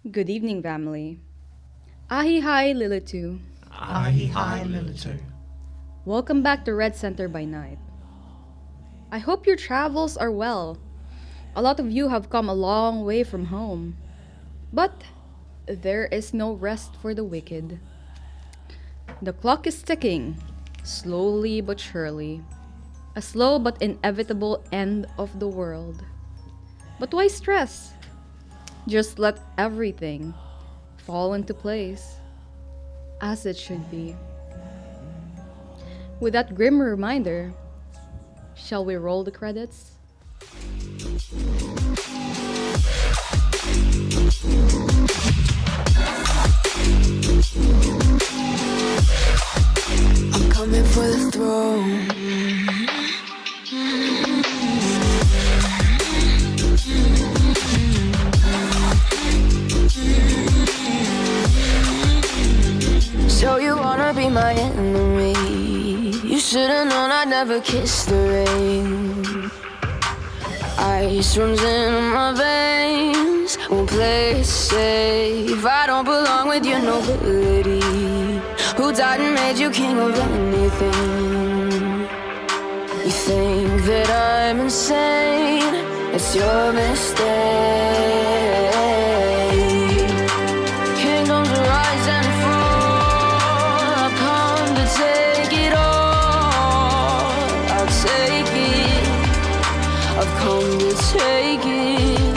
Good evening, family. Ahi hi, Lilitu. Ahi hi Lilitu. Welcome back to Red Center by Night. I hope your travels are well. A lot of you have come a long way from home. But there is no rest for the wicked. The clock is ticking, slowly but surely. A slow but inevitable end of the world. But why stress? Just let everything fall into place, as it should be. With that grim reminder, shall we roll the credits? I'm coming for the throne. So you wanna be my enemy? You should've known I'd never kiss the rain. Ice runs in my veins, won't play it safe. I don't belong with your nobility. Who died and made you king of anything? You think that I'm insane? It's your mistake. Kingdoms rise and fall. I've come to take it all. I'll take it. I've come to take it.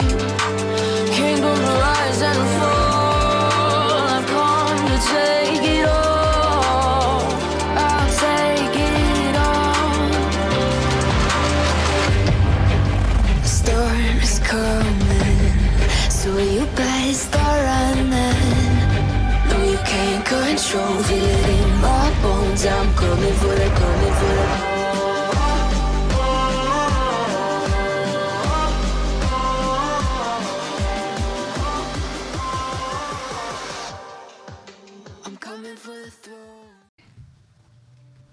Kingdoms rise and fall. I've come to take it all. I'll take it all. The storm is coming, so you better start running. No, you can't control, feel it in my bones. I'm coming for the, coming for the. I'm coming for the throne.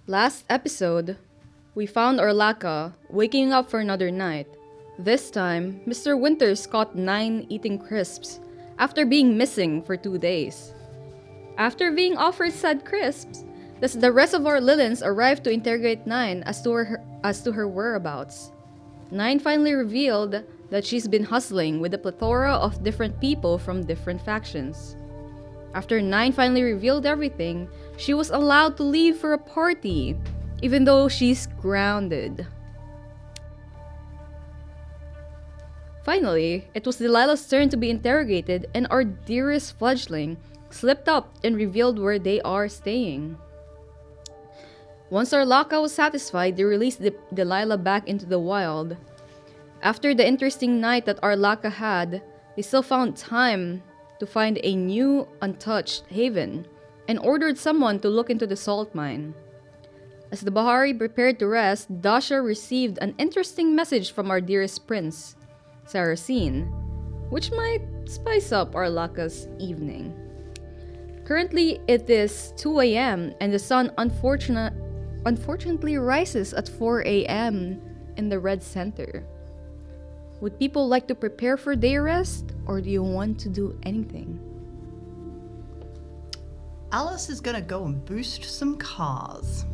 Last episode, we found our Lakha waking up for another night. This time, Mr. Winters caught 9 eating crisps after being missing for 2 days. After being offered said crisps, the rest of our Lilins arrived to interrogate 9 as to her whereabouts. 9 finally revealed that she's been hustling with a plethora of different people from different factions. After 9 finally revealed everything, she was allowed to leave for a party, even though she's grounded. Finally, it was Delilah's turn to be interrogated, and our dearest Fledgling slipped up and revealed where they are staying. Once our Lakha was satisfied, they released Delilah back into the wild. After the interesting night that our Lakha had, they still found time to find a new untouched haven and ordered someone to look into the salt mine. As the Bahari prepared to rest, Dasha received an interesting message from our dearest prince, Saracen, which might spice up our Lakha's evening. Currently, it is 2 a.m. and the sun unfortunately rises at 4 a.m. in the Red Center. Would people like to prepare for day rest, or do you want to do anything? Alice is gonna go and boost some cars.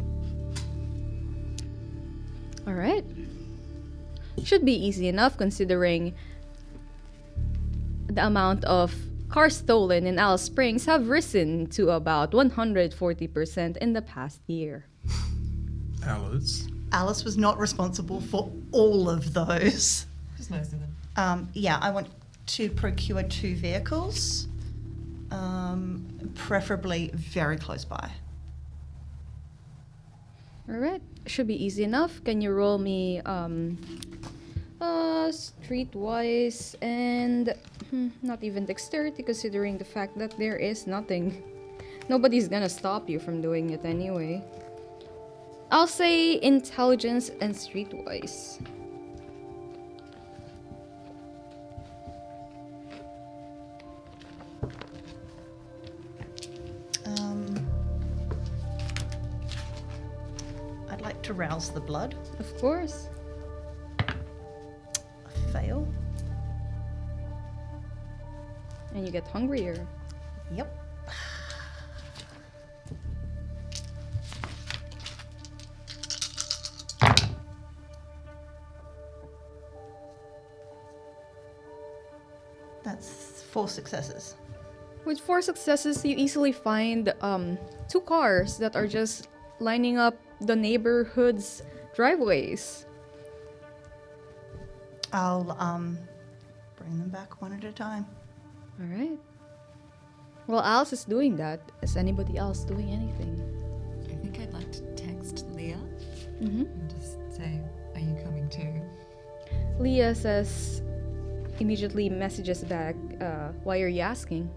Alright. Should be easy enough considering the amount of cars stolen in Alice Springs have risen to about 140% in the past year. Alice was not responsible for all of those. Just nice of them. I want to procure 2 vehicles, preferably very close by. Alright, should be easy enough. Can you roll me streetwise and not even dexterity, considering the fact that there is nothing. Nobody's gonna stop you from doing it anyway. I'll say intelligence and streetwise. I'd like to rouse the blood. Of course. Fail. And you get hungrier. Yep. That's 4 successes. With 4 successes, you easily find 2 cars that are just lining up the neighborhood's driveways. I'll bring them back one at a time. All right. Well, Alice is doing that. Is anybody else doing anything? I think I'd like to text Leah Mm-hmm. and just say, are you coming too? Leah immediately messages back, why are you asking?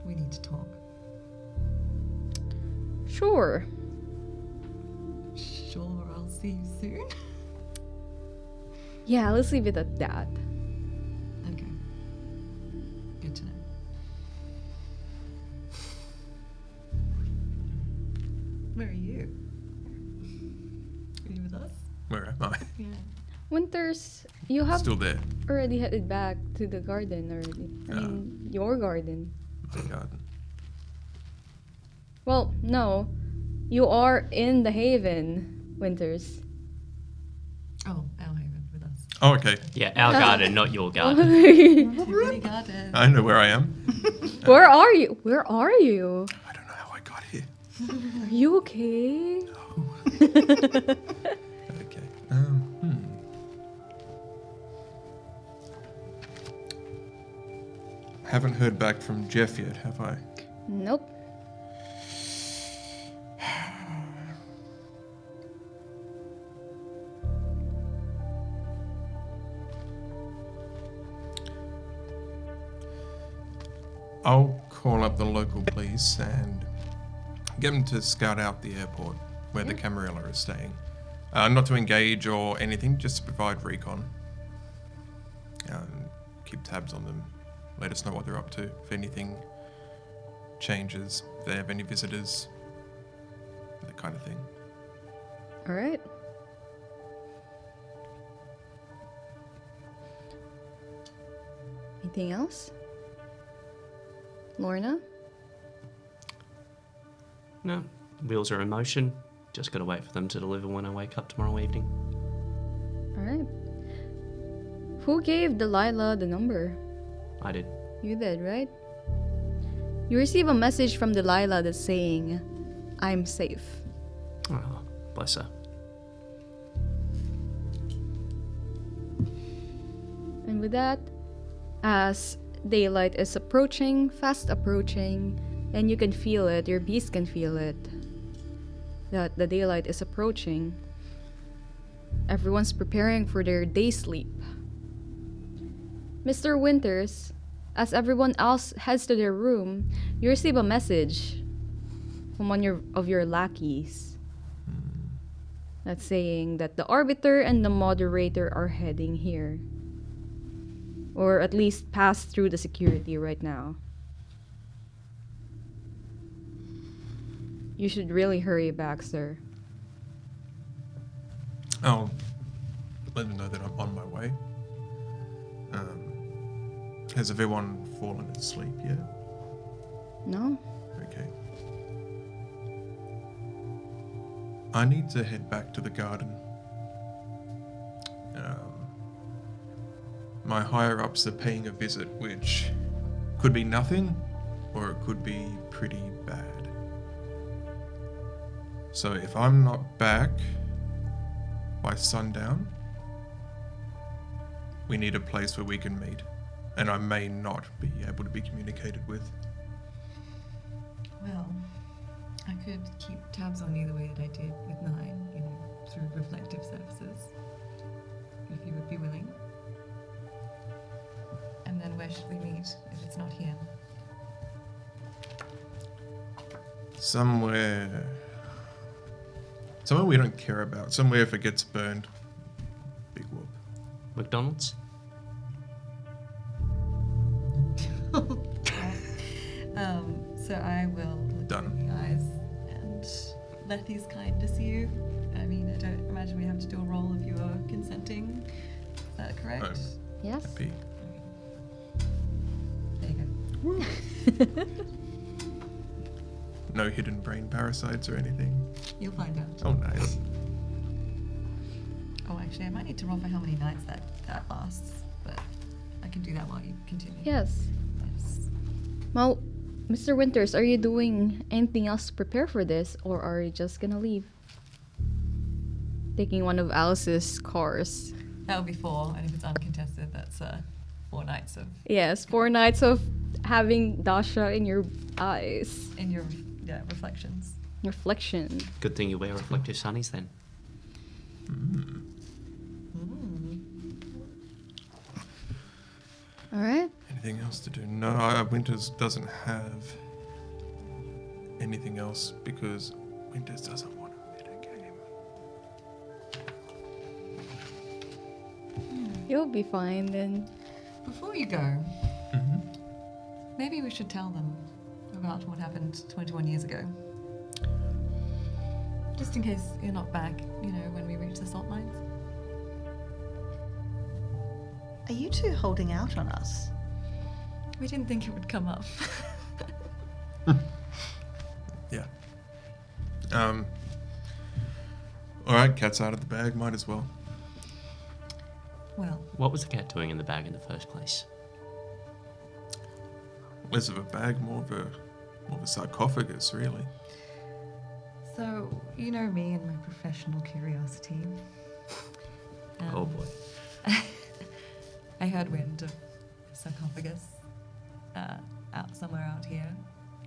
We need to talk. Sure. Sure, I'll see you soon. Yeah, let's leave it at that. Okay. Good to know. Where are you? Are you with us? Where am I? Yeah. Winters, you have Still there. already headed back to the garden already. I mean, your garden. My garden. Well, no. You are in the Haven, Winters. Oh, Elhaven with us. Oh, okay. Yeah, our garden, not your garden. Really got it. I know where I am. Where are you? Where are you? I don't know how I got here. Are you okay? Okay. Haven't heard back from Jeff yet, have I? Nope. I'll call up the local police and get them to scout out the airport where the Camarilla is staying. Not to engage or anything, just to provide recon. Keep tabs on them. Let us know what they're up to. If anything changes, if they have any visitors, that kind of thing. All right. Anything else? Lorna? No, wheels are in motion. Just gotta wait for them to deliver when I wake up tomorrow evening. All right. Who gave Delilah the number? I did. You did, right? You receive a message from Delilah that's saying, I'm safe. Oh, bless her. And with that, as daylight is approaching, fast approaching, and you can feel it, your beast can feel it, that the daylight is approaching, everyone's preparing for their day sleep. Mr. Winters, as everyone else heads to their room, you receive a message from one of your lackeys that's saying that the arbiter and the moderator are heading here. Or at least pass through the security right now. You should really hurry back, sir. I'll let them know that I'm on my way. Has everyone fallen asleep yet? No? Okay. I need to head back to the garden. My higher-ups are paying a visit, which could be nothing, or it could be pretty bad. So if I'm not back by sundown, we need a place where we can meet, and I may not be able to be communicated with. Well, I could keep tabs on you the way that I did with 9, through reflective surfaces, if you would be willing. And then where should we meet if it's not here? Somewhere we don't care about. Somewhere if it gets burned. Big whoop. McDonald's? So I will look Done. in the eyes and Letty's kind to see you. I mean, I don't imagine we have to do a roll if you are consenting. Is that correct? I'm Yes? happy. There you go. No hidden brain parasites or anything. You'll find out. Oh, nice. Oh, actually, I might need to roll for how many nights that lasts, but I can do that while you continue. Yes. Yes. Well, Mr. Winters, are you doing anything else to prepare for this, or are you just gonna leave? Taking one of Alice's cars. That would be 4, and if it's uncontested, that's 4 nights of Yes, 4 nights of having Dasha in your eyes. in your reflections. Reflection. Good thing you wear reflective sunnies then. Alright. Anything else to do? No, Winters doesn't have anything else because Winters doesn't want a metagame. You'll be fine then. Before you go, maybe we should tell them about what happened 21 years ago. Just in case you're not back, when we reach the salt mines. Are you two holding out on us? We didn't think it would come up. Yeah. Alright, cat's out of the bag, might as well. Well, What was the cat doing in the bag in the first place? Less of a bag, more of a sarcophagus, really. so you know me and my professional curiosity. Oh boy. I heard wind of a sarcophagus out somewhere out here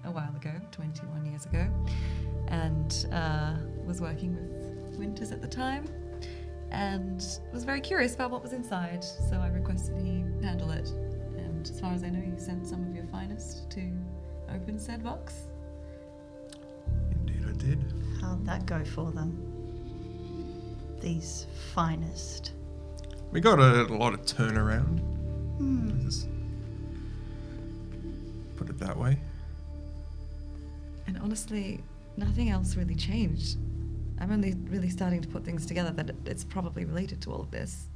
a while ago, 21 years ago, and was working with Winters at the time, and was very curious about what was inside, so I requested he handle it. And as far as I know, you sent some of your finest to open said box. Indeed I did. How'd that go for them? These finest. We got a lot of turnaround. Let's just put it that way. And honestly, nothing else really changed. I'm only really starting to put things together that it's probably related to all of this.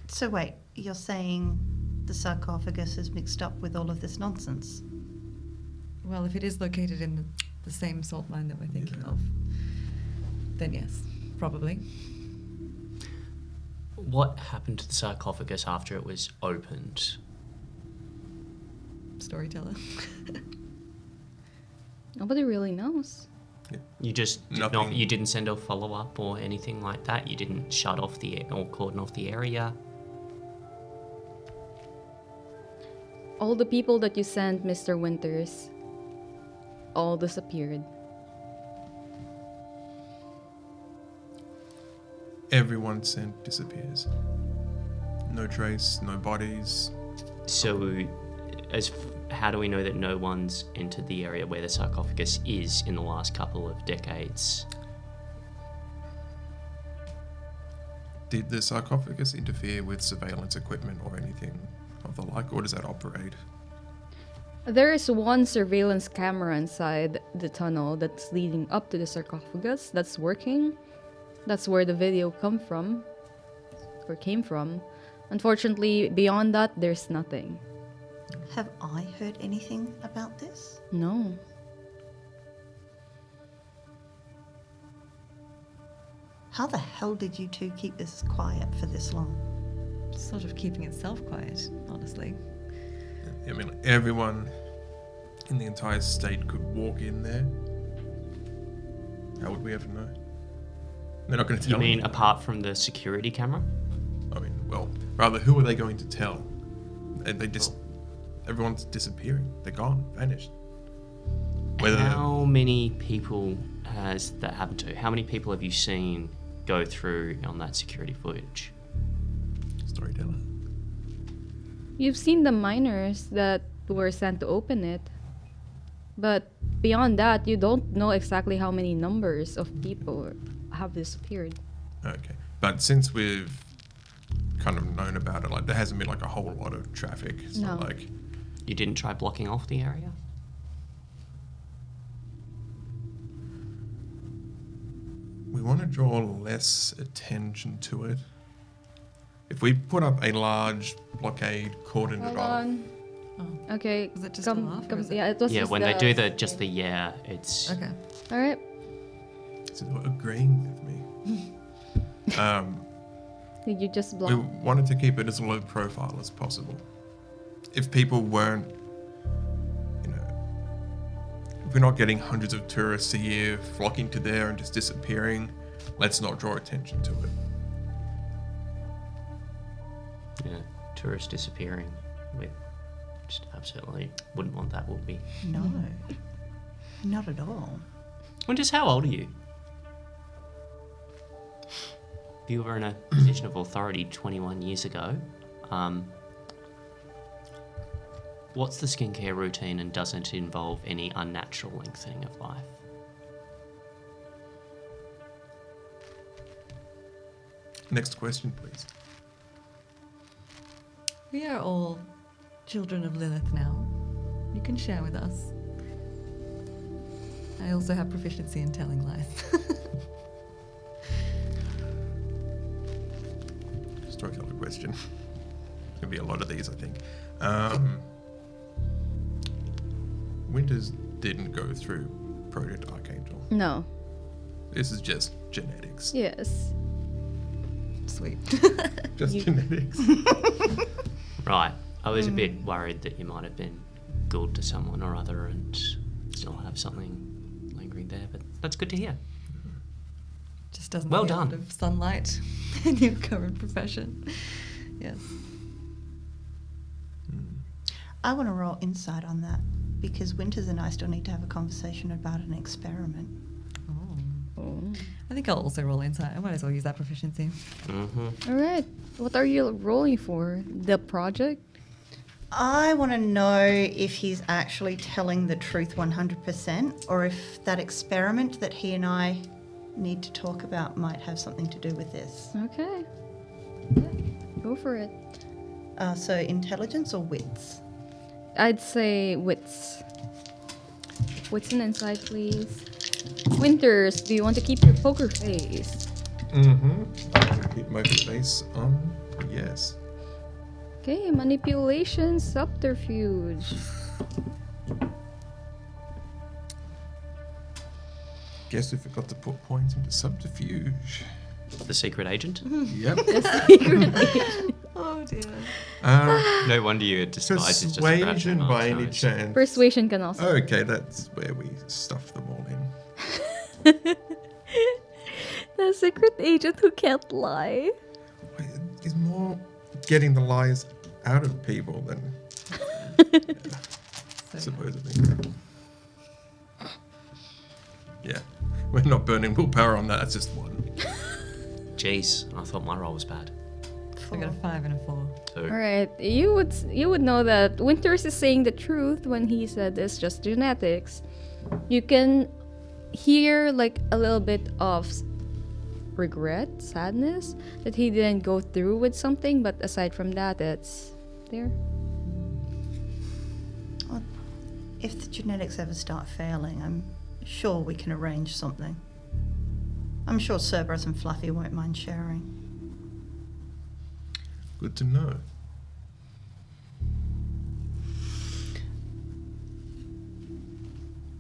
So wait, you're saying the sarcophagus is mixed up with all of this nonsense? Well, if it is located in the same salt mine that we're thinking of, then yes, probably. What happened to the sarcophagus after it was opened? Storyteller. Nobody really knows. You just did Nothing. not, you didn't send a follow-up or anything like that? You didn't shut off or cordon off the area? All the people that you sent, Mr. Winters, all disappeared. Everyone sent disappears. No trace, no bodies. So, how do we know that no one's entered the area where the sarcophagus is in the last couple of decades? Did the sarcophagus interfere with surveillance equipment or anything of the like, or does that operate? There is one surveillance camera inside the tunnel that's leading up to the sarcophagus that's working. That's where the video came from. Unfortunately, beyond that, there's nothing. Have I heard anything about this? No. How the hell did you two keep this quiet for this long? Sort of keeping itself quiet, honestly. I mean, everyone in the entire state could walk in there. How would we ever know? They're not going to You tell mean anyone. apart from the security camera? I mean, well, rather, who are they going to tell? And they just... Everyone's disappearing. They're gone, vanished. Whether How many people has that happened to? How many people have you seen go through on that security footage? Storyteller. You've seen the miners that were sent to open it. But beyond that, you don't know exactly how many numbers of people have disappeared. Okay. But since we've kind of known about it, like, there hasn't been, like, a whole lot of traffic. It's not No. like... You didn't try blocking off the area? We want to draw less attention to it. If we put up a large blockade, cordon it Hold off... on. Oh. Okay. Was it just a laugh, or is it- Yeah, it was Yeah, just when they do the yeah, it's Okay. All right. So they were agreeing with me. Did you just We block? wanted to keep it as low profile as possible. If people weren't, you know, if we're not getting hundreds of tourists a year flocking to there and just disappearing, let's not draw attention to it. yeah, tourists disappearing. We just absolutely wouldn't want that, would we? No, not at all. Well, just how old are you? If you were in a position of authority 21 years ago, what's the skincare routine and doesn't it involve any unnatural lengthening of life? Next question, please. We are all children of Lilith now. You can share with us. I also have proficiency in telling lies. Storyteller question. There's gonna be a lot of these, I think. Winters didn't go through Project Archangel. No. This is just genetics. Yes. Sweet. Just genetics. Right. I was a bit worried that you might have been good to someone or other and still have something lingering there, but that's good to hear. Just doesn't Well see a lot done. of sunlight in your current profession. Yes. I want to roll insight on that because Winters and I still need to have a conversation about an experiment. Oh. I think I'll also roll insight. I might as well use that proficiency. Mm-hmm. All right. What are you rolling for? The project? I want to know if he's actually telling the truth 100% or if that experiment that he and I need to talk about might have something to do with this. Okay. Yeah. Go for it. So intelligence or wits? I'd say wits. Wits and insight, please. Winters, do you want to keep your poker face? Mm-hmm. Keep my face on. Yes. Okay, manipulation, subterfuge. Guess we forgot to put points into subterfuge. The secret agent? Yep. Secret agent. Oh dear. No wonder you had disguised as just a Persuasion rat by from any Mark's nose. chance? Persuasion can also. Okay, that's where we stuff them all in. The secret agent who can't lie. Wait, it's more getting the lies out of people than supposedly. Yeah, we're not burning willpower on that. That's just one. Jeez, I thought my roll was bad. I got a 5 and a 4. So, All right, you would know that Winters is saying the truth when he said it's just genetics. You can hear like a little bit of regret, sadness that he didn't go through with something, but aside from that, it's there. Well, if the genetics ever start failing, I'm sure we can arrange something. I'm sure Cerberus and Fluffy won't mind sharing. Good to know.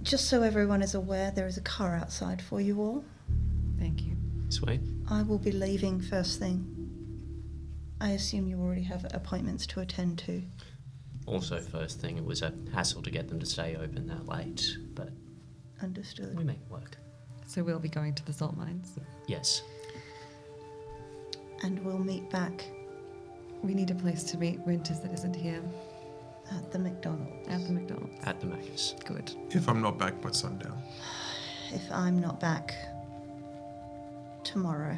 Just so everyone is aware, there is a car outside for you all. Thank you. sweet. I will be leaving first thing. I assume you already have appointments to attend to. Also, first thing, it was a hassle to get them to stay open that late, but Understood. we make it work. So we'll be going to the salt mines. Yes. And we'll meet back We need a place to meet Winters that isn't here. at the McDonald's. At the McDonald's. At the Macca's. Good. If I'm not back by sundown. If I'm not back tomorrow.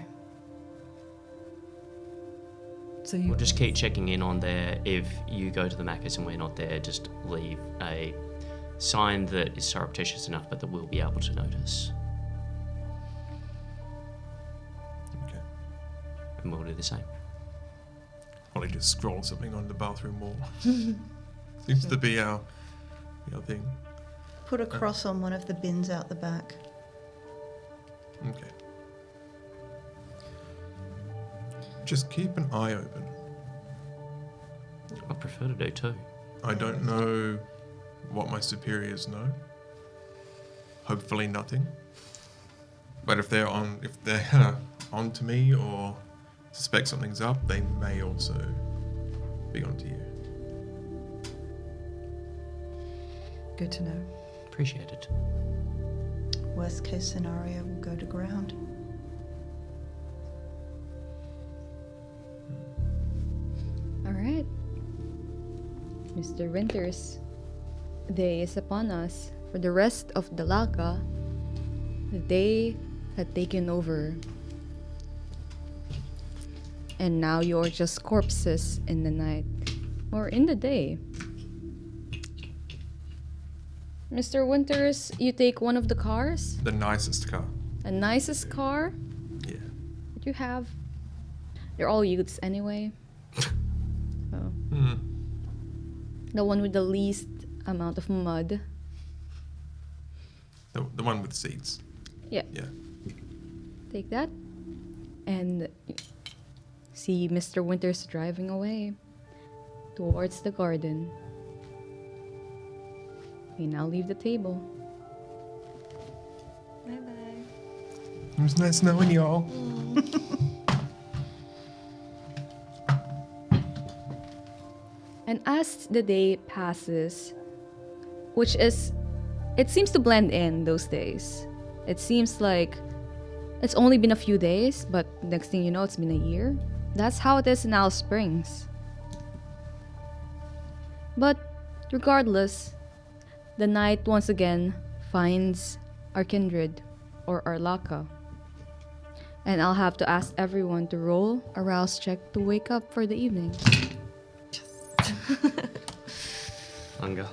So you We'll just keep checking in on there. If you go to the Macca's and we're not there, just leave a sign that is surreptitious enough but that we'll be able to notice. Okay. And we'll do the same. Ollie just scroll something on the bathroom wall. Seems to be our thing. Put a cross on one of the bins out the back. Okay. Just keep an eye open. I prefer to do too. I don't know what my superiors know. Hopefully nothing. But if they're on to me or suspect something's up, they may also be onto you. Good to know. Appreciate it. Worst case scenario, we'll go to ground. All right. Mr. Winters, the day is upon us. For the rest of the Lakha, the day had taken over. And now you're just corpses in the night. Or in the day. Mr. Winters, you take one of the cars? The nicest car. A nicest car Yeah. that you have? They're all youths anyway. So, Mm. the one with the least amount of mud. The one with seats. Yeah. Yeah. Take that. And see Mr. Winters driving away towards the garden. We now leave the table. Bye-bye. It was nice knowing y'all. And as the day passes, it seems to blend in those days. It seems like it's only been a few days, but next thing you know, it's been a year. That's how it is in Alice Springs. But regardless, the night once again finds our kindred, or our Lakha. And I'll have to ask everyone to roll a rouse check to wake up for the evening. Hunger.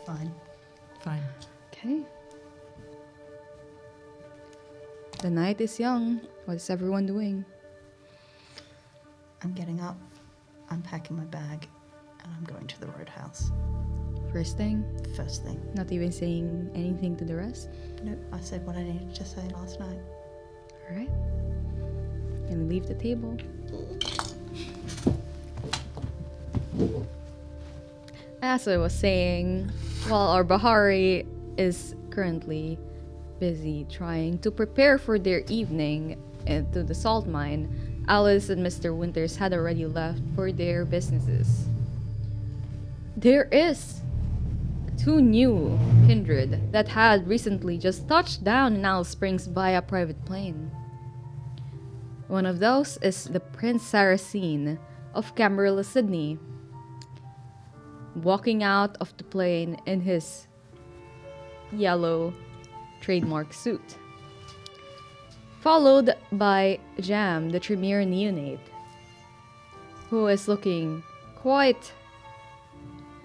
Fine. Fine. Okay. The night is young. What is everyone doing? I'm getting up, I'm packing my bag, and I'm going to the roadhouse. First thing, First thing. not even saying anything to the rest. Nope, I said what I needed to say last night. Alright. And we leave the table. As I was saying, while our Bahari is currently busy trying to prepare for their evening to the salt mine, Alice and Mr. Winters had already left for their businesses. There is two new kindred that had recently just touched down in Alice Springs via private plane. One of those is the Prince Saracen of Camarilla, Sydney, walking out of the plane in his yellow trademark suit, followed by Jam, the Tremere neonate, who is looking quite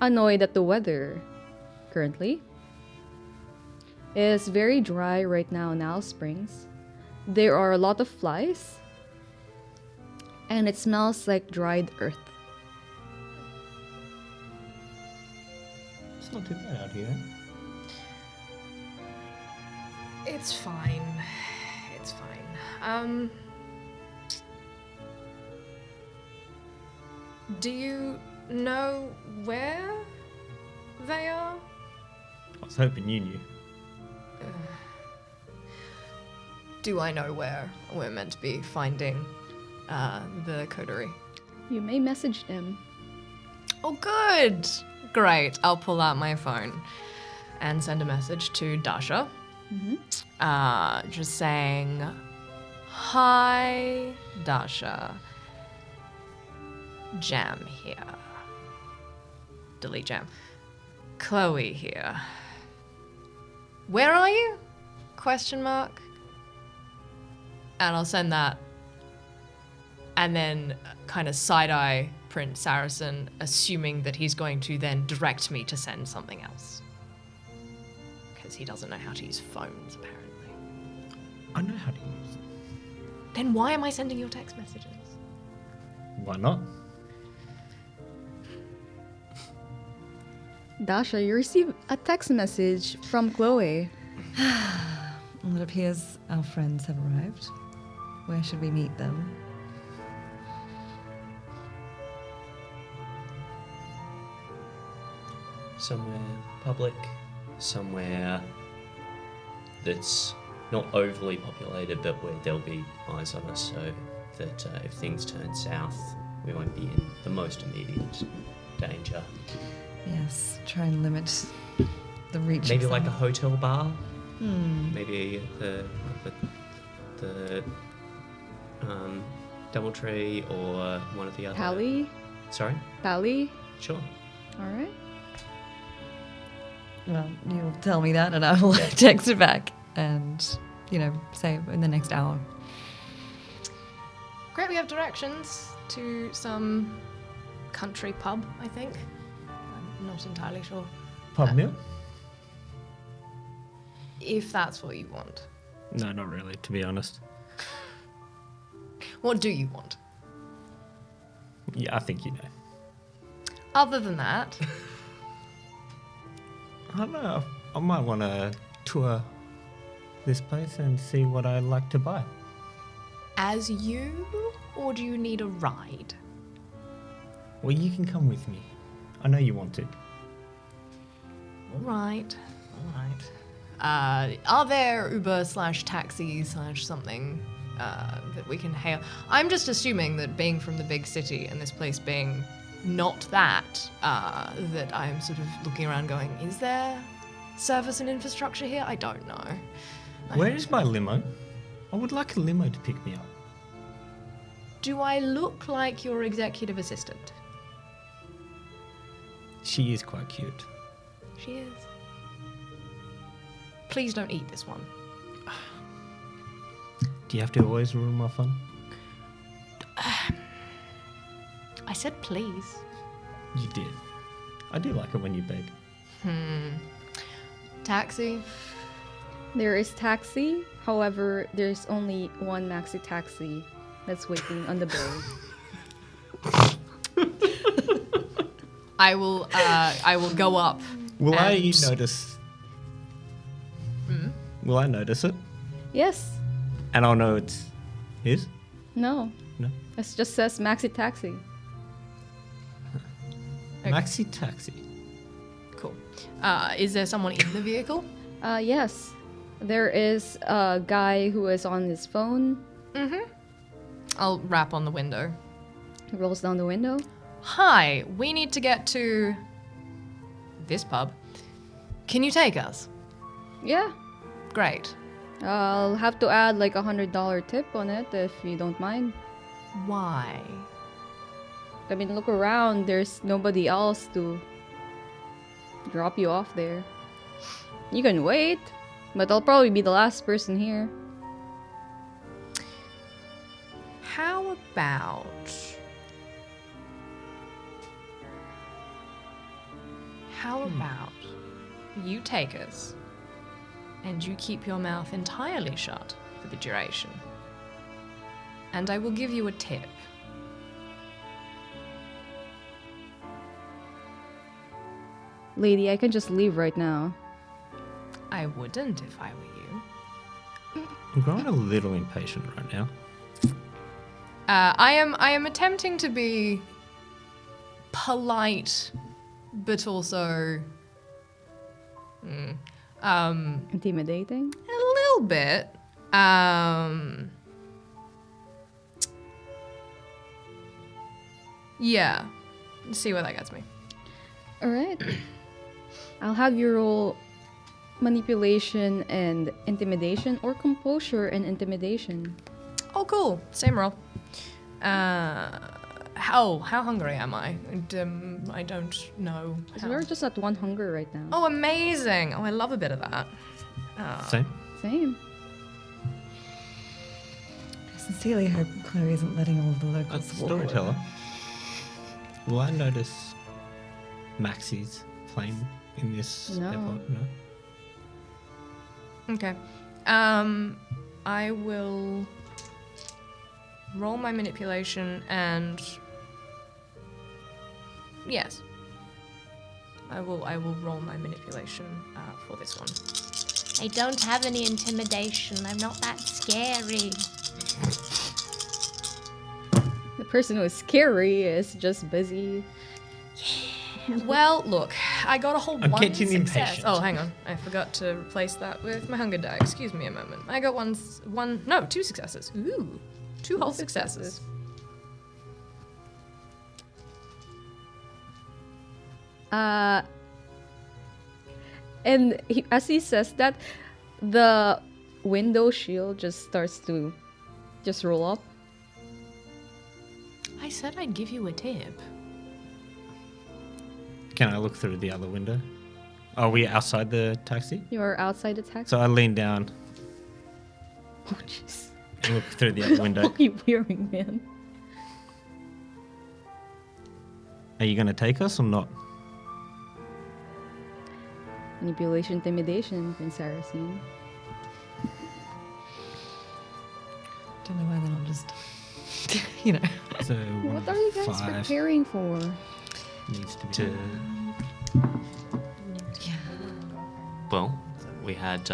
annoyed at the weather currently. It is very dry right now in Alice Springs. There are a lot of flies, and it smells like dried earth. It's not too bad out here. It's fine. It's fine. Do you know where they are? I was hoping you knew. Do I know where we're meant to be finding the coterie? You may message them. Oh, good! Great. I'll pull out my phone and send a message to Dasha. Just saying, hi, Dasha. Jam here. Delete Jam. Chloe here. Where are you? Question mark. And I'll send that. And then kind of side-eye Prince Saracen, assuming that he's going to then direct me to send something else. Because he doesn't know how to use phones, apparently. I know how to use it. Then why am I sending your text messages? Why not? Dasha, you received a text message from Chloe. Well, it appears our friends have arrived. Where should we meet them? somewhere public, somewhere that's not overly populated, but where there'll be eyes on us, so that if things turn south, we won't be in the most immediate danger. Yes, try and limit the reach. Maybe of like a some- hotel bar. Maybe the Doubletree or one of the other. Pally? Sorry. Pally? Sure. Alright. Well, you'll tell me that, and I will text it back, and say in the next hour. Great, we have directions to some country pub, I think. I'm not entirely sure. Pub meal? If that's what you want. No, not really, to be honest. What do you want? Yeah, I think you know. Other than that, I don't know. I might want to tour this place and see what I like to buy. as you, or do you need a ride? Well, you can come with me. I know you want to. All right. Are there Uber / taxi / something that we can hail? I'm just assuming that being from the big city and this place being not that I'm sort of looking around going, is there service and infrastructure here? I don't know. Where is my limo? I would like a limo to pick me up. Do I look like your executive assistant? She is quite cute. She is. Please don't eat this one. Do you have to always ruin my fun? I said please. You did. I do like it when you beg. Taxi? There is taxi. However, there's only one maxi taxi that's waiting on the bay. I will go up. Will I and- notice? Will I notice it? Yes. And I'll know it's his? No. No. It just says maxi taxi. Okay. Maxi taxi. Cool. Is there someone in the vehicle? Yes. There is a guy who is on his phone. I'll rap on the window. He rolls down the window. Hi, we need to get to this pub. Can you take us? Yeah. Great. I'll have to add like $100 tip on it if you don't mind. Why? I mean, look around. There's nobody else to drop you off there. You can wait, but I'll probably be the last person here. How about... How about you take us and you keep your mouth entirely shut for the duration? And I will give you a tip. Lady, I can just leave right now. I wouldn't if I were you. I'm growing a little impatient right now. I am attempting to be polite, but also Intimidating? a little bit. Yeah. Let's see where that gets me. Alright. I'll have you roll manipulation and intimidation, or composure and intimidation. Oh, cool. Same roll. How hungry am I? I don't know. So we're just at 1 hunger right now. Oh, amazing. Oh, I love a bit of that. Same? Same. I sincerely hope Chloe isn't letting all the locals walk away. Storyteller. Will I notice Maxie's flame in this No. episode? No. Okay. I will roll my manipulation and yes, I will roll my manipulation for this one. I don't have any intimidation. I'm not that scary. The person who is scary is just busy. Well, look, I got a whole I'm one getting success. impatient. Oh, hang on. I forgot to replace that with my hunger die. Excuse me a moment. I got two successes. Ooh, two whole successes. And as he says that, the window shield just starts to just roll up. I said I'd give you a tip. Can I look through the other window? Are we outside the taxi? You are outside the taxi. So I lean down Oh, jeez. and look through the other window. What are you wearing, man? Are you going to take us or not? Manipulation, intimidation, Prince Saracen. Don't know why they're not just, you know. So What are you guys 5 preparing for? needs to be. Well, we had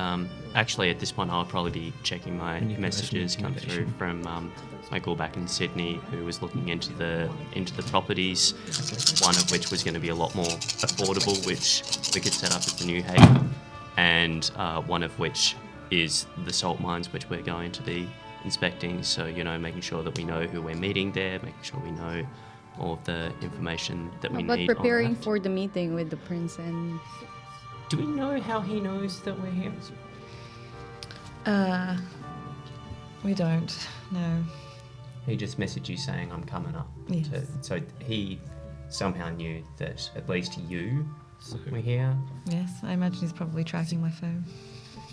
actually at this point I'll probably be checking my Manipulation, messages come through intimidation. from my girl back in Sydney who was looking into the properties, one of which was going to be a lot more affordable, which we could set up as the new haven, and one of which is the salt mines, which we're going to be inspecting. So making sure that we know who we're meeting there, making sure we know all of the information that we But need. preparing on that. for the meeting with the prince and... Do we know how he knows that we're here? We don't. No. He just messaged you saying I'm coming up. Yes. So he somehow knew that at least you were here. Yes, I imagine he's probably tracking my phone.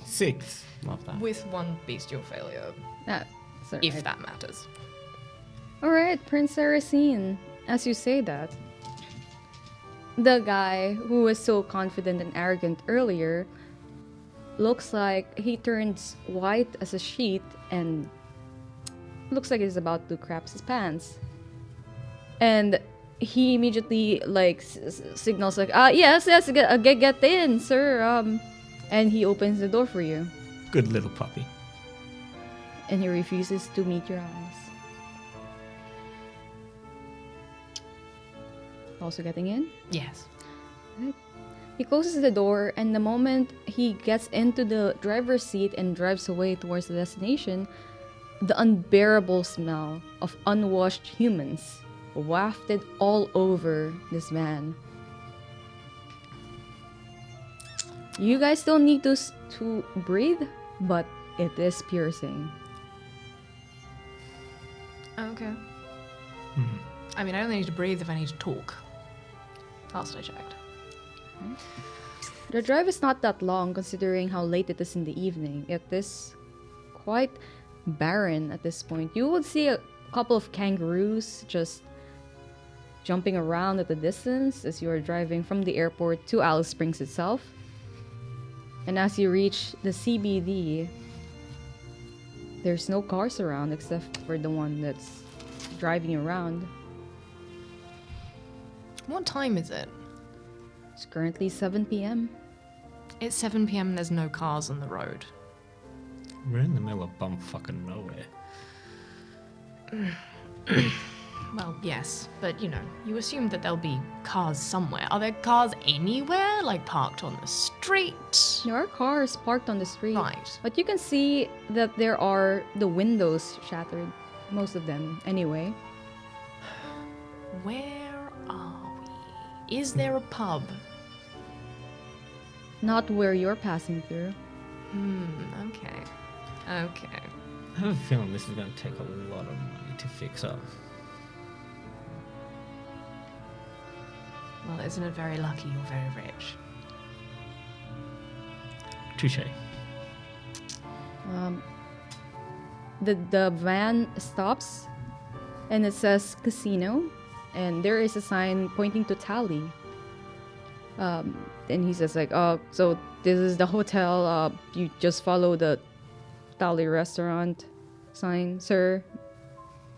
6. Love that. With one bestial failure, sorry. if that matters. Alright, Prince Saracen, as you say that, the guy who was so confident and arrogant earlier looks like he turns white as a sheet and looks like he's about to crap his pants. And he immediately signals yes, get in, sir. And he opens the door for you. Good little puppy. And he refuses to meet your eyes. Also getting in? Yes. He closes the door, and the moment he gets into the driver's seat and drives away towards the destination, the unbearable smell of unwashed humans wafted all over this man. You guys don't need to breathe, but it is piercing. Okay. I mean, I only need to breathe if I need to talk. Last I checked. The drive is not that long considering how late it is in the evening. It is quite barren at this point. You would see a couple of kangaroos just jumping around at the distance as you are driving from the airport to Alice Springs itself. And as you reach the CBD, there's no cars around except for the one that's driving around. What time is it? It's currently 7 p.m. It's 7 p.m. and there's no cars on the road. We're in the middle of bum-fucking nowhere. Well, yes, but you assume that there'll be cars somewhere. Are there cars anywhere, parked on the street? There are cars parked on the street. Right. But you can see that there are the windows shattered. Most of them, anyway. Where are we? Is there a pub? Not where you're passing through. Okay. Okay. I have a feeling this is going to take a lot of money to fix up. Well, isn't it very lucky you're very rich? Touche. The van stops and it says casino, and there is a sign pointing to Tally. And he says so this is the hotel, you just follow the Tally restaurant sign, sir,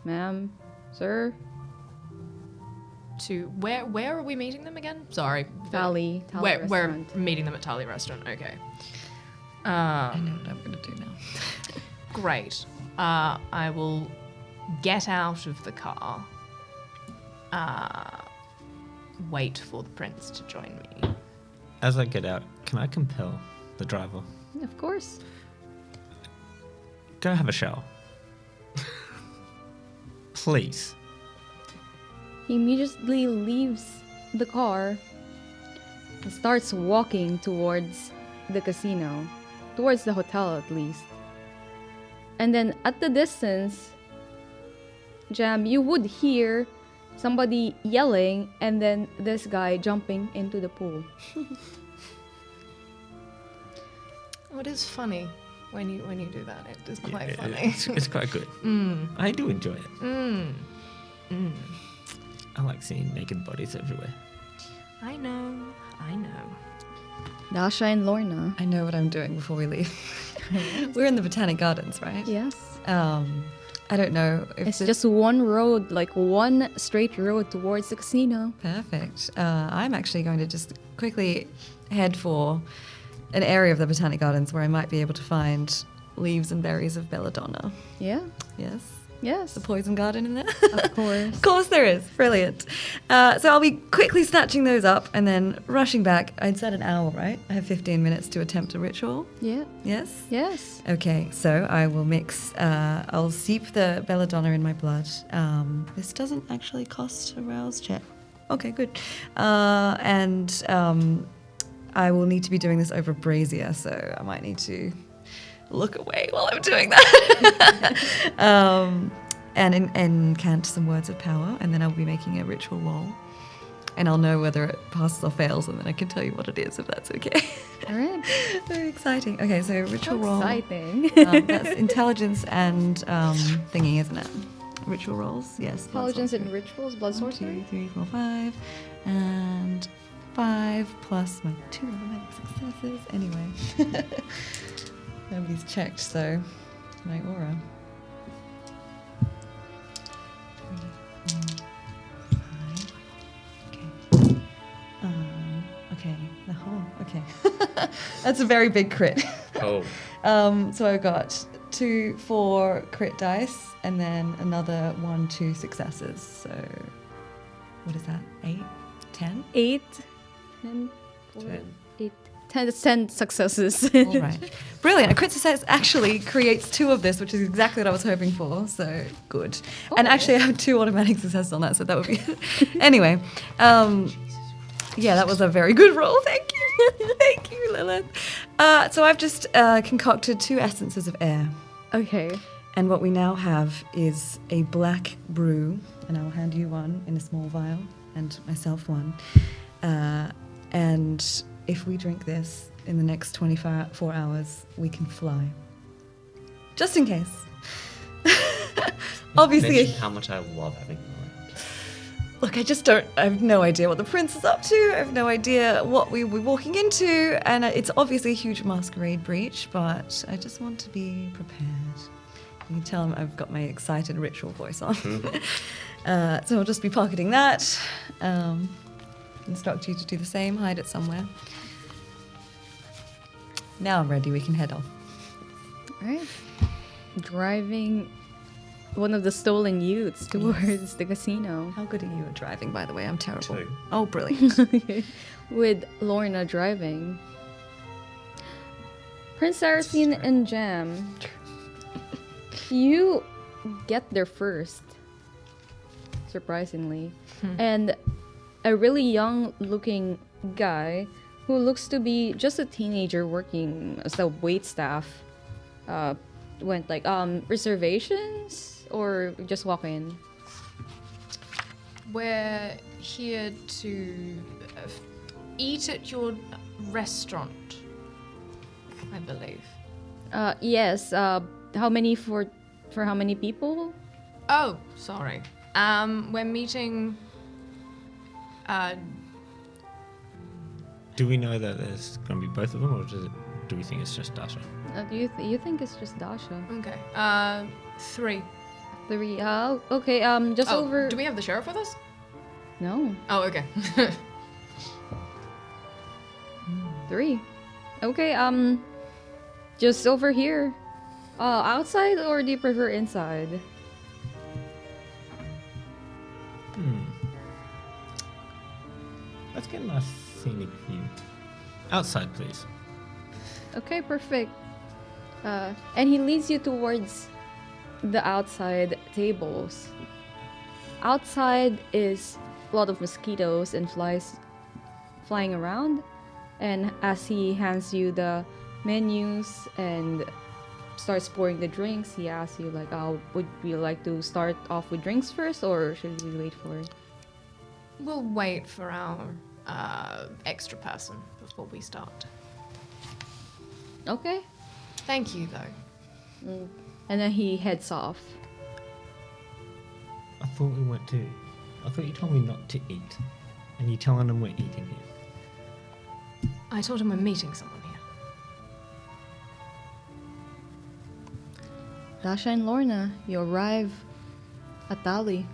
ma'am, sir. To where are we meeting them again? Sorry. Tally We're restaurant. meeting them at Tally Restaurant. Okay. I know what I'm going to do now. Great. I will get out of the car. wait for the prince to join me. As I get out, can I compel the driver? Of course. Go have a shower. Please. He immediately leaves the car and starts walking towards the casino, towards the hotel at least. And then at the distance, Jam, you would hear somebody yelling and then this guy jumping into the pool. What is funny when you do that? It is quite Yeah, funny. It's quite good. I do enjoy it. I like seeing naked bodies everywhere. I know. Dasha and Lorna. I know what I'm doing before we leave. We're in the Botanic Gardens, right? Yes. I don't know if It's just one road, like one straight road towards the casino. perfect. I'm actually going to just quickly head for an area of the Botanic Gardens where I might be able to find leaves and berries of belladonna. Yeah. Yes. Yes. The poison garden in there. Of course. Of course there is. Brilliant. So I'll be quickly snatching those up and then rushing back. I'd said an hour, right? I have 15 minutes to attempt a ritual. Yeah. Yes? Yes. Okay, so I will mix, I'll steep the belladonna in my blood. This doesn't actually cost a rouse check. Okay, good. And I will need to be doing this over brazier, so I might need to look away while I'm doing that. And incant some words of power, and then I'll be making a ritual roll. And I'll know whether it passes or fails, and then I can tell you what it is, if that's okay. All right. Very exciting. Okay, so ritual roll. Exciting. That's intelligence and thingy, isn't it? Ritual rolls, yes. Intelligence and rituals, blood 1, sorcery. 2, 3, 4, 5, and 5 plus my 2 automatic successes. Anyway, nobody's checked, so my aura. 3, 4, 5. Okay. Okay. Oh, okay. That's a very big crit. Oh, So I've got 2, 4 crit dice, and then another 1, 2 successes. So what is that? 8, 10? 8, 10, 10. 8, 10. It's 10 successes. All right. Brilliant. A crit success actually creates 2 of this, which is exactly what I was hoping for. So good. And actually, I have 2 automatic successes on that, so that would be. Anyway, yeah, that was a very good roll. Thank you. Thank you, Lilith. So I've just concocted 2 essences of air. Okay. And what we now have is a black brew, and I will hand you one in a small vial, and myself one. And if we drink this in the next 24 hours, we can fly. Just in case. Obviously. Mention how much I love having them around. Look, I have no idea what the prince is up to. I have no idea what we were walking into. And it's obviously a huge masquerade breach, but I just want to be prepared. You can tell I've got my excited ritual voice on. So I'll just be pocketing that. Instruct you to do the same, hide it somewhere. Now I'm ready, we can head off. All right. Driving one of the stolen utes towards the casino. How good are you at driving, by the way? I'm terrible. 2. Oh, brilliant. With Lorna driving. Prince Saracen and Jam. You get there first. Surprisingly. And a really young looking guy who looks to be just a teenager working as a waitstaff went like, reservations or just walk in? We're here to eat at your restaurant, I believe. Yes. How many for how many people? Oh, sorry. We're meeting. Do we know that there's going to be both of them, or do we think it's just Dasha? You think it's just Dasha? Okay. 3. 3. Okay. Just over. Do we have the sheriff with us? No. Oh, okay. 3. Okay. Just over here. Outside, or do you prefer inside? Let's get a nice scenic view. Outside, please. Okay, perfect. And he leads you towards the outside tables. Outside is a lot of mosquitoes and flies flying around. And as he hands you the menus and starts pouring the drinks, he asks you like, would you like to start off with drinks first, or should we wait for it? We'll wait for our extra person before we start. Okay. Thank you, though. And then he heads off. I thought you told me not to eat. And you telling them we're eating here. I told him we're meeting someone here. Dasha and Lorna, you arrive at Dali.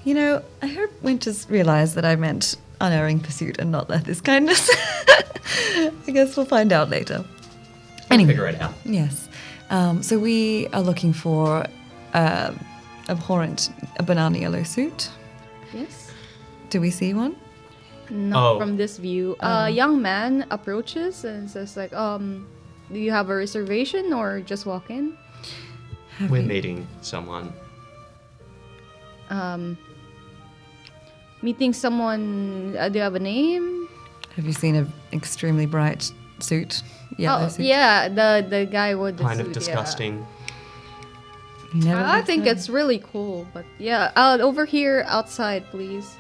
You know, I hope Winters realised that I meant unerring pursuit and not Letha's kindness. I guess we'll find out later. Anyway, Figure it out. yes. So we are looking for abhorrent banana yellow suit. Yes. Do we see one? Not Oh. from this view. A young man approaches and says like, do you have a reservation or just walk in? We're meeting someone. Meeting someone, do you have a name? Have you seen an extremely bright suit? Yellow suit? Yeah, the guy with the Kind suit, of disgusting. He never I leaves think home. it's really cool, but yeah, over here outside, please.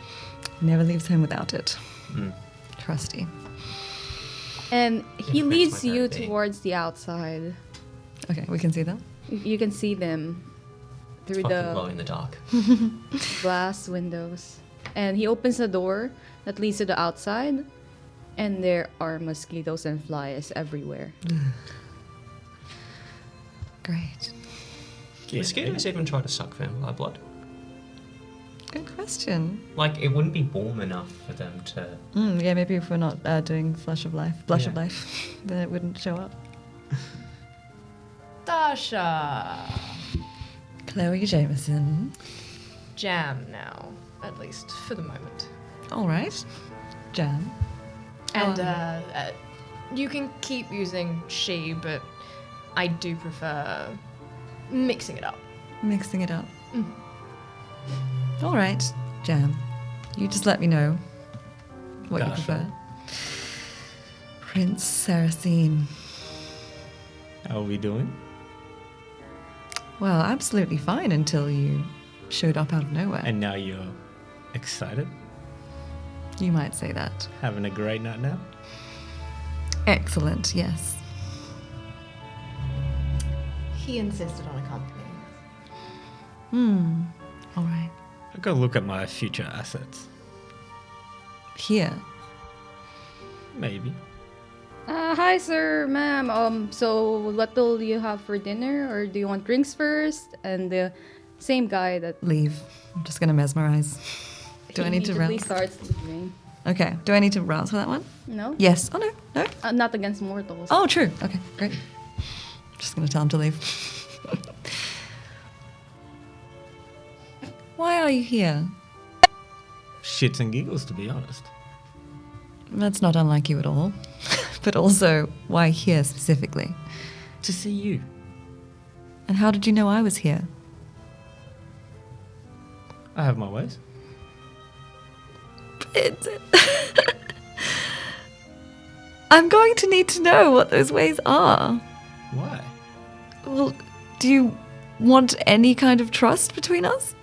Never leaves home without it. Mm. Trusty. And he If it's leads like you that big. towards the outside. Okay, we can see them. You can see them through Fucking glow the in the dark. glass windows. And he opens the door that leads to the outside, and there are mosquitoes and flies everywhere. Great. Mosquitoes even try to suck vampire blood. Good question. Like, it wouldn't be warm enough for them to. Yeah, maybe if we're not doing Blush of Life, Yeah. then it wouldn't show up. Dasha. Chloe Jameson. Jam now, at least for the moment. All right. Jam. And you can keep using she, but I do prefer mixing it up. Mixing it up. All right. Jam. You just let me know what you Dasha. prefer. Prince Saracene. How are we doing? Well, absolutely fine until you showed up out of nowhere. And now you're excited? You might say that. Having a great night now? Excellent, yes. He insisted on accompanying us. All right. I'll go look at my future assets. Here. Maybe. Hi, sir, ma'am. So what will you have for dinner, or do you want drinks first? And the same guy that Leave. I'm just going to mesmerize. Do I need to immediately rouse? starts leaving. Okay. Do I need to rouse for that one? No, Yes. Oh, no. No. not against mortals. Oh, true. Okay, great. Just going to tell him to leave. Why are you here? Shits and giggles, to be honest. That's not unlike you at all. But also, why here specifically? To see you. And how did you know I was here? I have my ways. I'm going to need to know what those ways are. Why? Well, do you want any kind of trust between us?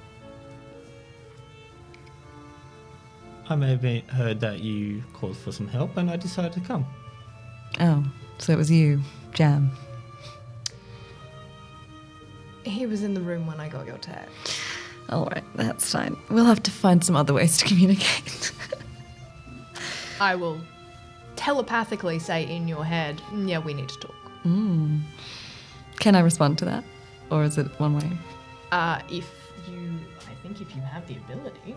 I may have heard that you called for some help and I decided to come. Oh, so it was you, Jam. He was in the room when I got your text. All right, that's fine. We'll have to find some other ways to communicate. I will telepathically say in your head, yeah, we need to talk. Can I respond to that? Or is it one way? I think if you have the ability.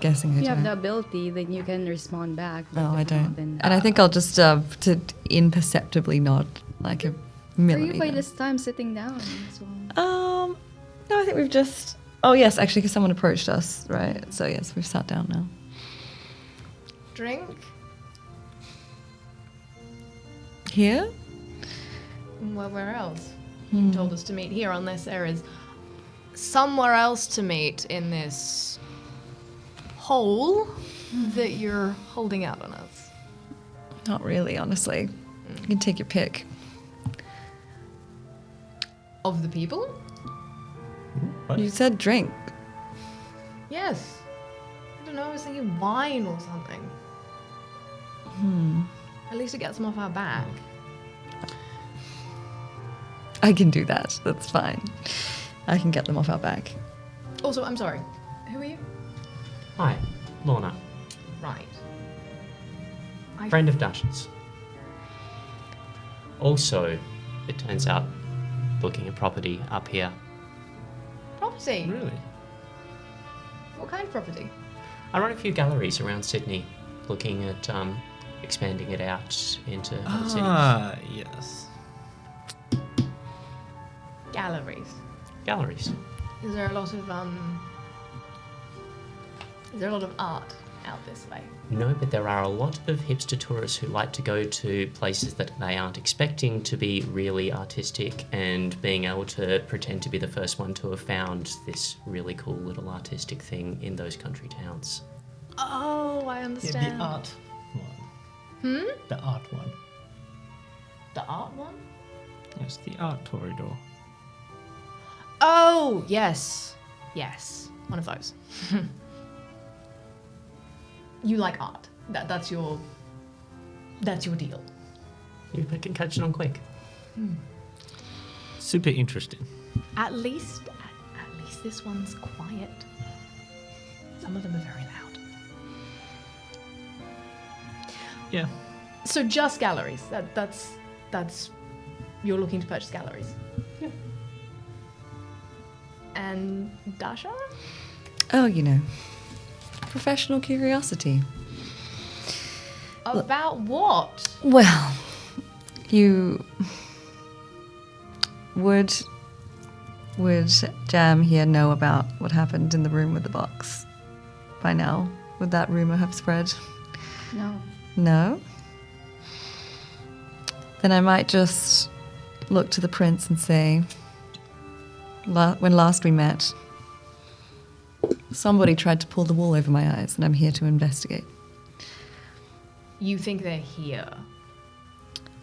Guessing I If you have don't. the ability, then you can respond back. but No, if I not, don't. then- And I think I'll just to imperceptibly nod like a Are millimeter. you by this time sitting down as well? No, I think we've just Oh, yes, actually, because someone approached us, right? So, yes, we've sat down now. Drink? Here? Well, where else? You told us to meet here unless there is somewhere else to meet in this hole that you're holding out on us. Not really, honestly. You can take your pick. Of the people? What? You said drink. Yes. I don't know, I was thinking wine or something. At least it gets them off our back. I can do that. That's fine. I can get them off our back. Also, I'm sorry. Who are you? Hi, Lorna, Right. friend of Dash's. Also, it turns out, looking at property up here. Property? Really? What kind of property? I run a few galleries around Sydney, looking at expanding it out into other cities. Ah, yes. Galleries. Galleries. Is there a lot of art out this way? No, but there are a lot of hipster tourists who like to go to places that they aren't expecting to be really artistic, and being able to pretend to be the first one to have found this really cool little artistic thing in those country towns. Oh, I understand. Yeah, the art one. The art one. The art one? Yes, the art corridor. Oh, yes. Yes. One of those. You like art. That's your deal. You can catch it on quick. Super interesting. At least this one's quiet. Some of them are very loud. Yeah. So just galleries. That's you're looking to purchase galleries. Yeah. And Dasha? Oh, you know. Professional curiosity. About what? Well, you would Jam here know about what happened in the room with the box by now? Would that rumor have spread? No. No? Then I might just look to the prince and say, when last we met, somebody tried to pull the wool over my eyes, and I'm here to investigate. You think they're here?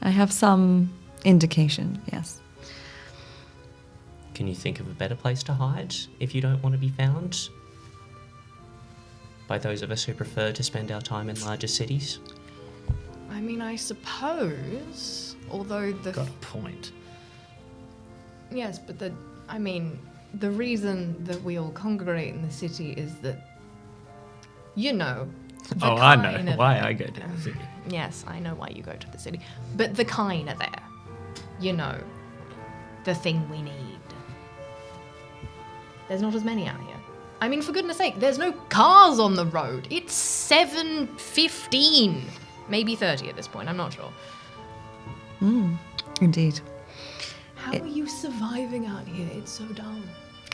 I have some indication, yes. Can you think of a better place to hide if you don't want to be found by those of us who prefer to spend our time in larger cities? I mean, I suppose. Although the Got a point. yes, but the reason that we all congregate in the city is that, you know. the Oh, I know kind of- why I go to the city. Yes, I know why you go to the city. But the kind are there. You know, the thing we need. There's not as many out here. I mean, for goodness sake, there's no cars on the road. It's 7:15. Maybe 30 at this point, I'm not sure. Indeed. How are you surviving out here? It's so dull.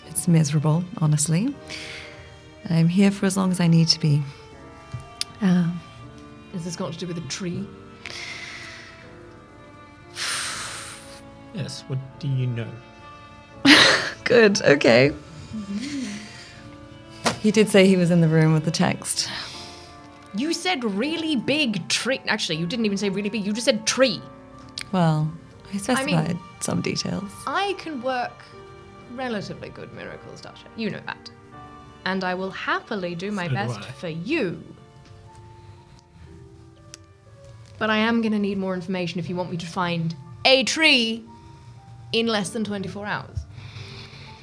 It's miserable, honestly. I'm here for as long as I need to be. Is this got to do with a tree? Yes, what do you know? Good, okay. He did say he was in the room with the text. You said really big tree. Actually, you didn't even say really big. You just said tree. Well, I specified mean- some details. I can work relatively good miracles, Dasha. You know that. And I will happily do my So do best I. for you. But I am going to need more information if you want me to find a tree in less than 24 hours.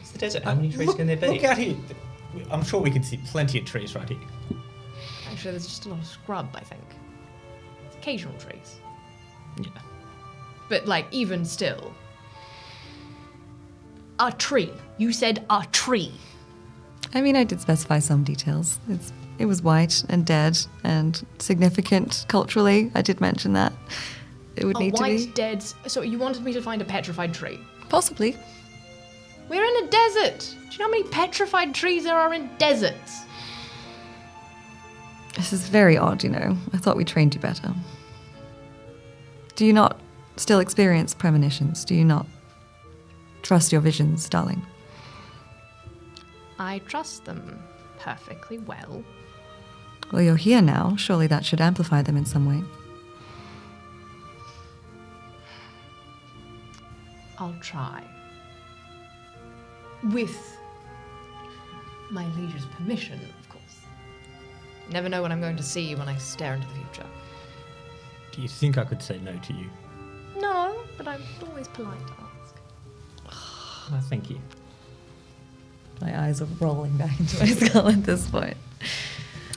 It's the desert. How many trees can there be? Look out here. I'm sure we can see plenty of trees right here. Actually, there's just a lot of scrub, I think. It's occasional trees. Yeah. But, like, even still. A tree. You said a tree. I mean, I did specify some details. It was white and dead and significant culturally. I did mention that. It would A need white, to be. dead... So you wanted me to find a petrified tree? Possibly. We're in a desert. Do you know how many petrified trees there are in deserts? This is very odd, you know. I thought we trained you better. Do you not still experience premonitions? Do you not trust your visions, darling? I trust them perfectly well. Well, you're here now. Surely that should amplify them in some way. I'll try. With my liege's permission, of course. Never know what I'm going to see when I stare into the future. Do you think I could say no to you? No, but I'm always polite to ask. Well, thank you. My eyes are rolling back into my skull at this point.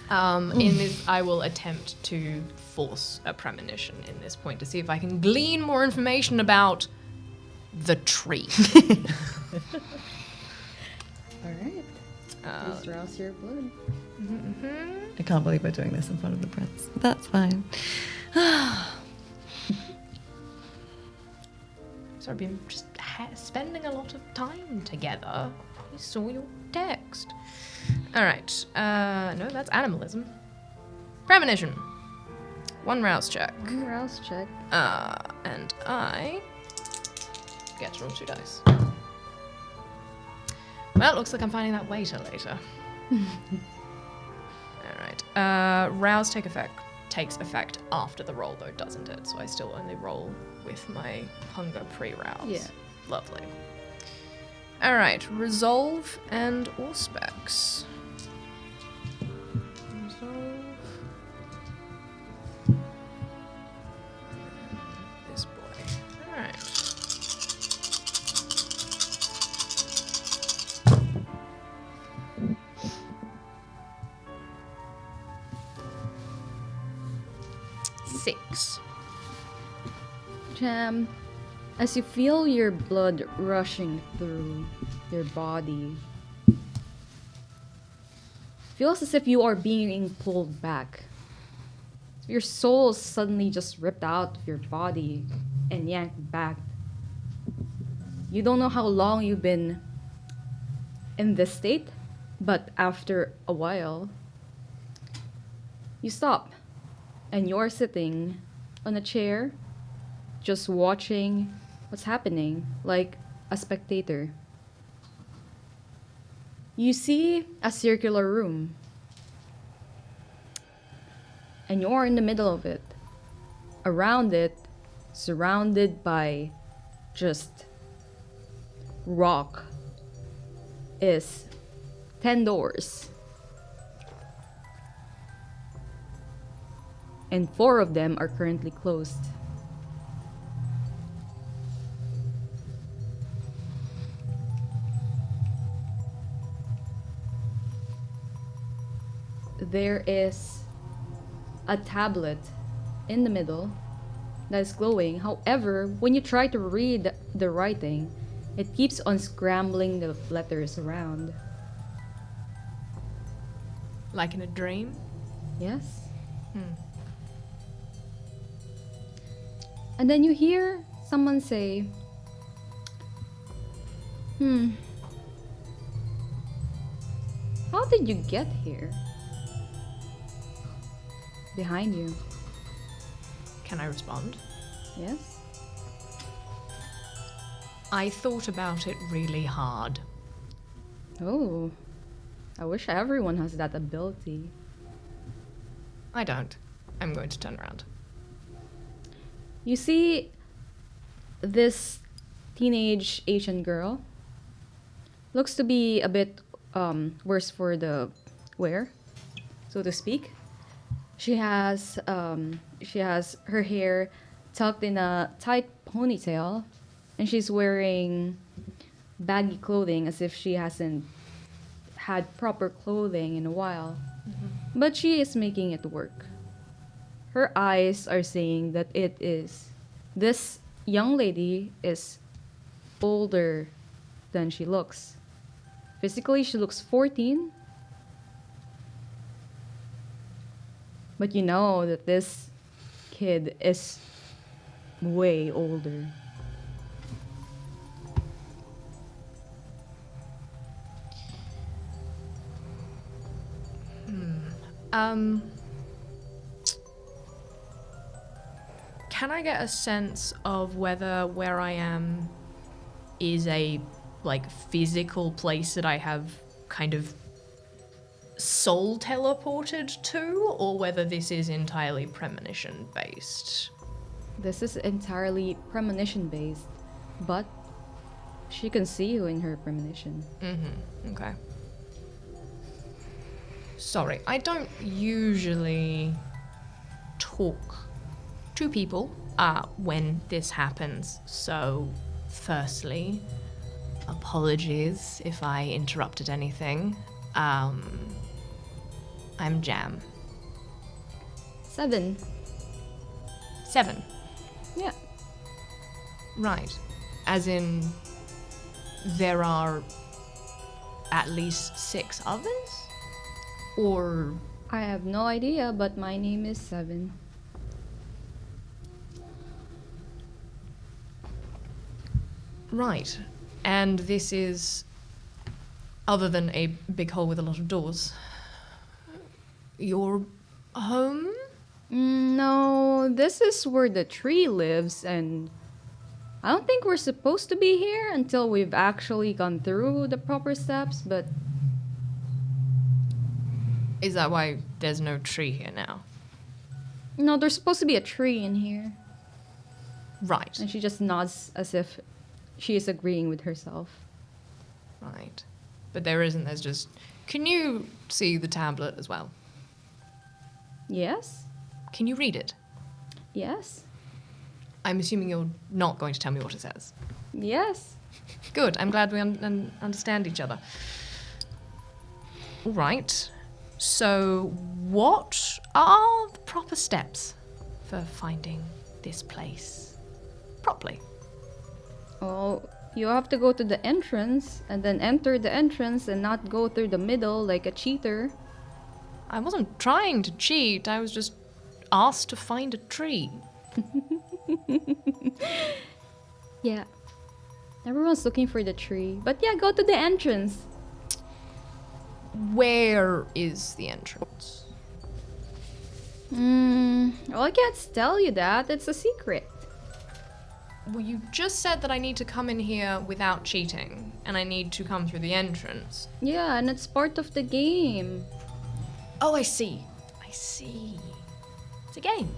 In this, I will attempt to force a premonition in this point to see if I can glean more information about the tree. All right. Please rouse your blood. I can't believe we're doing this in front of the prince. That's fine. So I've been just spending a lot of time together. I saw your text. All right. No, that's animalism. Premonition. 1 rouse check. One rouse check. And I get to roll 2 dice. Well, it looks like I'm finding that waiter later. All right. Rouse takes effect after the roll, though, doesn't it? So I still only roll with my hunger pre-rouse. Yeah. Lovely. All right. Resolve and Auspex. Resolve. This boy. All right. Six. Jam, as you feel your blood rushing through your body, feels as if you are being pulled back. Your soul is suddenly just ripped out of your body and yanked back. You don't know how long you've been in this state, but after a while, you stop and you're sitting on a chair just watching what's happening like a spectator. You see a circular room and you're in the middle of it. Around it, surrounded by just rock, is 10 doors. And 4 of them are currently closed. There is a tablet in the middle that is glowing. However, when you try to read the writing, it keeps on scrambling the letters around. Like in a dream? Yes? And then you hear someone say, how did you get here? Behind you. Can I respond? Yes? I thought about it really hard. Oh. I wish everyone has that ability. I don't. I'm going to turn around. You see this teenage Asian girl. Looks to be a bit worse for the wear, so to speak. She has her hair tucked in a tight ponytail, and she's wearing baggy clothing as if she hasn't had proper clothing in a while. But she is making it work. Her eyes are saying that this young lady is older than she looks. Physically, she looks 14. But you know that this kid is way older. Can I get a sense of whether where I am is a, like, physical place that I have kind of soul teleported to, or whether this is entirely premonition based? This is entirely premonition based, but she can see you in her premonition. Okay. Sorry, I don't usually talk to people when this happens, so firstly, apologies if I interrupted anything. I'm Jam. 7. 7. Yeah. Right. As in, there are at least 6 others? Or... I have no idea, but my name is 7. Right. And this is, other than a big hole with a lot of doors, your home? No, this is where the tree lives, and I don't think we're supposed to be here until we've actually gone through the proper steps, but Is that why there's no tree here now? no, there's supposed to be a tree in here. Right. And she just nods as if she is agreeing with herself. Right. But there isn't, there's just... Can you see the tablet as well? Yes? Can you read it? Yes? I'm assuming you're not going to tell me what it says. Yes? Good, I'm glad we understand each other. All right. So, what are the proper steps for finding this place properly? Oh, you have to go to the entrance and then enter the entrance and not go through the middle like a cheater. I wasn't trying to cheat, I was just asked to find a tree. Yeah. Everyone's looking for the tree. But yeah, go to the entrance. Where is the entrance? Well, I can't tell you that. It's a secret. Well, you just said that I need to come in here without cheating, and I need to come through the entrance. Yeah, and it's part of the game. Oh, I see. I see. It's a game.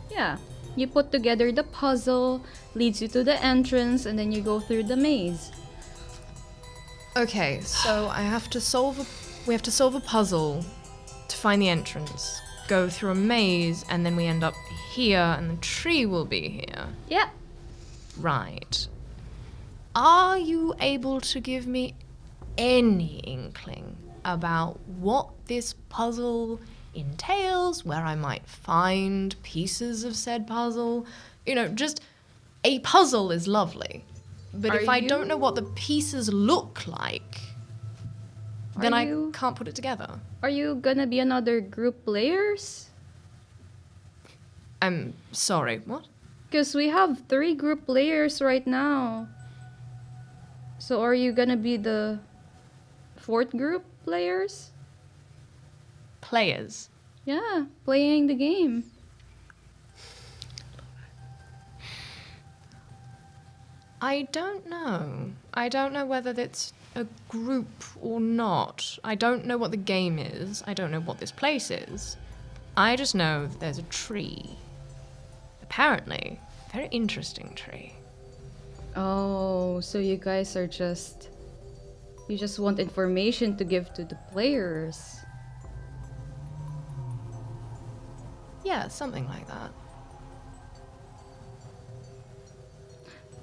Yeah. You put together the puzzle, leads you to the entrance, and then you go through the maze. Okay, so we have to solve a puzzle to find the entrance, go through a maze, and then we end up here, and the tree will be here. Yeah. Right. Are you able to give me any inkling about what this puzzle entails, where I might find pieces of said puzzle? You know, just a puzzle is lovely. But if I don't know what the pieces look like, then I can't put it together. Are you gonna be another group players? I'm sorry, what? Because we have 3 group players right now. So are you gonna be the 4th group players? Players? Yeah, playing the game. I don't know. I don't know whether it's a group or not. I don't know what the game is. I don't know what this place is. I just know that there's a tree. Apparently, a very interesting tree. Oh, so you guys are just... You just want information to give to the players. Yeah, something like that.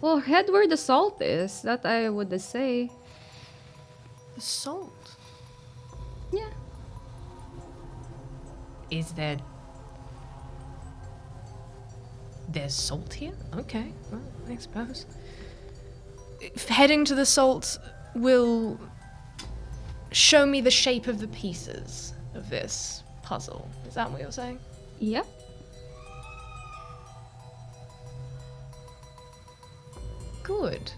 Well, head where the salt is, that I would say. The salt? Yeah. Is there... There's salt here? Okay, well, I suppose. If heading to the salt will show me the shape of the pieces of this puzzle. Is that what you're saying? Yep. Good.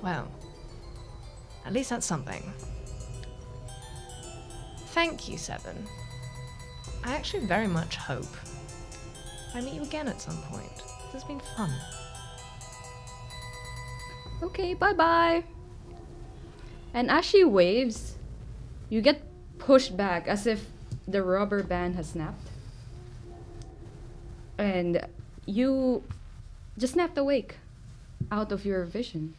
Well, at least that's something. Thank you, Seven. I actually very much hope I meet you again at some point. This has been fun. Okay, bye-bye. And as she waves, you get pushed back as if the rubber band has snapped. And you just snapped awake out of your vision.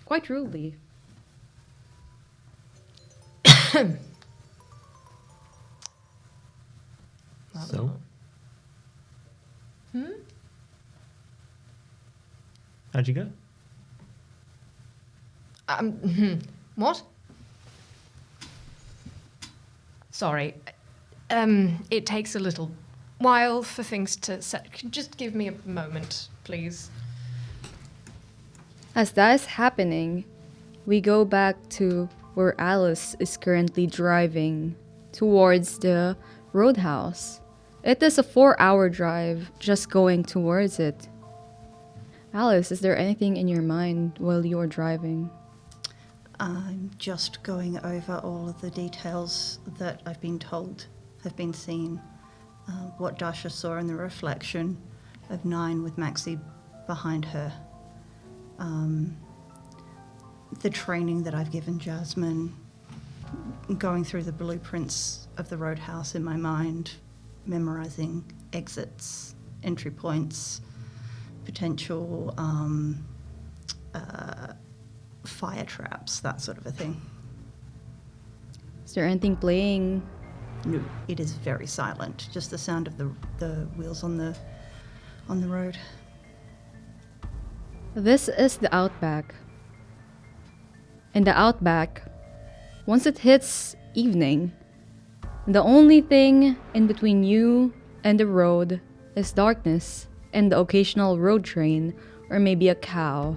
Quite rudely. So? How'd you go? What? Sorry. It takes a little while for things to set. Just give me a moment, please. As that is happening, we go back to where Alice is currently driving towards the roadhouse. It is a 4-hour drive just going towards it. Alice, is there anything in your mind while you're driving? I'm just going over all of the details that I've been told have been seen. What Dasha saw in the reflection of 9 with Maxie behind her. The training that I've given Jasmine, going through the blueprints of the roadhouse in my mind, memorising exits, entry points, potential fire traps, that sort of a thing. Is there anything playing? No, it is very silent. Just the sound of the wheels on the road. This is the Outback. In the Outback, once it hits evening, the only thing in between you and the road is darkness and the occasional road train or maybe a cow.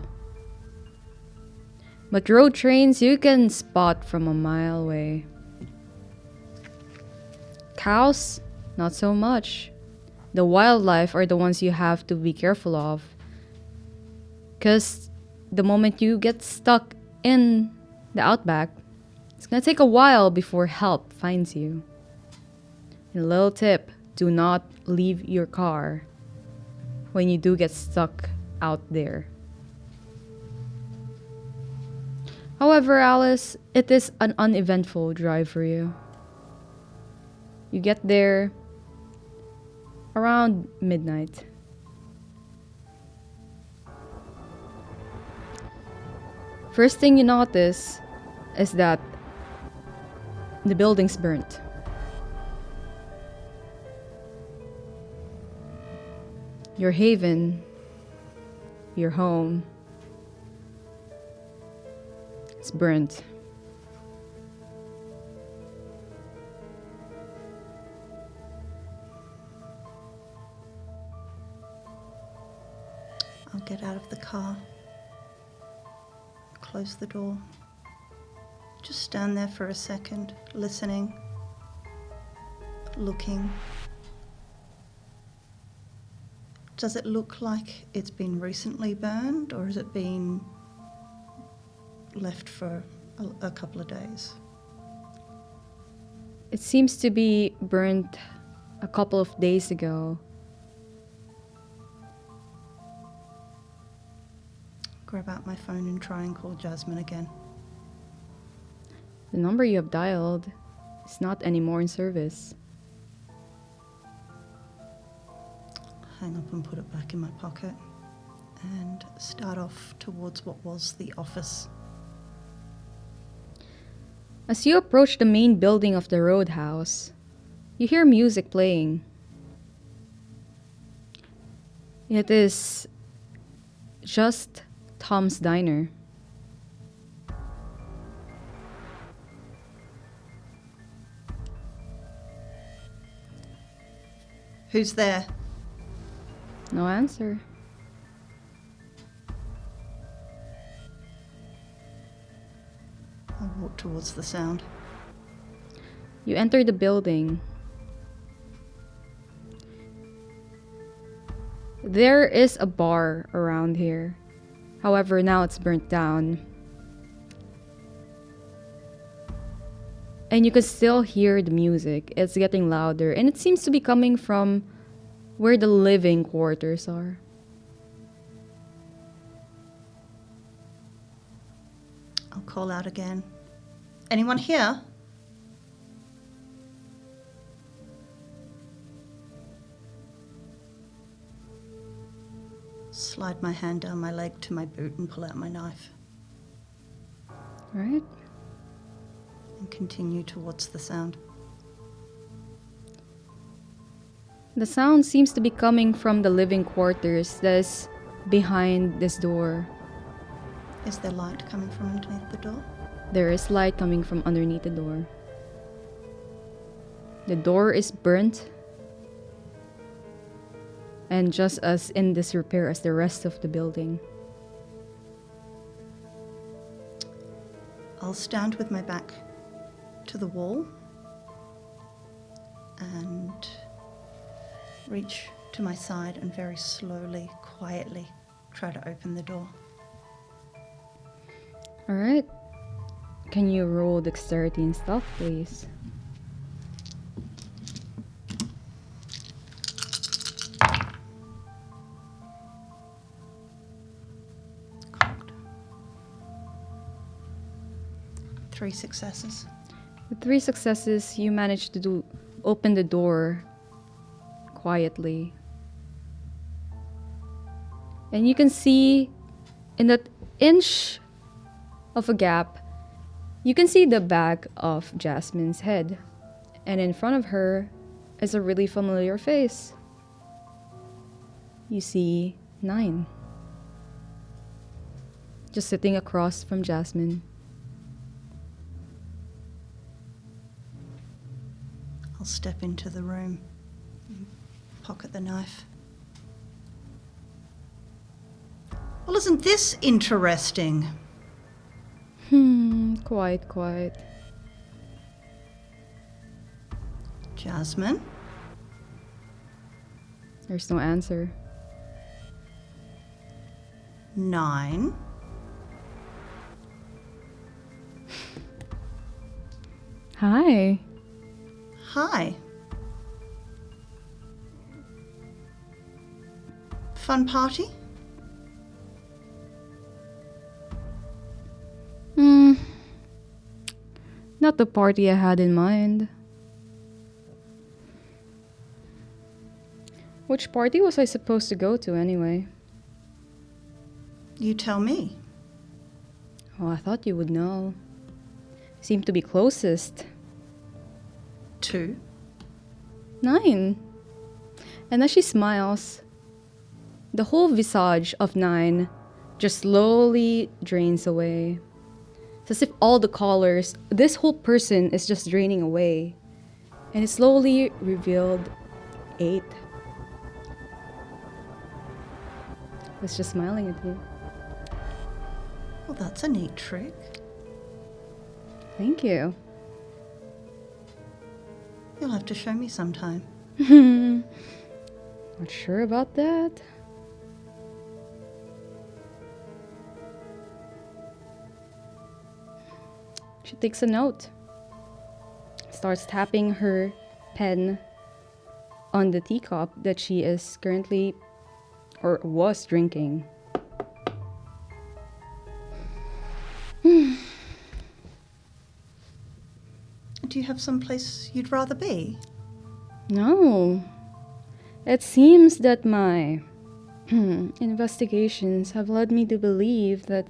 But road trains you can spot from a mile away. Cows, not so much. The wildlife are the ones you have to be careful of. Because the moment you get stuck in the Outback, it's gonna take a while before help finds you. And a little tip, do not leave your car when you do get stuck out there. However, Alice, it is an uneventful drive for you. You get there around midnight. First thing you notice is that the building's burnt. Your haven, your home, it's burnt. I'll get out of the car, close the door, just stand there for a second, listening, looking. Does it look like it's been recently burned, or has it been left for a couple of days? It seems to be burnt a couple of days ago. Grab out my phone and try and call Jasmine again. The number you have dialed is not anymore in service. Hang up and put it back in my pocket and start off towards what was the office. As you approach the main building of the roadhouse, you hear music playing. It is just Tom's Diner. Who's there? No answer. I'll walk towards the sound. You enter the building. There is a bar around here. However, now it's burnt down. And you can still hear the music. It's getting louder, and it seems to be coming from where the living quarters are. I'll call out again. Anyone here? Slide my hand down my leg to my boot and pull out my knife. Right? And continue towards the sound. The sound seems to be coming from the living quarters that's behind this door. Is there light coming from underneath the door? There is light coming from underneath the door. The door is burnt and just as in disrepair as the rest of the building. I'll stand with my back to the wall and reach to my side and very slowly, quietly try to open the door. Alright. Can you roll dexterity and stuff, please? Cocked. 3 successes. With 3 successes, you managed to open the door quietly. And you can see in that inch of a gap, you can see the back of Jasmine's head. And in front of her is a really familiar face. You see 9. Just sitting across from Jasmine. I'll step into the room, pocket the knife. Well, isn't this interesting? Quite. Jasmine? There's no answer. 9. Hi. Hi. Fun party? Not the party I had in mind. Which party was I supposed to go to anyway? You tell me. Oh, I thought you would know. Seemed to be closest. 2. 9. And as she smiles, the whole visage of 9 just slowly drains away. It's as if all the colors, this whole person is just draining away. And it slowly revealed 8. Was just smiling at you. Well, that's a neat trick. Thank you. You'll have to show me sometime. Not sure about that. She takes a note. Starts tapping her pen on the teacup that she is currently or was drinking. Do you have some place you'd rather be? No. It seems that my investigations have led me to believe that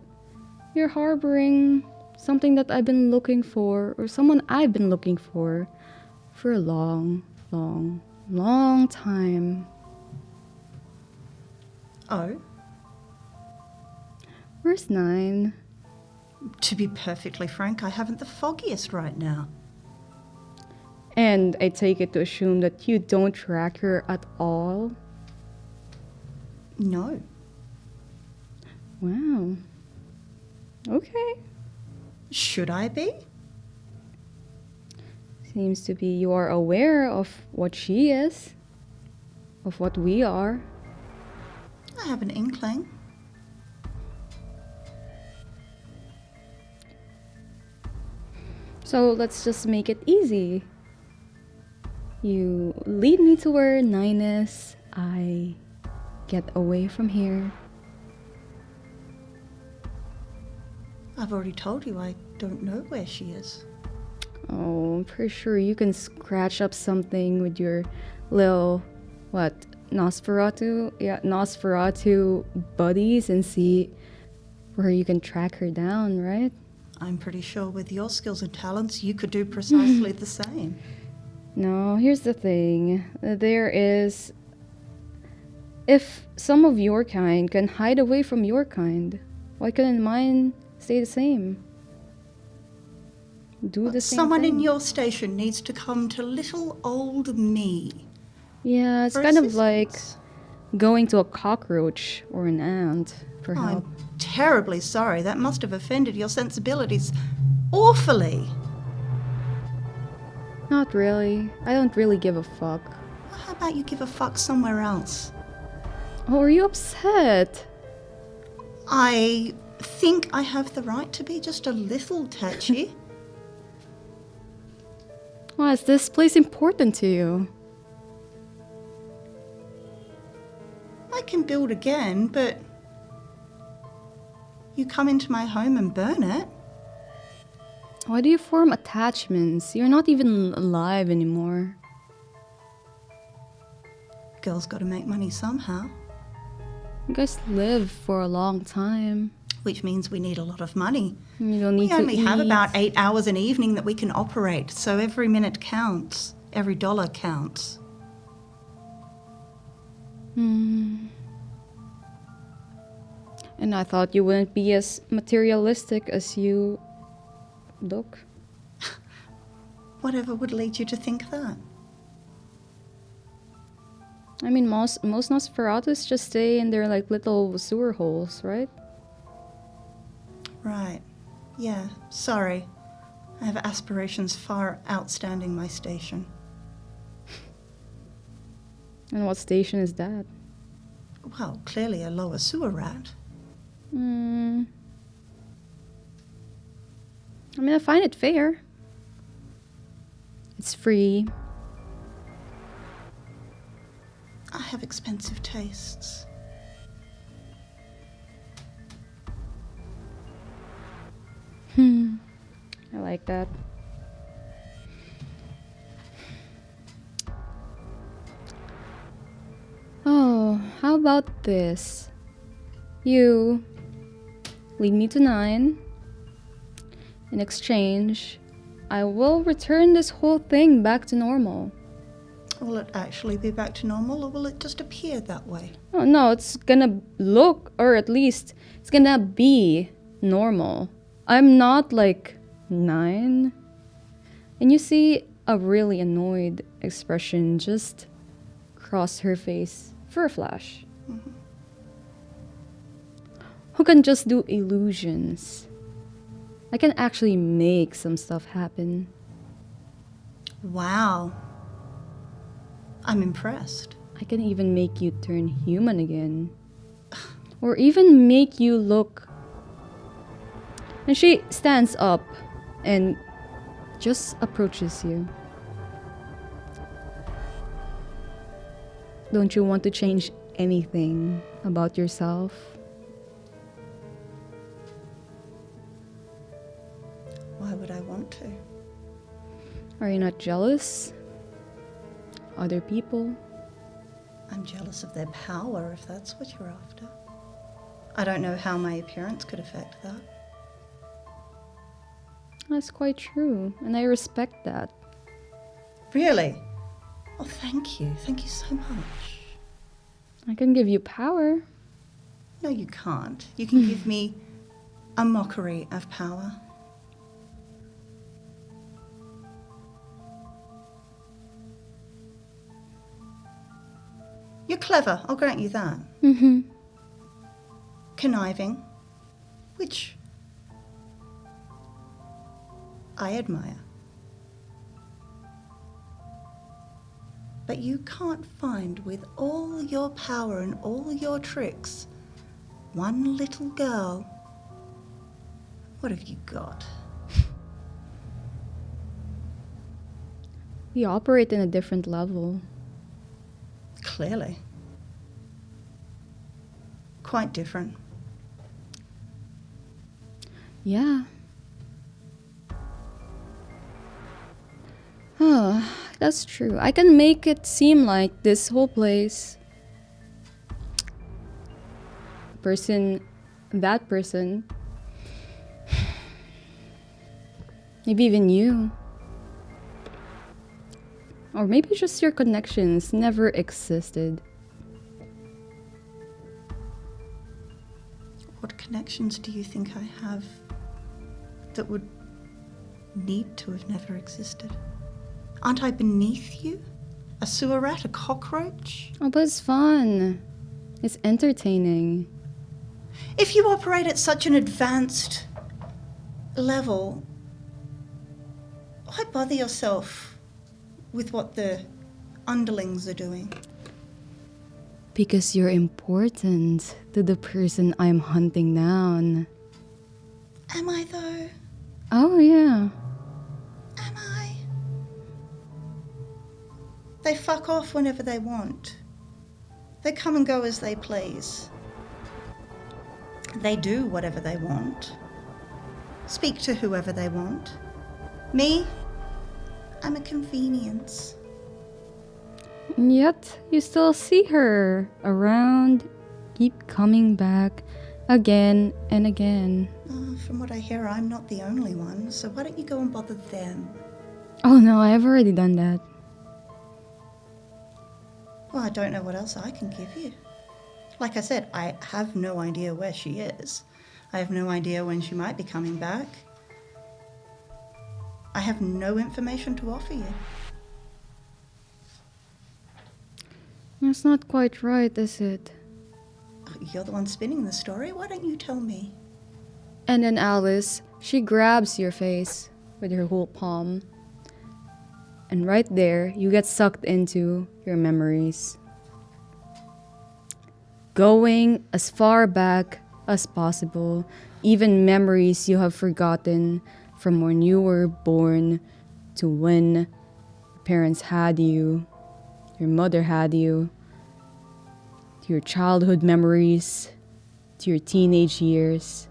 you're harboring something that I've been looking for, or someone I've been looking for a long time. Oh? Where's 9? To be perfectly frank, I haven't the foggiest right now. And I take it to assume that you don't track her at all? No. Wow. Okay. Should I be? Seems to be you are aware of what she is, of what we are. I have an inkling. So let's just make it easy. You lead me to where 9 is. I get away from here. I've already told you I don't know where she is. Oh, I'm pretty sure you can scratch up something with your little, what, Nosferatu? Yeah, Nosferatu buddies and see where you can track her down, right? I'm pretty sure with your skills and talents, you could do precisely the same. No, here's the thing. There is... If some of your kind can hide away from your kind, why couldn't mine stay the same? Do the same Someone in thing. your station needs to come to little old me. Yeah, it's for kind of like assistance. going to a cockroach or an ant for help. I'm terribly sorry. That must have offended your sensibilities awfully. Not really. I don't really give a fuck. Well, how about you give a fuck somewhere else? Oh, are you upset? I think I have the right to be just a little touchy. Why is this place important to you? I can build again, but you come into my home and burn it. Why do you form attachments? You're not even alive anymore. Girls got to make money somehow, You guys live for a long time. which means we need a lot of money. You don't need We to only have eat. about 8 hours an evening that we can operate, so every minute counts. Every dollar counts. And I thought you wouldn't be as materialistic as you look. Whatever would lead you to think that? I mean, most Nosferatus just stay in their like little sewer holes, right? Right. Yeah, sorry. I have aspirations far outstanding my station. And what station is that? Well, clearly a lower sewer rat. I mean, I find it fair. It's free. I have expensive tastes. I like that. Oh, how about this? You lead me to 9. In exchange, I will return this whole thing back to normal. Will it actually be back to normal, or will it just appear that way? Oh, no, it's gonna look, or at least it's gonna be normal. I'm not like 9. And you see a really annoyed expression just cross her face for a flash. Who can just do illusions? I can actually make some stuff happen. Wow. I'm impressed. I can even make you turn human again. Or even make you look. And she stands up and just approaches you. Don't you want to change anything about yourself? Why would I want to? Are you not jealous? Other people? I'm jealous of their power, if that's what you're after. I don't know how my appearance could affect that. That's quite true, and I respect that. Really? Oh, thank you. Thank you so much. I can give you power. No, you can't. You can give me a mockery of power. You're clever, I'll grant you that. Conniving, which I admire. But you can't find, with all your power and all your tricks, one little girl. What have you got? We operate in a different level. Clearly. Quite different. Yeah. Huh, that's true. I can make it seem like this whole place, that person, maybe even you, or maybe just your connections never existed. What connections do you think I have that would need to have never existed? Aren't I beneath you? A sewer rat, a cockroach? Oh, but it's fun. It's entertaining. If you operate at such an advanced level, why bother yourself with what the underlings are doing? Because you're important to the person I'm hunting down. Am I though? Oh, yeah. Am I? They fuck off whenever they want. They come and go as they please. They do whatever they want. Speak to whoever they want. Me? I'm a convenience. And yet, you still see her around, keep coming back again and again. From what I hear, I'm not the only one, so why don't you go and bother them? Oh no, I've already done that. Well, I don't know what else I can give you. Like I said, I have no idea where she is. I have no idea when she might be coming back. I have no information to offer you. That's not quite right, is it? You're the one spinning the story. Why don't you tell me? And then Alice, she grabs your face with her whole palm. And right there, you get sucked into your memories. Going as far back as possible, even memories you have forgotten from when you were born to when your parents had you, your mother had you, to your childhood memories, to your teenage years.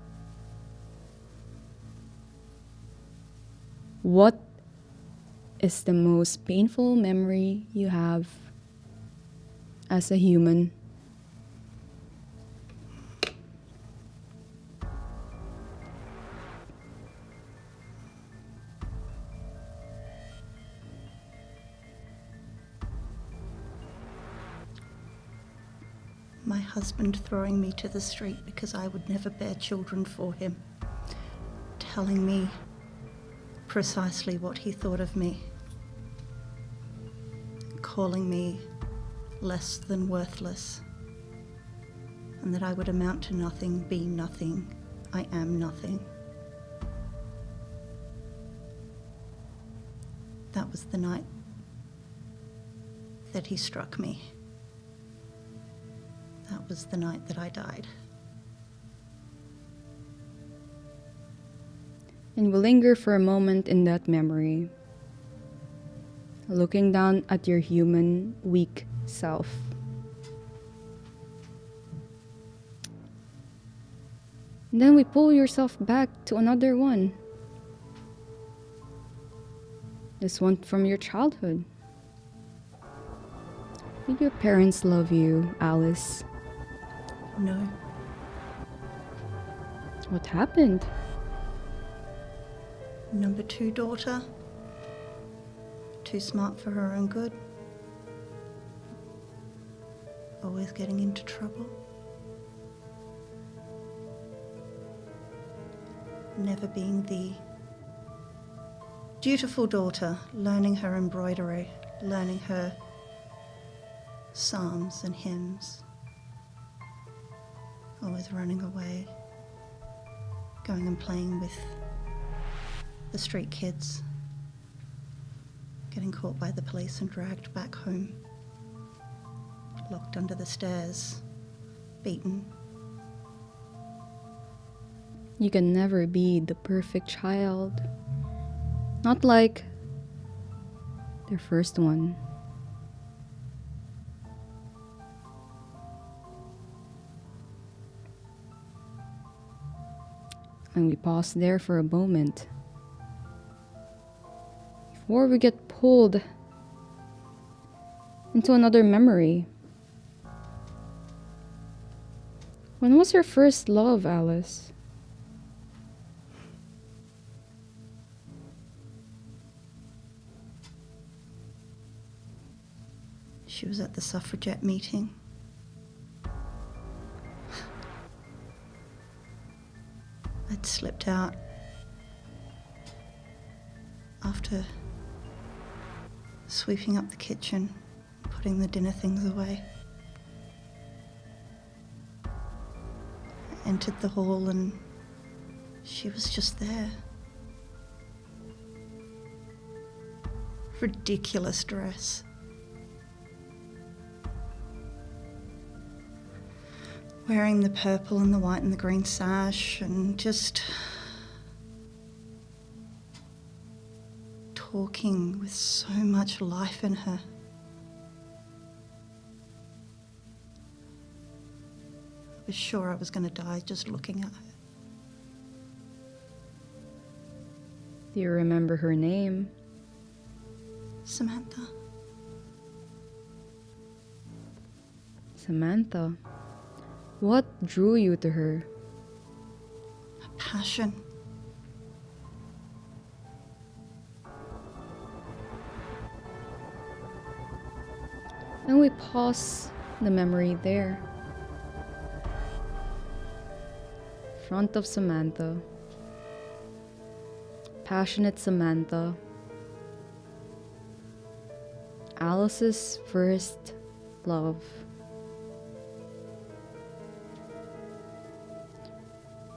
What is the most painful memory you have as a human? My husband throwing me to the street because I would never bear children for him. Telling me precisely what he thought of me. Calling me less than worthless. And that I would amount to nothing, be nothing. I am nothing. That was the night that he struck me. That was the night that I died. And we'll linger for a moment in that memory, looking down at your human, weak self. And then we pull yourself back to another one. This one from your childhood. Did your parents love you, Alice? No. What happened? Number 2 daughter. Too smart for her own good. Always getting into trouble. Never being the dutiful daughter, learning her embroidery, learning her psalms and hymns. Always running away, going and playing with the street kids, getting caught by the police and dragged back home, locked under the stairs, beaten. You can never be the perfect child. Not like Their first one. And we pause there for a moment before we get pulled into another memory. When was your first love, Alice? She was at the suffragette meeting. I'd slipped out after sweeping up the kitchen, putting the dinner things away. I entered the hall and she was just there. Ridiculous dress. Wearing the purple and the white and the green sash and just talking with so much life in her. I was sure I was going to die just looking at her. Do you remember her name? Samantha. Samantha. What drew you to her? A passion. And we pause the memory there. Front of Samantha. Passionate Samantha. Alice's first love.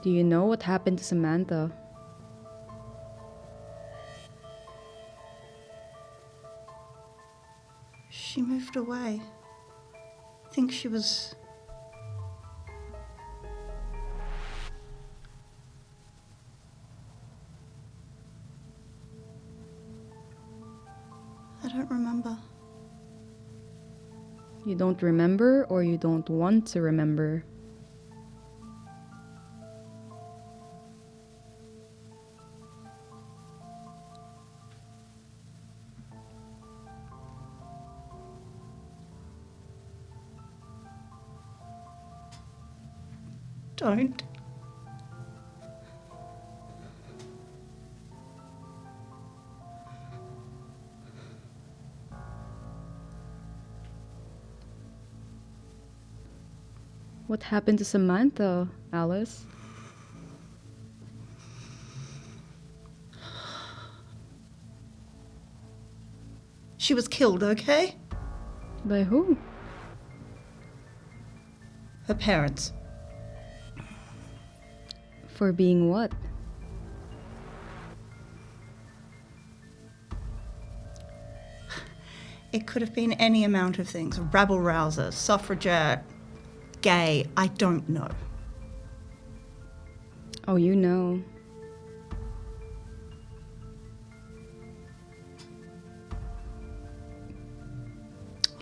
Do you know what happened to Samantha? She moved away. I think she was... I don't remember. You don't remember or you don't want to remember? Don't. What happened to Samantha, Alice? She was killed, okay? By who? Her parents. For being what? It could have been any amount of things. Rabble-rouser, suffragette, gay, I don't know. Oh, you know.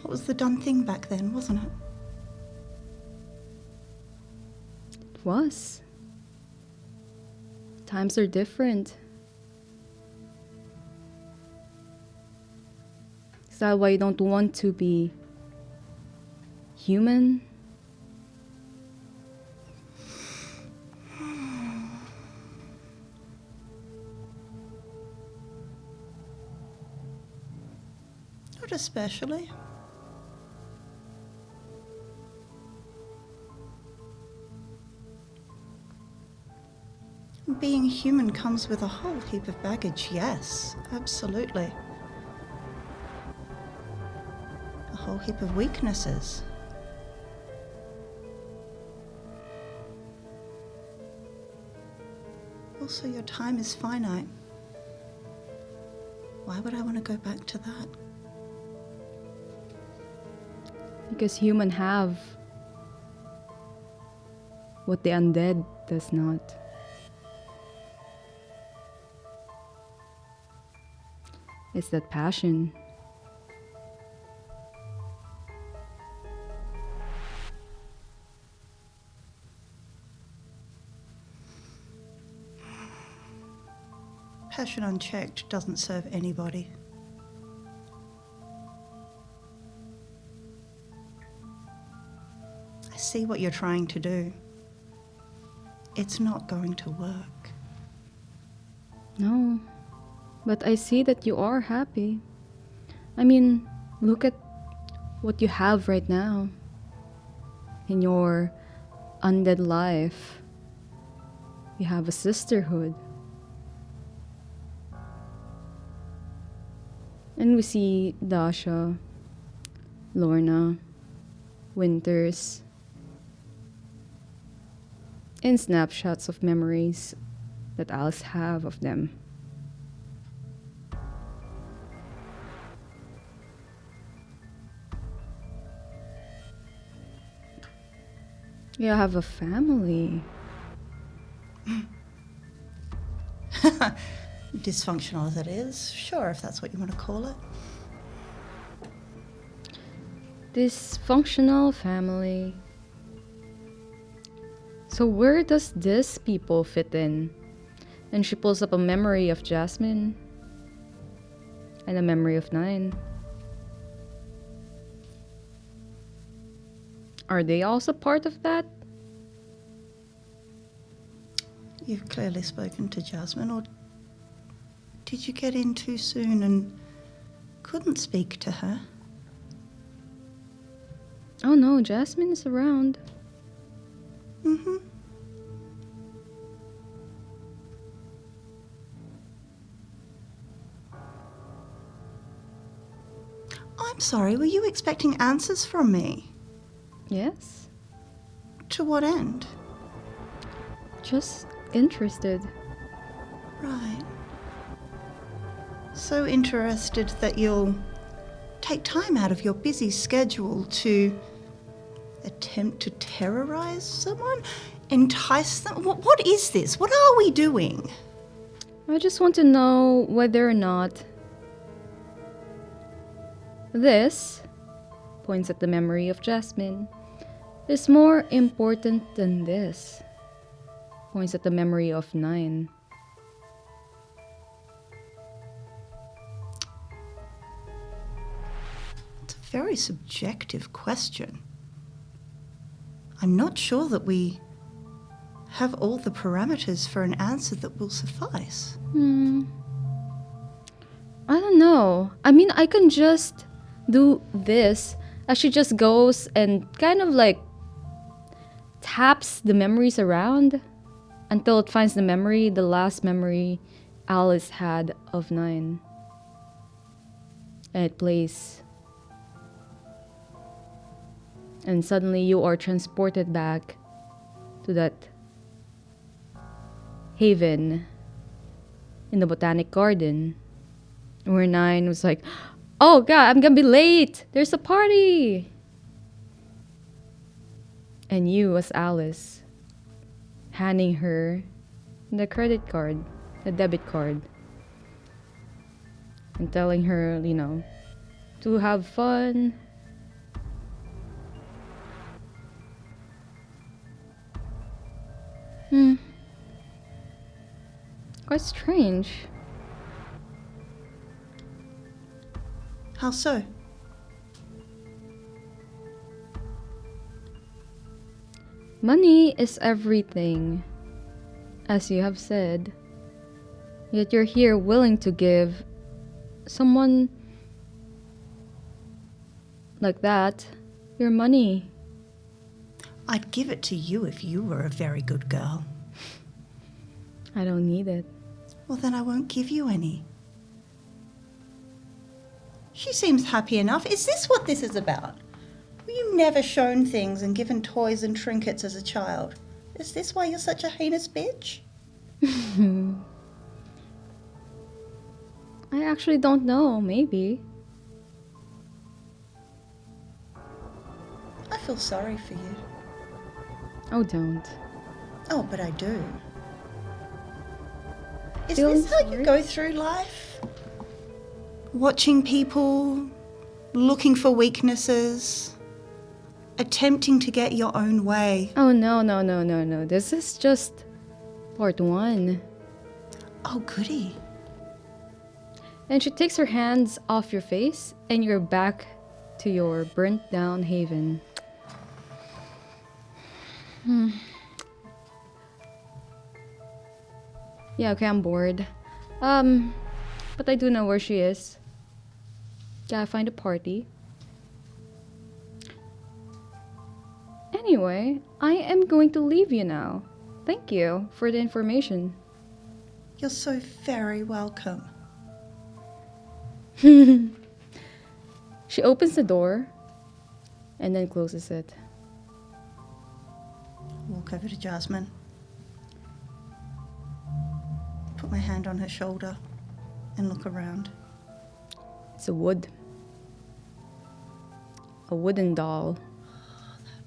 What was the done thing back then, wasn't it? It was. Times are different. Is that why you don't want to be human? Not especially. Being human comes with a whole heap of baggage, yes, absolutely. A whole heap of weaknesses. Also, your time is finite. Why would I want to go back to that? Because humans have what the undead does not. It's that passion. information unchecked doesn't serve anybody. I see what you're trying to do. It's not going to work. No, but I see that you are happy. I mean, look at what you have right now in your undead life. You have a sisterhood. And we see Dasha, Lorna, Winters, and snapshots of memories that Alice have of them. You have a family. Dysfunctional as it is, sure, if that's what you want to call it. Dysfunctional family. So where does this people fit in? And she pulls up a memory of Jasmine and a memory of 9. Are they also part of that? You've clearly spoken to Jasmine, or did you get in too soon and couldn't speak to her? Oh no, Jasmine is around. Mm-hmm. I'm sorry, were you expecting answers from me? Yes? To what end? Just interested. Right. So interested that you'll take time out of your busy schedule to attempt to terrorize someone? Entice them? What is this? What are we doing? I just want to know whether or not this, points at the memory of Jasmine, is more important than this, points at the memory of 9. It's a very subjective question. I'm not sure that we have all the parameters for an answer that will suffice. I don't know. I mean, I can just do this as she just goes and kind of like taps the memories around until it finds the memory, the last memory Alice had of 9. And it plays. And suddenly you are transported back to that haven in the botanic garden where 9 was like, oh god, I'm gonna be late, there's a party. And you as Alice handing her the credit card, the debit card, and telling her, you know, to have fun. Quite strange. How so? Money is everything, as you have said. Yet you're here willing to give someone like that your money. I'd give it to you if you were a very good girl. I don't need it. Well, then I won't give you any. She seems happy enough. Is this what this is about? Were you never shown things and given toys and trinkets as a child? Is this why you're such a heinous bitch? I actually don't know, maybe. I feel sorry for you. Oh, don't. Oh, but I do. Is Feeling this how sorry? you go through life? Watching people, looking for weaknesses, attempting to get your own way. Oh, no. This is just part 1. Oh, goody. And she takes her hands off your face, and you're back to your burnt down haven. Yeah, okay, I'm bored. But I do know where she is. Gotta find a party. Anyway, I am going to leave you now. Thank you for the information. You're so very welcome. She opens the door and then closes it. Walk over to Jasmine. Put my hand on her shoulder and look around. It's a wood. A wooden doll.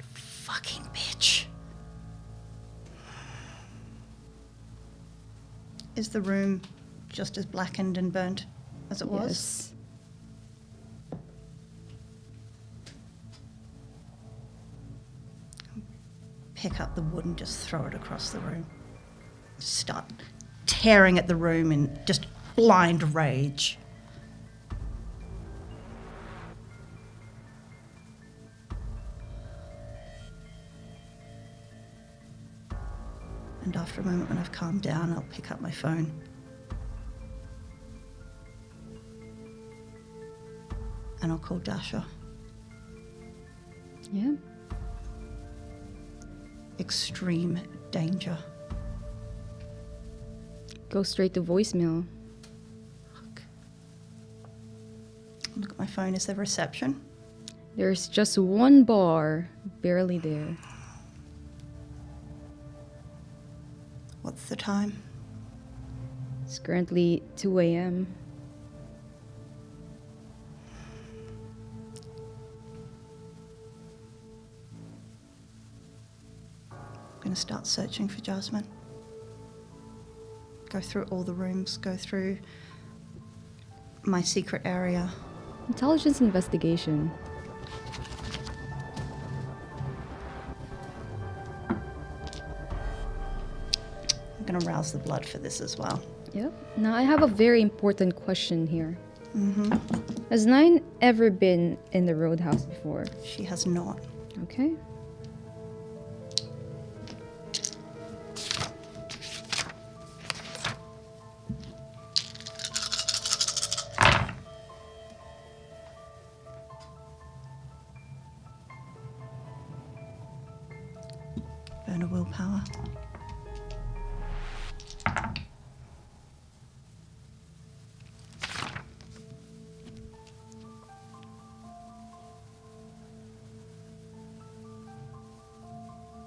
Fucking bitch. Is the room just as blackened and burnt as it was? Yes. Pick up the wood and just throw it across the room. Start tearing at the room in just blind rage. And after a moment, when I've calmed down, I'll pick up my phone. And I'll call Dasha. Yeah. Extreme danger. Go straight to voicemail. Fuck. Look at my phone. Is there reception? There's just one bar, barely there. What's the time? It's currently 2 a.m. I'm going to start searching for Jasmine. Go through all the rooms, go through my secret area. Intelligence investigation. I'm going to rouse the blood for this as well. Yep. Now I have a very important question here. Mm-hmm. Has Nine ever been in the Roadhouse before? She has not. Okay. Burn a willpower.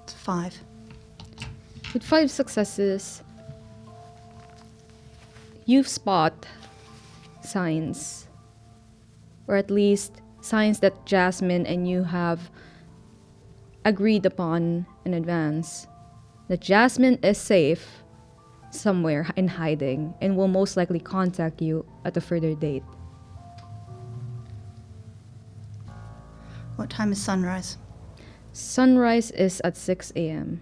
It's 5. With 5 successes, you spot signs, or at least signs that Jasmine and you have agreed upon in advance. That Jasmine is safe somewhere in hiding and will most likely contact you at a further date. What time is sunrise? Sunrise is at 6 a.m.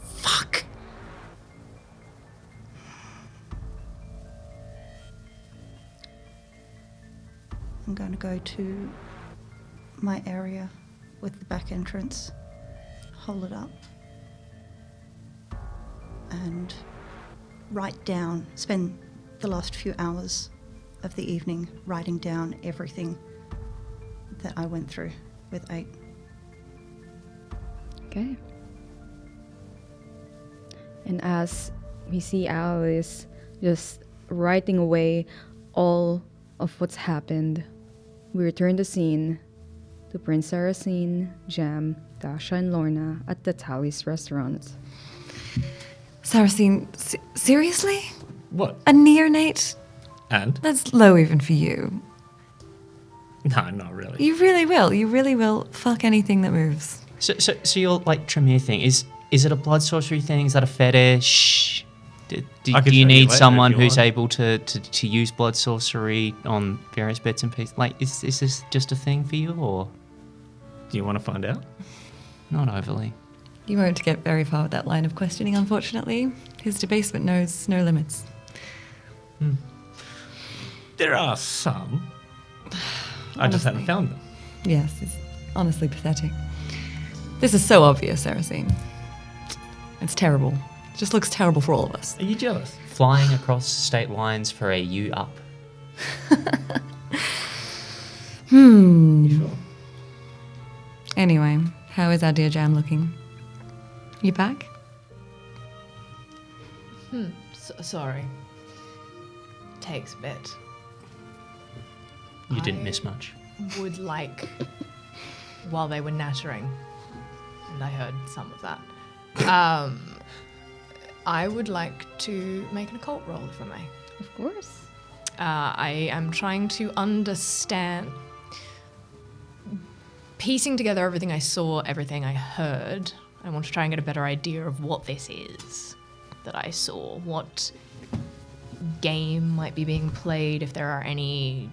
Fuck! I'm going to go to my area with the back entrance, hold it up, and write down, spend the last few hours of the evening writing down everything that I went through with 8. Okay. And as we see Alice just writing away all of what's happened, we return the scene to Prince Saracen, Jam, Dasha, and Lorna at the Tally's restaurant. Saracen, seriously? What? A neonate? And? That's low even for you. No, not really. You really will. You really will fuck anything that moves. So your like Tremere thing is it a blood sorcery thing? Is that a fetish? Do I can you show you need later someone if you who's want. able to use blood sorcery on various bits and pieces? Like, is this just a thing for you, or Do you want to find out? Not overly. You won't get very far with that line of questioning, unfortunately. His debasement knows no limits. There are some. I just haven't Honestly. found them. Yes, it's honestly pathetic. This is so obvious, Saracene. It's terrible. It just looks terrible for all of us. Are you jealous? Flying across state lines for a U up. You sure? Anyway, how is our dear Jam looking? You back? Sorry. Takes a bit. You didn't miss much. Would like, while they were nattering, and I heard some of that, I would like to make an occult roll, if I may. Of course. I am trying to understand, piecing together everything I saw, everything I heard. I want to try and get a better idea of what this is that I saw, what game might be being played, if there are any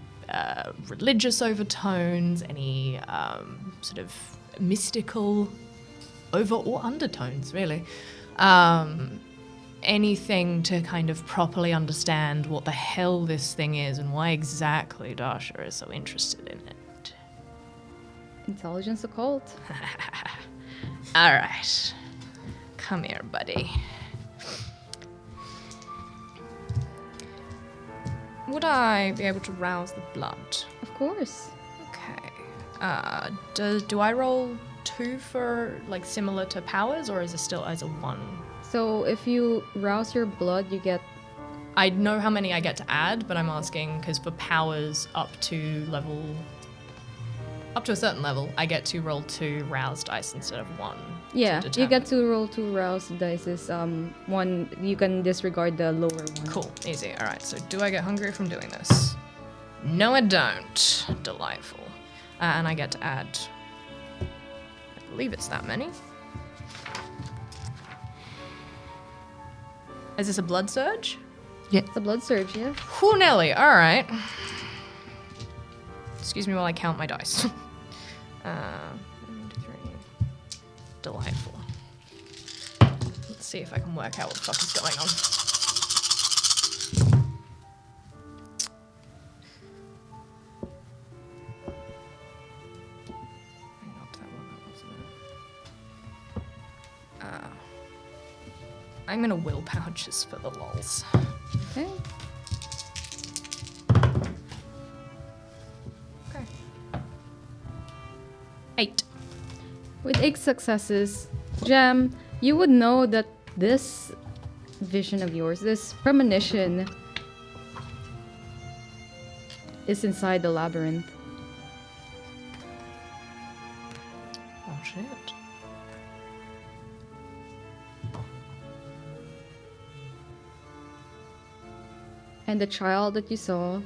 religious overtones, any sort of mystical over or undertones, really. Anything to kind of properly understand what the hell this thing is and why exactly Dasha is so interested in it. Intelligence occult. All right. Come here, buddy. Would I be able to rouse the blood? Of course. Okay. Do I roll 2 for, like, similar to powers, or is it still as a 1? So if you rouse your blood, you get I know how many I get to add, but I'm asking because for powers up to a certain level, I get to roll 2 roused dice instead of 1. yeah. to You determine. get to roll 2 roused dice. One you can disregard the lower one. Cool, easy. All right, so do I get hungry from doing this? No, I don't. Delightful. And I get to add, I believe it's that many. Is this a blood surge? It's a blood surge, yeah. Whew, Nelly, all right. Excuse me while I count my dice. 1, 2, 3. Delightful. Let's see if I can work out what the fuck is going on. Hang on to that one, that wasn't it? I'm gonna willpower just for the lols. Okay. Okay. 8. With 8 successes, Jam, you would know that this vision of yours, this premonition, is inside the labyrinth. Oh shit. And the child that you saw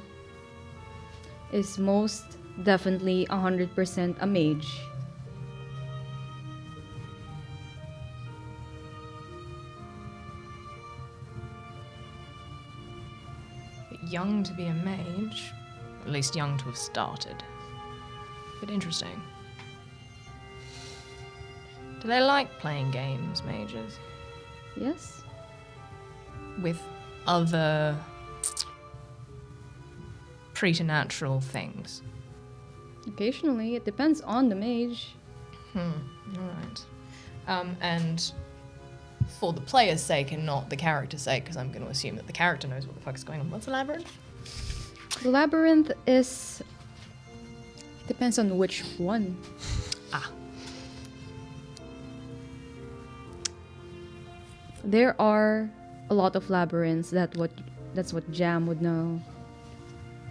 is most definitely 100% a mage. Bit young to be a mage. At least young to have started. Bit interesting. Do they like playing games, mages? Yes? With other preternatural things? Occasionally, it depends on the mage. Alright. And for the player's sake and not the character's sake, because I'm going to assume that the character knows what the fuck is going on. What's a labyrinth? The labyrinth is... depends on which one. There are a lot of labyrinths. That's what Jam would know.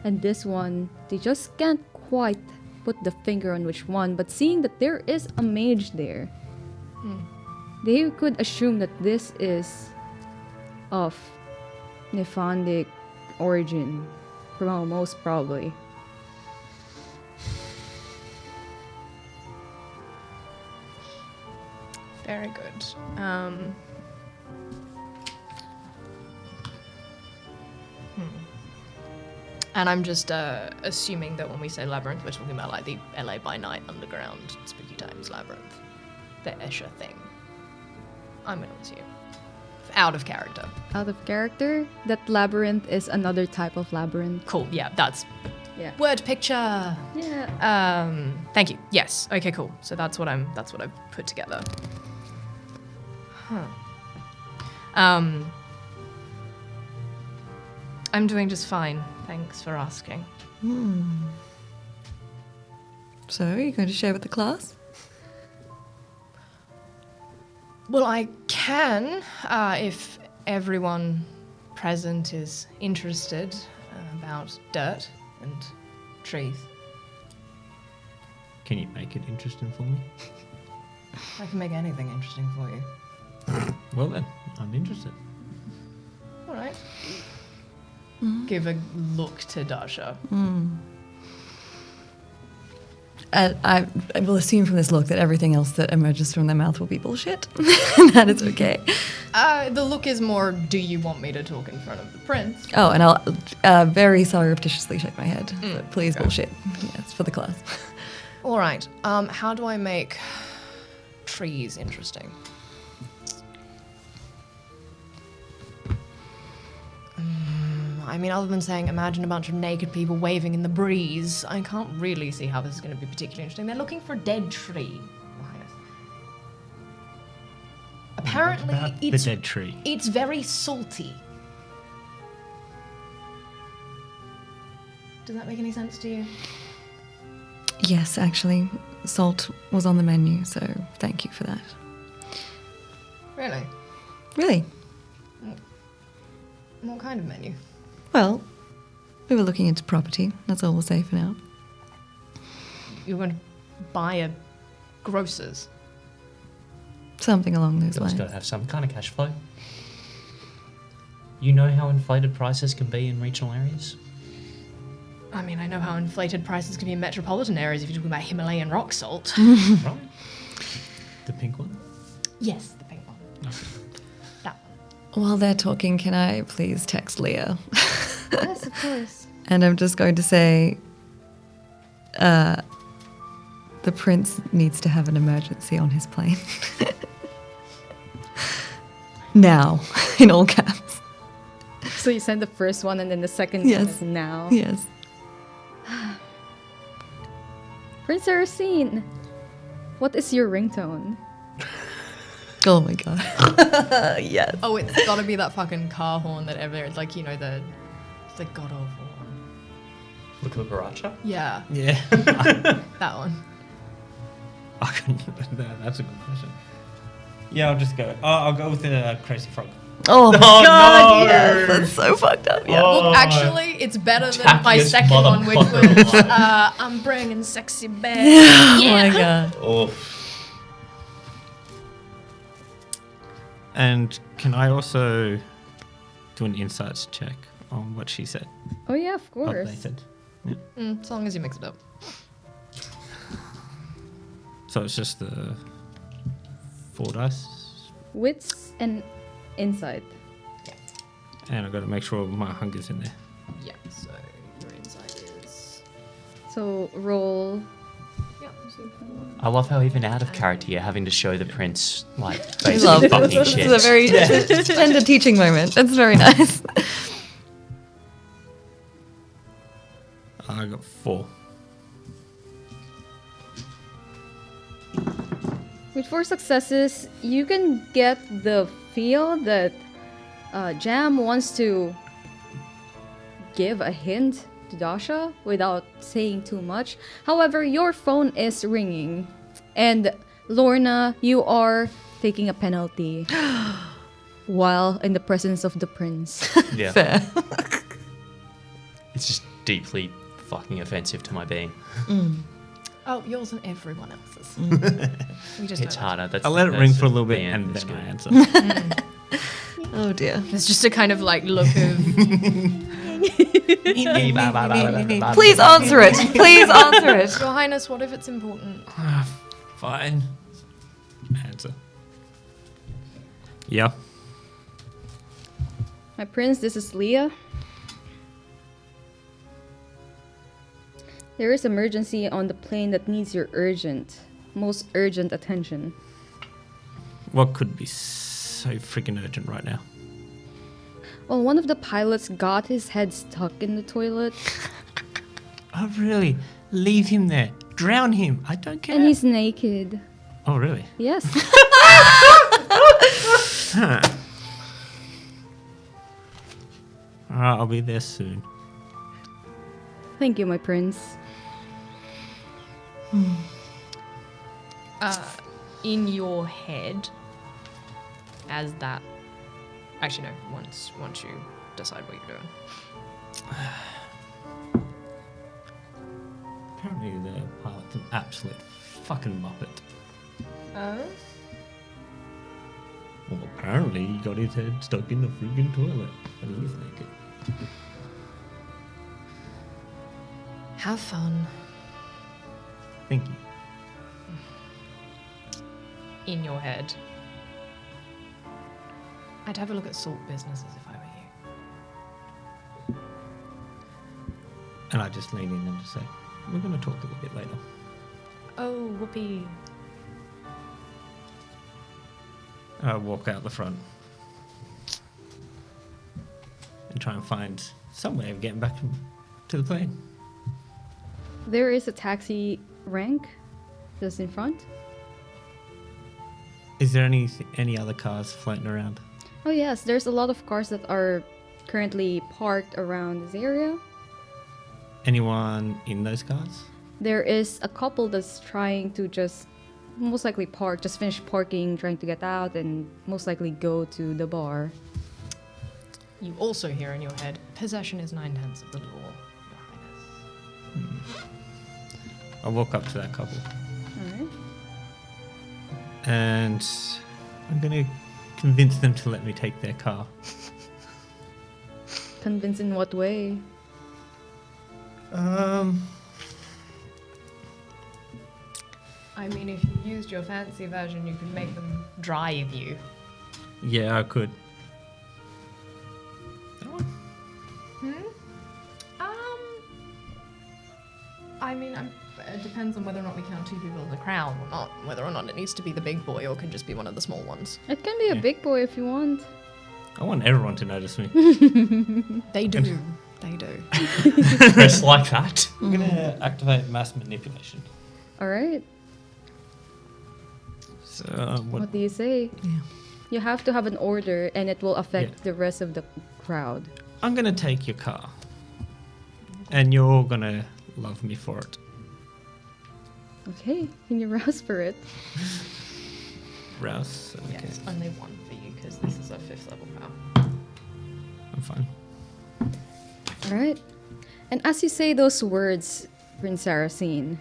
And this one, they just can't quite put the finger on which one, but seeing that there is a mage there, they could assume that this is of Nephandic origin, most probably. Very good. And I'm just assuming that when we say labyrinth, we're talking about like the LA by night underground spooky times labyrinth, the Escher thing. I'm gonna assume. Out of character. Out of character, that labyrinth is another type of labyrinth. Cool. Yeah, that's Yeah. word picture. Yeah. Thank you. Yes. Okay. Cool. So that's what I've put together. Huh. I'm doing just fine. Thanks for asking. So, are you going to share with the class? Well, I can, if everyone present is interested about dirt and trees. Can you make it interesting for me? I can make anything interesting for you. Well then, I'm interested. All right. Give a look to Dasha. I will assume from this look that everything else that emerges from their mouth will be bullshit. That is okay. The look is more, do you want me to talk in front of the prince? Oh, and I'll very surreptitiously shake my head. But please, bullshit. Yes, for the class. All right. How do I make trees interesting? I mean, other than saying, imagine a bunch of naked people waving in the breeze, I can't really see how this is going to be particularly interesting. They're looking for a dead tree. Your Highness. Apparently, What about the dead tree? It's very salty. Does that make any sense to you? Yes, actually, salt was on the menu, so thank you for that. Really? Really? What kind of menu? Well, we were looking into property. That's all we'll say for now. You're going to buy a grocer's? Something along those It's lines. got to have some kind of cash flow. You know how inflated prices can be in regional areas? I mean, I know how inflated prices can be in metropolitan areas if you're talking about Himalayan rock salt. Right? The pink one? Yes, the pink one. That one. While they're talking, can I please text Leah? Yes, of course. And I'm just going to say, the prince needs to have an emergency on his plane. Now, in all caps. So you send the first one and then the second one Yes. is now. Yes. Prince Aracene, what is your ringtone? Oh my god. Yes. Oh, it's got to be that fucking car horn that it's like, you know, the god awful one. Look at the Baracha? Yeah, Yeah. that one. I couldn't. That's a good question. Yeah, I'll just go. I'll go with the crazy frog. Oh my Oh, god, no. yes. That's so fucked up. Yeah. Oh. Look, actually, it's better than my Tackiest second one, which was motherfucker. I'm bringing sexy back. Oh my god. Oh, And can I also do an insights check on what she said? Oh yeah, of What course. they said. As long as you mix it up. So it's just the 4 dice, Wits and insight. and I've got to make sure my hunger's in there. Yeah, so your insight is... So roll. Yeah, I love how even out of character you're having to show the prince, like, I love basically it. fucking This shit. is a very tender teaching moment. It's very nice. I got 4. With 4 successes, you can get the feel that Jam wants to give a hint to Dasha without saying too much. However, your phone is ringing, and Lorna, you are taking a penalty while in the presence of the prince. Yeah. Fair. It's just deeply fucking offensive to my being. Oh, yours and everyone else's. We just It's know that. harder. That's I'll let it that's ring for a little the bit end and is then I good. answer. Oh dear. It's just a kind of like look of... Please answer it. Please answer it. Your Highness, what if it's important? Fine. Answer. Yeah. My prince, this is Leah. There is emergency on the plane that needs your most urgent attention. What could be so freaking urgent right now? Well, one of the pilots got his head stuck in the toilet, Oh, really? Leave him there. Drown him. I don't care. and he's naked. Oh, really? Yes. Huh. Alright, I'll be there soon. Thank you, my prince. In your head, as that. Actually, no. Once you decide what you're doing. Apparently the pilot's an absolute fucking muppet. Oh. Well, apparently he got his head stuck in the freaking toilet and he's naked. Have fun. Thank you. In your head. I'd have a look at salt businesses if I were you. And I just lean in and just say, we're going to talk a little bit later. Oh, whoopee. And I walk out the front and try and find some way of getting back to the plane. There is a taxi rank just in front. Is there any other cars floating around? Oh yes, there's a lot of cars that are currently parked around this area. Anyone in those cars? There is a couple that's trying to just most likely finish parking, trying to get out, and most likely go to the bar. You also hear in your head, possession is 9/10 of the law, Your Highness. I walk up to that couple Alright. and I'm going to convince them to let me take their car. Convince in what way? I mean, if you used your fancy version, you could make them drive you. Yeah, I could. That one? I mean, it depends on whether or not we count 2 people in the crowd or not. Whether or not it needs to be the big boy or can just be one of the small ones. It can be a big boy if you want. I want everyone to notice me. They do. They do. Just like that. I'm going to activate mass manipulation. Alright. So, What do you say? Yeah. You have to have an order and it will affect Yeah. the rest of the crowd. I'm going to take your car. And you're going to love me for it. Okay, can you rouse for it? Rouse. Okay. Yes, only one for you because this is a 5th level power. I'm fine. Alright. And as you say those words, Prince Saracen,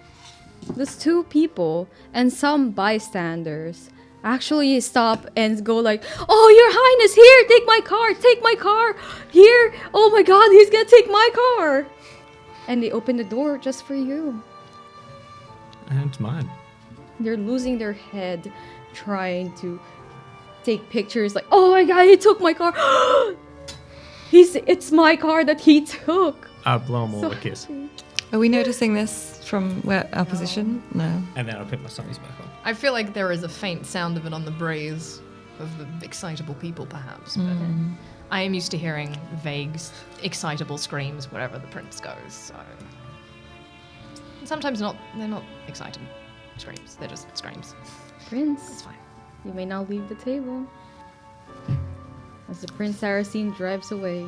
those 2 people and some bystanders actually stop and go like, "Oh, Your Highness, here, take my car, here, oh my god, he's gonna take my car." And they open the door just for you. And it's mine. They're losing their head trying to take pictures like, "Oh my god, he took my car." It's my car that he took. I'll blow them all So a kiss. happy. Are we noticing this from our position? No. And then I'll put my sunnies back on. I feel like there is a faint sound of it on the breeze of the excitable people, perhaps. But I am used to hearing vague, excitable screams wherever the prince goes. So sometimes they're not excited screams. They're just screams. It's Prince, fine. you may now leave the table. As the Prince Saracen drives away.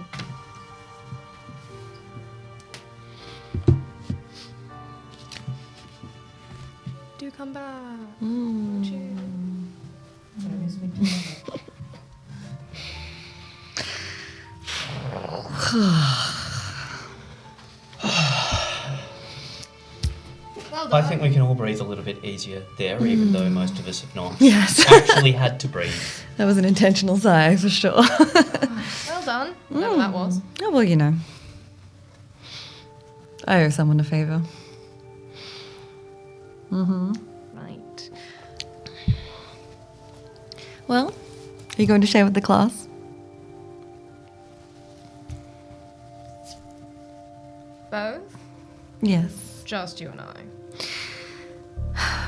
Do come back. Won't you? I think we can all breathe a little bit easier there, even though most of us have not Yes. actually had to breathe. That was an intentional sigh for sure. Well done. Whatever that was. Oh, well, you know. I owe someone a favour. Right. Well, are you going to share with the class? Both? Yes. Just you and I.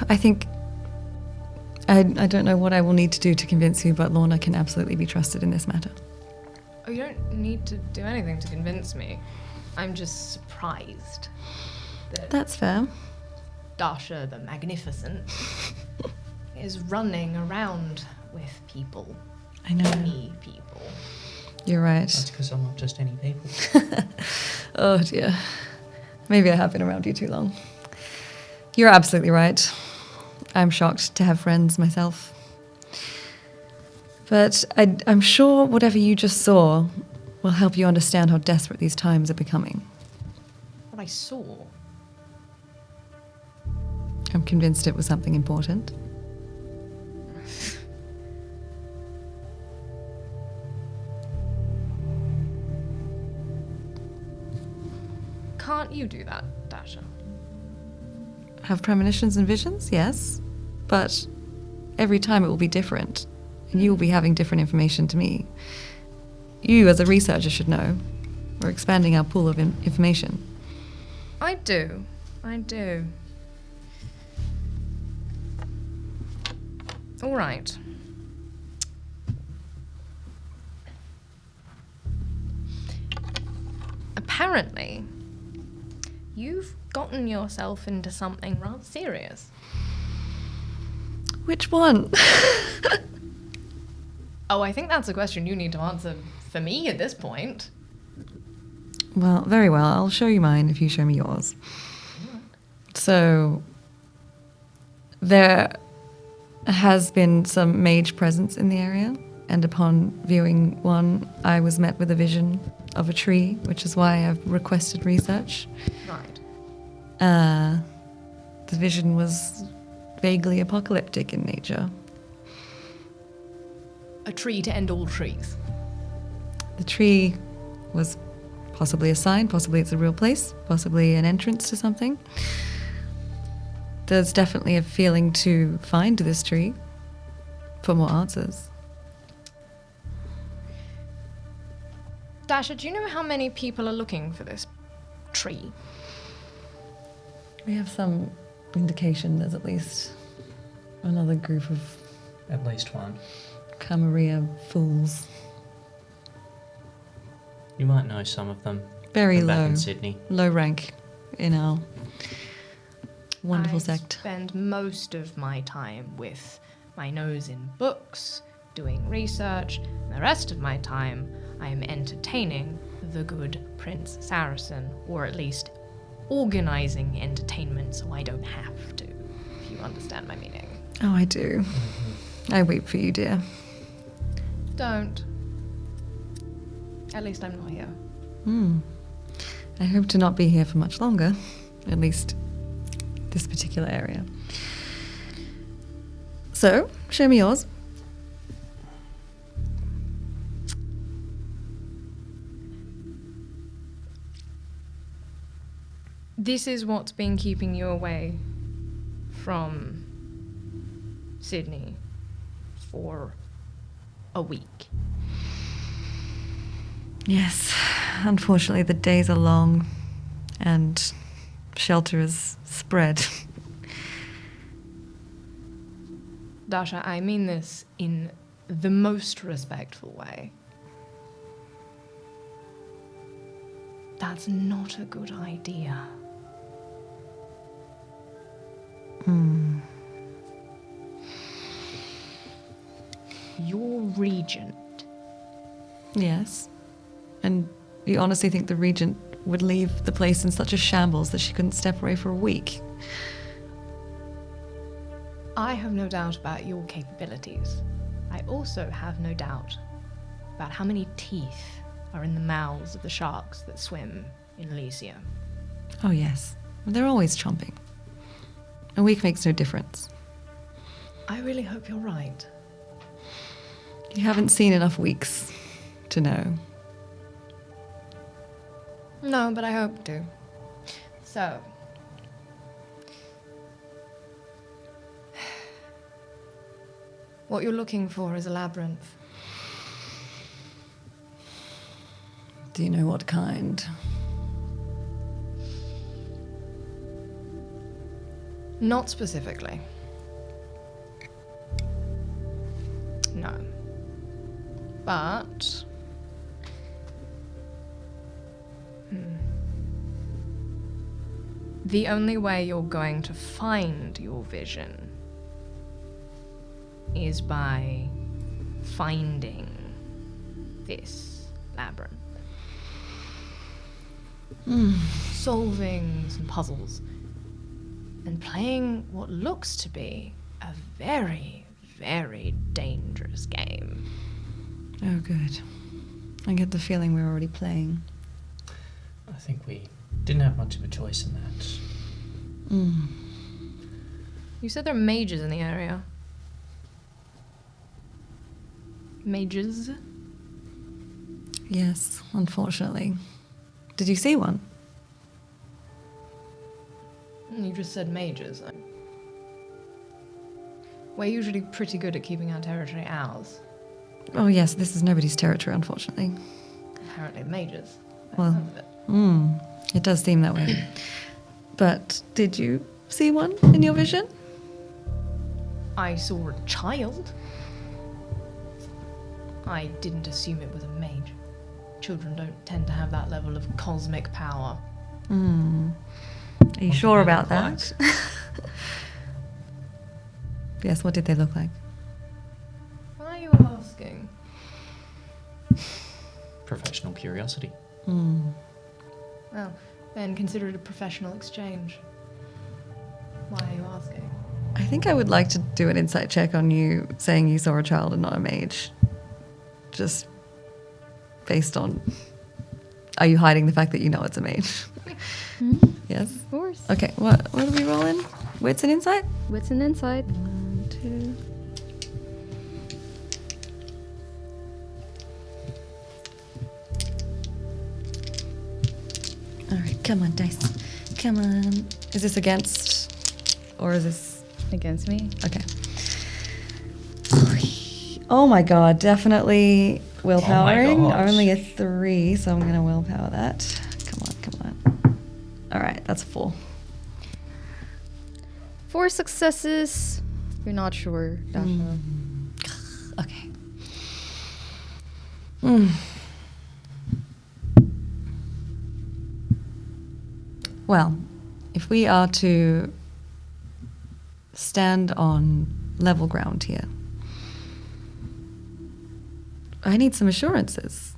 I think I don't know what I will need to do to convince you, but Lorna can absolutely be trusted in this matter. Oh, you don't need to do anything to convince me. I'm just surprised that That's fair. Dasha the Magnificent is running around with people. I know. Any people. You're right. That's because I'm not just any people. Oh dear. Maybe I have been around you too long. You're absolutely right. I'm shocked to have friends myself. But I'm sure whatever you just saw will help you understand how desperate these times are becoming. What I saw. I'm convinced it was something important. Can't you do that, Dasha? Have premonitions and visions? Yes. But every time it will be different. And you will be having different information to me. You, as a researcher, should know. We're expanding our pool of information. I do. I do. All right. Apparently, you've gotten yourself into something rather serious. Which one? Oh, I think that's a question you need to answer for me at this point. Well, very well. I'll show you mine if you show me yours. So, there has been some mage presence in the area, and upon viewing one, I was met with a vision of a tree, which is why I've requested research. Right. The vision was vaguely apocalyptic in nature. A tree to end all trees. The tree was possibly a sign, possibly it's a real place, possibly an entrance to something. There's definitely a feeling to find this tree for more answers. Dasha, do you know how many people are looking for this tree? We have some indication there's at least another group of At least one. Camarilla fools. You might know some of them. Very from back low. in Sydney. Low rank in our wonderful I sect. spend most of my time with my nose in books, doing research, and the rest of my time I am entertaining the good Prince Saracen, or at least organizing entertainment so I don't have to, if you understand my meaning. Oh, I do. I weep for you, dear. Don't. At least I'm not here. I hope to not be here for much longer. At least this particular area. So, show me yours. This is what's been keeping you away from Sydney for a week. Yes, unfortunately the days are long and shelter is spread. Dasha, I mean this in the most respectful way. That's not a good idea. Your regent. Yes. And you honestly think the regent would leave the place in such a shambles that she couldn't step away for a week? I have no doubt about your capabilities. I also have no doubt about how many teeth are in the mouths of the sharks that swim in Elysium. Oh, yes. They're always chomping. A week makes no difference. I really hope you're right. You haven't seen enough weeks to know. No, but I hope to. So, what you're looking for is a labyrinth. Do you know what kind? Not specifically. No. But... The only way you're going to find your vision is by finding this labyrinth. Solving some puzzles and playing what looks to be a very, very dangerous game. Oh, good. I get the feeling we're already playing. I think we didn't have much of a choice in that. You said there are mages in the area. Mages? Yes, unfortunately. Did you see one? You just said mages. We're usually pretty good at keeping our territory ours. Oh, yes, this is nobody's territory, unfortunately. Apparently mages. Well, Sounds of it. It does seem that way. But did you see one in your vision? I saw a child. I didn't assume it was a mage. Children don't tend to have that level of cosmic power. Are you sure about that? Yes, what did they look like? Why are you asking? Professional curiosity. Well, then consider it a professional exchange. Why are you asking? I think I would like to do an insight check on you saying you saw a child and not a mage. Just based on... Are you hiding the fact that you know it's a mage? Yes? Of course. Okay, what do we roll in? Wits and insight? Wits and insight. 1, 2. Alright, come on, dice. Come on. Is this against? Or is this... Against me. Okay. Oh my god, definitely willpowering. gosh. Only a 3, so I'm going to willpower that. Come on. Alright, that's a 4. 4 successes. You're not sure, Dasha. Okay. Well, if we are to stand on level ground here, I need some assurances.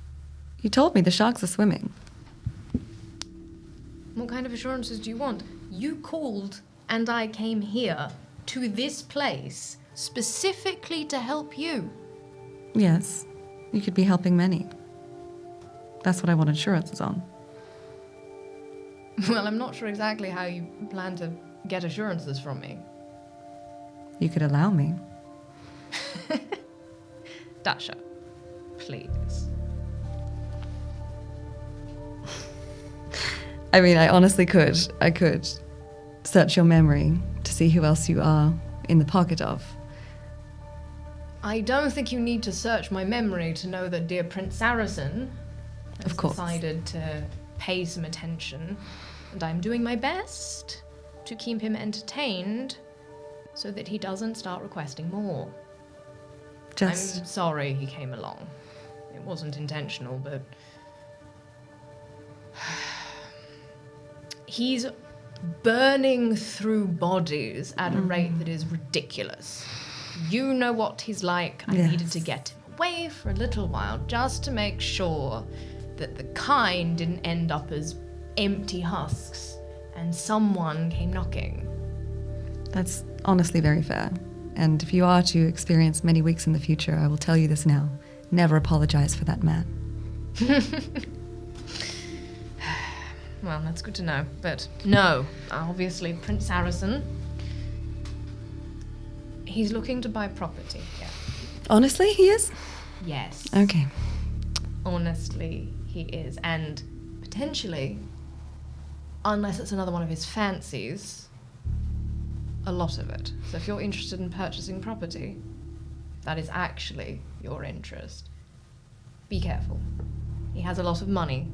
You told me the sharks are swimming. What kind of assurances do you want? You called and I came here to this place specifically to help you. Yes, you could be helping many. That's what I want assurances on. Well, I'm not sure exactly how you plan to get assurances from me. You could allow me. Dasha, please. I mean, I honestly could. I could search your memory to see who else you are in the pocket of. I don't think you need to search my memory to know that dear Prince Saracen has Of course. decided to pay some attention, and I'm doing my best to keep him entertained so that he doesn't start requesting more. Just I'm sorry he came along. It wasn't intentional, but he's burning through bodies at a rate that is ridiculous. You know what he's like. I Yes. needed to get him away for a little while just to make sure that the kind didn't end up as empty husks and someone came knocking. That's honestly very fair. And if you are to experience many weeks in the future, I will tell you this now. Never apologize for that man. Well, that's good to know. But no, obviously, Prince Saracen, he's looking to buy property. Yeah. Honestly, he is? Yes. Okay. Honestly, he is. And potentially, unless it's another one of his fancies, a lot of it. So if you're interested in purchasing property, that is actually your interest. Be careful. He has a lot of money,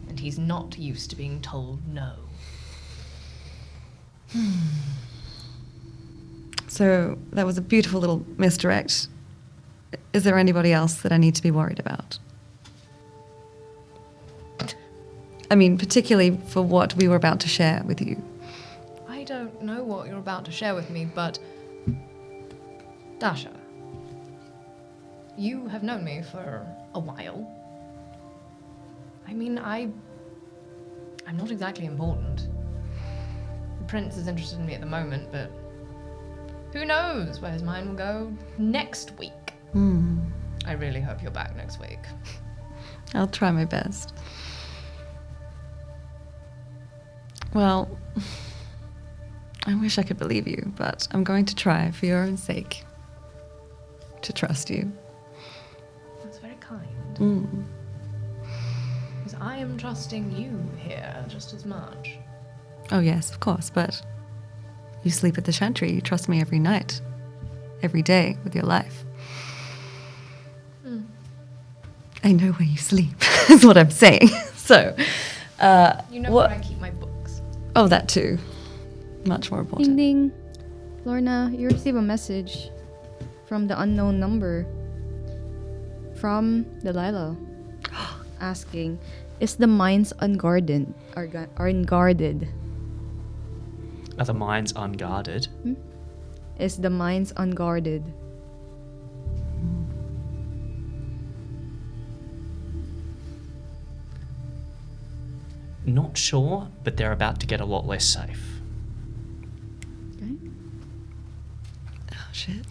and he's not used to being told no. So that was a beautiful little misdirect. Is there anybody else that I need to be worried about? I mean, particularly for what we were about to share with you. I don't know what you're about to share with me, but Dasha, you have known me for a while. I mean, I'm not exactly important. The prince is interested in me at the moment, but who knows where his mind will go next week. I really hope you're back next week. I'll try my best. Well, I wish I could believe you, but I'm going to try for your own sake to trust you. That's very kind. Because I am trusting you here just as much. Oh yes, of course, but you sleep at the Chantry. You trust me every night, every day with your life. I know where you sleep, is what I'm saying. So, You know what? where I keep my books. Oh, that too. Much more important. Ding ding. Lorna, you receive a message from the unknown number from Delilah asking, is the mines unguarded? Are unguarded? Are the mines unguarded? Is the mines unguarded? Not sure, but they're about to get a lot less safe. Okay. Oh shit.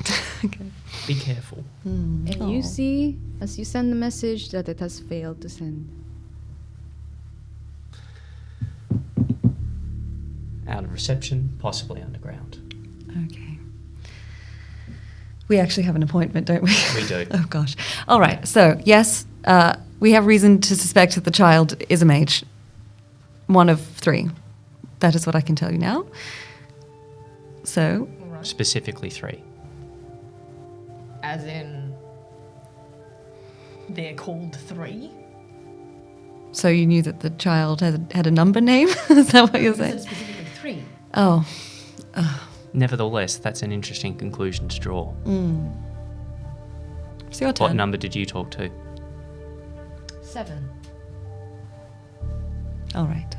Okay. Be careful. And you see, as you send the message, that it has failed to send. Out of reception, possibly underground. Okay. We actually have an appointment, don't we? We do. Oh gosh. All right. So yes, we have reason to suspect that the child is a mage. One of 3. That is what I can tell you now. So, Specifically 3. As in, they're called 3? so you knew that the child had a number name? Is that what you're You said saying? specifically 3. Oh. Nevertheless, that's an interesting conclusion to draw. It's your turn. What number did you talk to? 7. All right.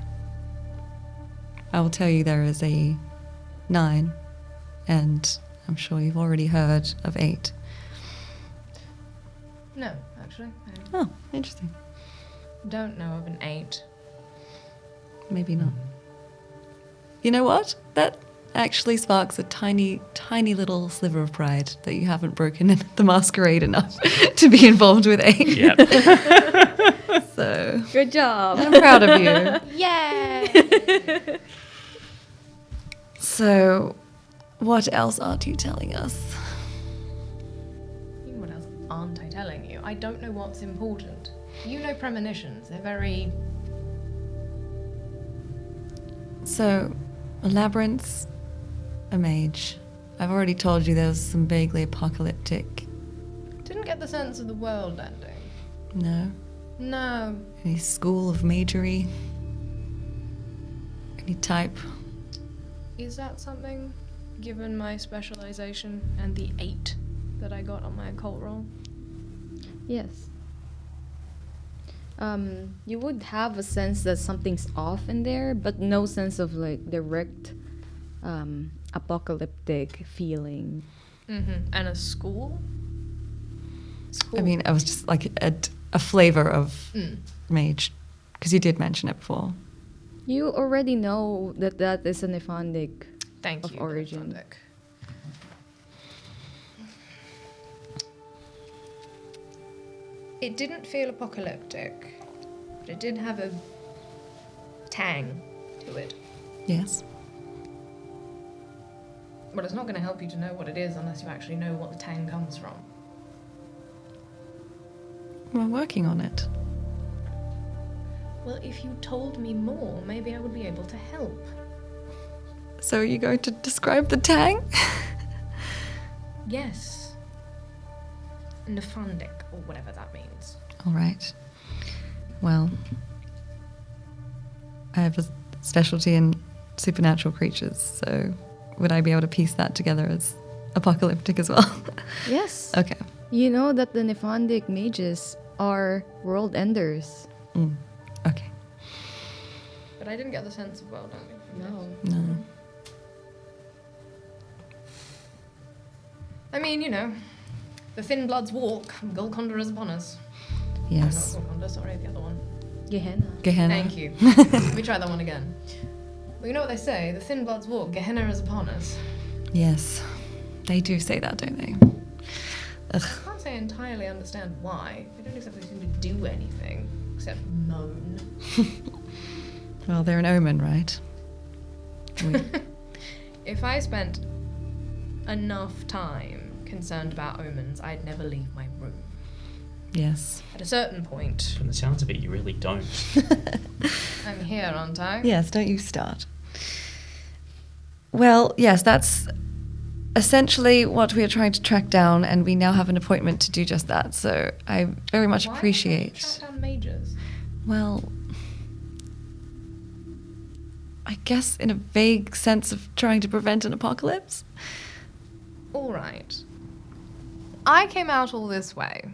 I will tell you there is a 9, and I'm sure you've already heard of 8. No, actually. I Oh, interesting. don't know of an 8. Maybe not. You know what? That actually sparks a tiny, tiny little sliver of pride that you haven't broken in the Masquerade enough to be involved with 8. Yep. So, Good job. I'm proud of you. Yay! So, what else aren't you telling us? What else aren't I telling you? I don't know what's important. You know premonitions. They're very... So, a labyrinth, a mage. I've already told you there's some vaguely apocalyptic. Didn't get the sense of the world ending. No? No. Any school of magery? Any type? Is that something, given my specialization and the 8 that I got on my occult roll? Yes. You would have a sense that something's off in there, but no sense of like direct apocalyptic feeling. Mm-hmm. And a school? I mean, I was just like a flavor of mage, because you did mention it before. You already know that that is an Nephandic Thank of you. origin. Nephandic. It didn't feel apocalyptic, but it did have a tang to it. Yes. But it's not going to help you to know what it is unless you actually know what the tang comes from. We're working on it. Well, if you told me more, maybe I would be able to help. So are you going to describe the tang? Yes. Nephandic, or whatever that means. All right. Well, I have a specialty in supernatural creatures, so would I be able to piece that together as apocalyptic as well? Yes. Okay. You know that the Nephandic mages are world enders. Okay. But I didn't get the sense of world ending from this. No. I mean, you know, the thin bloods walk, Golconda is upon us. Yes. Not Golconda, sorry, the other one. Gehenna. Gehenna. Thank you. Let me try that one again. Well, you know what they say, the thin bloods walk, Gehenna is upon us. Yes. They do say that, don't they? Ugh. I can't say I entirely understand why. They don't exactly seem to do anything, except moan. Well, they're an omen, right? If I spent enough time concerned about omens, I'd never leave my room. Yes. At a certain point, From the sounds of it, you really don't. I'm here, aren't I? Yes, don't you start. Well, yes, that's essentially what we are trying to track down, and we now have an appointment to do just that. So I very much Why appreciate. track down mages? Well, I guess in a vague sense of trying to prevent an apocalypse. All right. I came out all this way.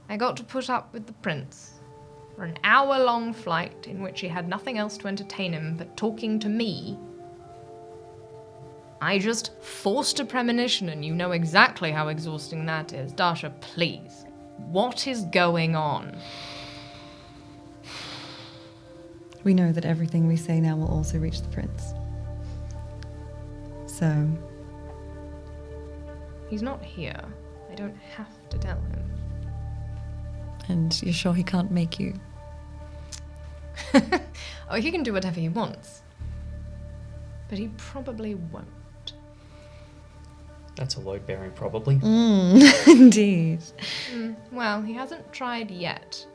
I got to put up with the prince for an hour-long flight in which he had nothing else to entertain him but talking to me. I just forced a premonition, and you know exactly how exhausting that is. Dasha, please. What is going on? We know that everything we say now will also reach the prince. So, He's not here. I don't have to tell him. and you're sure he can't make you? Oh, he can do whatever he wants. But he probably won't. That's a load bearing, probably. Indeed. Well, he hasn't tried yet.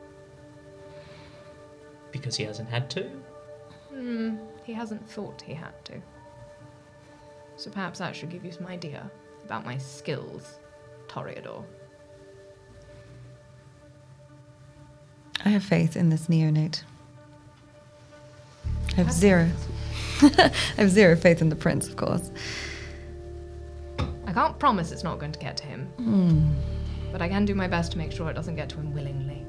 Because he hasn't had to. He hasn't thought he had to. So perhaps that should give you some idea about my skills, Toreador. I have faith in this neonate. I have zero. I have zero faith in the prince, of course. I can't promise it's not going to get to him. But I can do my best to make sure it doesn't get to him willingly.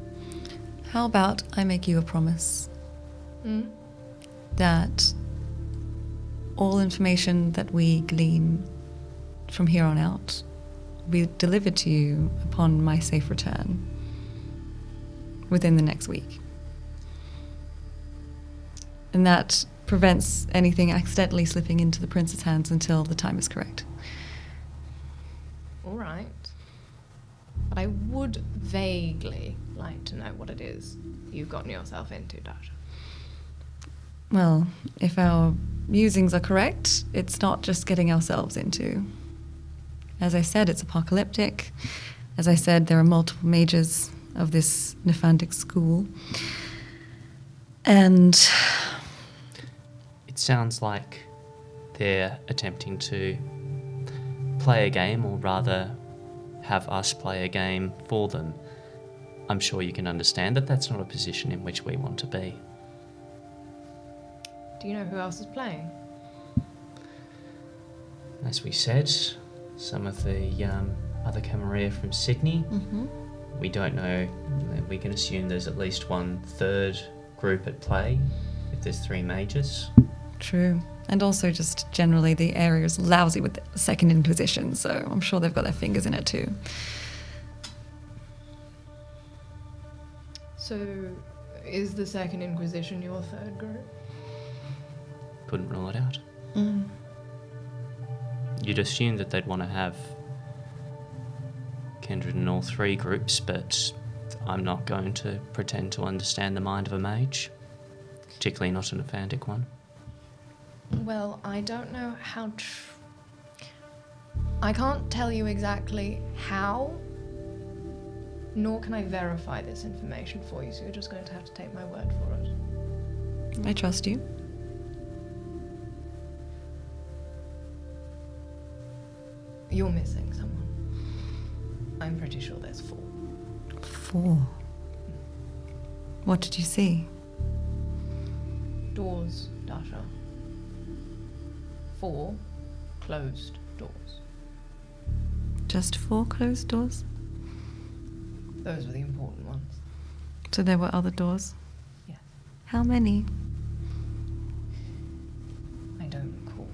How about I make you a promise that all information that we glean from here on out will be delivered to you upon my safe return within the next week. And that prevents anything accidentally slipping into the prince's hands until the time is correct. All right. But I would vaguely like to know what it is you've gotten yourself into, Dasha. Well, if our musings are correct, it's not just getting ourselves into. As I said, it's apocalyptic. As I said, there are multiple mages of this Nephandic school. And It sounds like they're attempting to play a game, or rather have us play a game for them. I'm sure you can understand that that's not a position in which we want to be. Do you know who else is playing? As we said, some of the other Camarilla from Sydney. We don't know. We can assume there's at least one third group at play if there's three mages. true. And also just generally the area is lousy with the Second Inquisition, so I'm sure they've got their fingers in it too. So, is the Second Inquisition your third group? Couldn't rule it out. You'd assume that they'd want to have kindred in all three groups, but I'm not going to pretend to understand the mind of a mage, particularly not an Nephandic one. Well, I don't know how. I can't tell you exactly how, nor can I verify this information for you, so you're just going to have to take my word for it. I trust you. You're missing someone. I'm pretty sure there's 4. 4. What did you see? Doors, Dasha. 4 closed. doors. Just 4 closed doors? Those were the important ones. So there were other doors? Yeah. How many? I don't recall.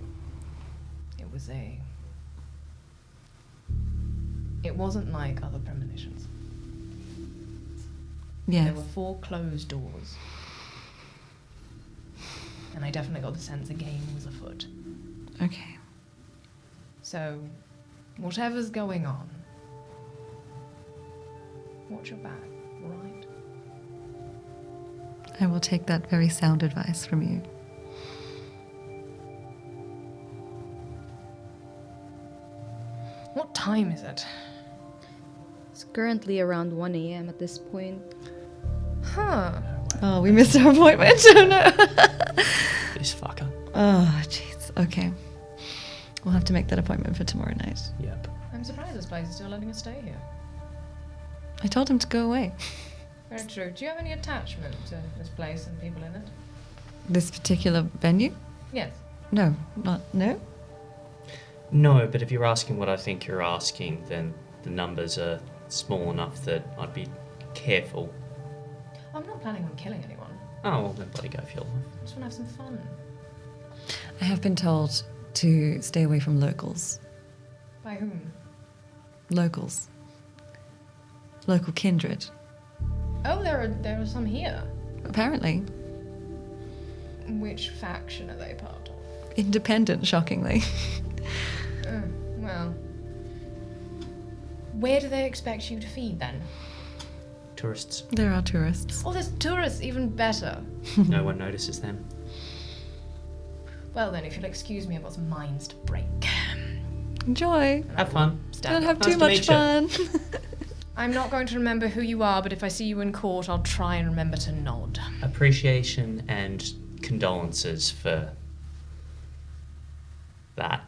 It wasn't like other premonitions. Yes. There were 4 closed doors. And I definitely got the sense a game was afoot. Okay. So, whatever's going on, watch your back, alright? I will take that very sound advice from you. What time is it? It's currently around 1 a.m. at this point. Huh. Oh, we missed our appointment. Oh no. This fucker. Oh, jeez. Okay. We'll have to make that appointment for tomorrow night. Yep. I'm surprised this place is still letting us stay here. I told him to go away. Very true. Do you have any attachment to this place and people in it? This particular venue? Yes. No. No? No, but if you're asking what I think you're asking, then the numbers are small enough that I'd be careful. I'm not planning on killing anyone. Oh, well, then bloody go for your life. I just want to have some fun. I have been told to stay away from locals. By whom? Locals. Local kindred. Oh, there are some here. Apparently. Which faction are they part of? Independent, shockingly. Well, where do they expect you to feed then? Tourists. There are tourists. Oh, there's tourists, even better. No one notices them. Well then, if you'll excuse me, I've got some minds to break. Enjoy. Have fun. Don't have Nice too to much meet ya. fun. I'm not going to remember who you are, but if I see you in court, I'll try and remember to nod. Appreciation and condolences for that.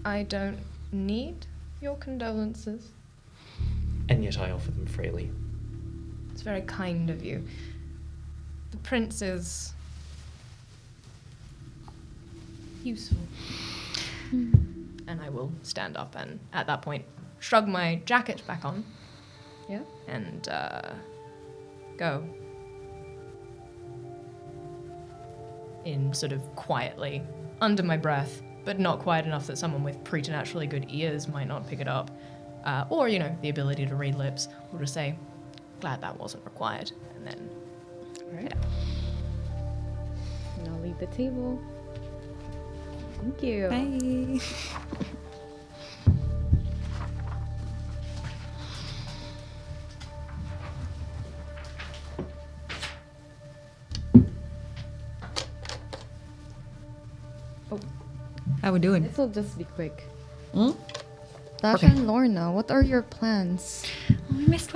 I don't need your condolences. And yet I offer them freely. It's very kind of you. The prince is useful. And I will stand up and, at that point, shrug my jacket back on. Yeah? And, go. In sort of quietly, under my breath, but not quiet enough that someone with preternaturally good ears might not pick it up. Or, the ability to read lips, will just say, glad that wasn't required. And then, Alright. And I'll leave the table. Thank you. Bye. Oh, How we doing? this will just be quick. Hmm? Dasha Okay. and Lorna, what are your plans? We missed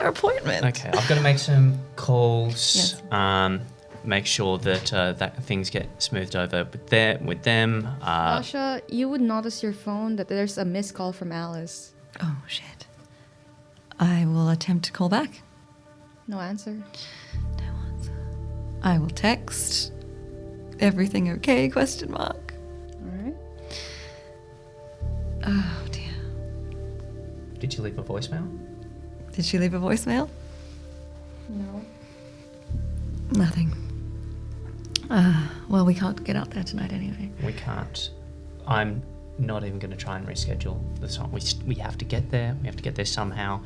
our appointment. Okay, I've got to make some calls. Yes. Make sure that that things get smoothed over with them. Dasha, you would notice your phone that there's a missed call from Alice. Oh shit. I will attempt to call back. No answer. No answer. I will text. Everything okay? ? Alright. Oh dear. Did you leave a voicemail? Did she leave a voicemail? No. Nothing. Well, we can't get out there tonight anyway. We can't. I'm not even going to try and reschedule the song. We have to get there. We have to get there somehow.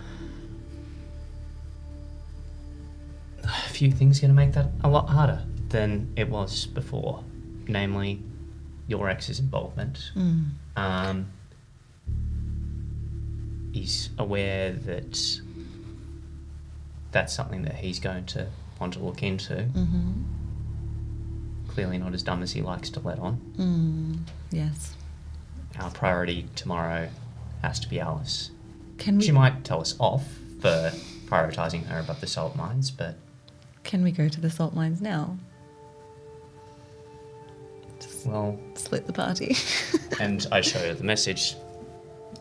A few things going to make that a lot harder than it was before. Namely, your ex's involvement. He's aware that that's something that he's going to want to look into. Mm-hmm. Clearly not as dumb as he likes to let on. Yes. Our priority tomorrow has to be Alice. Can we? She might tell us off for prioritising her above the salt mines, but Can we go to the salt mines now? well, Split the party. and I show her the message.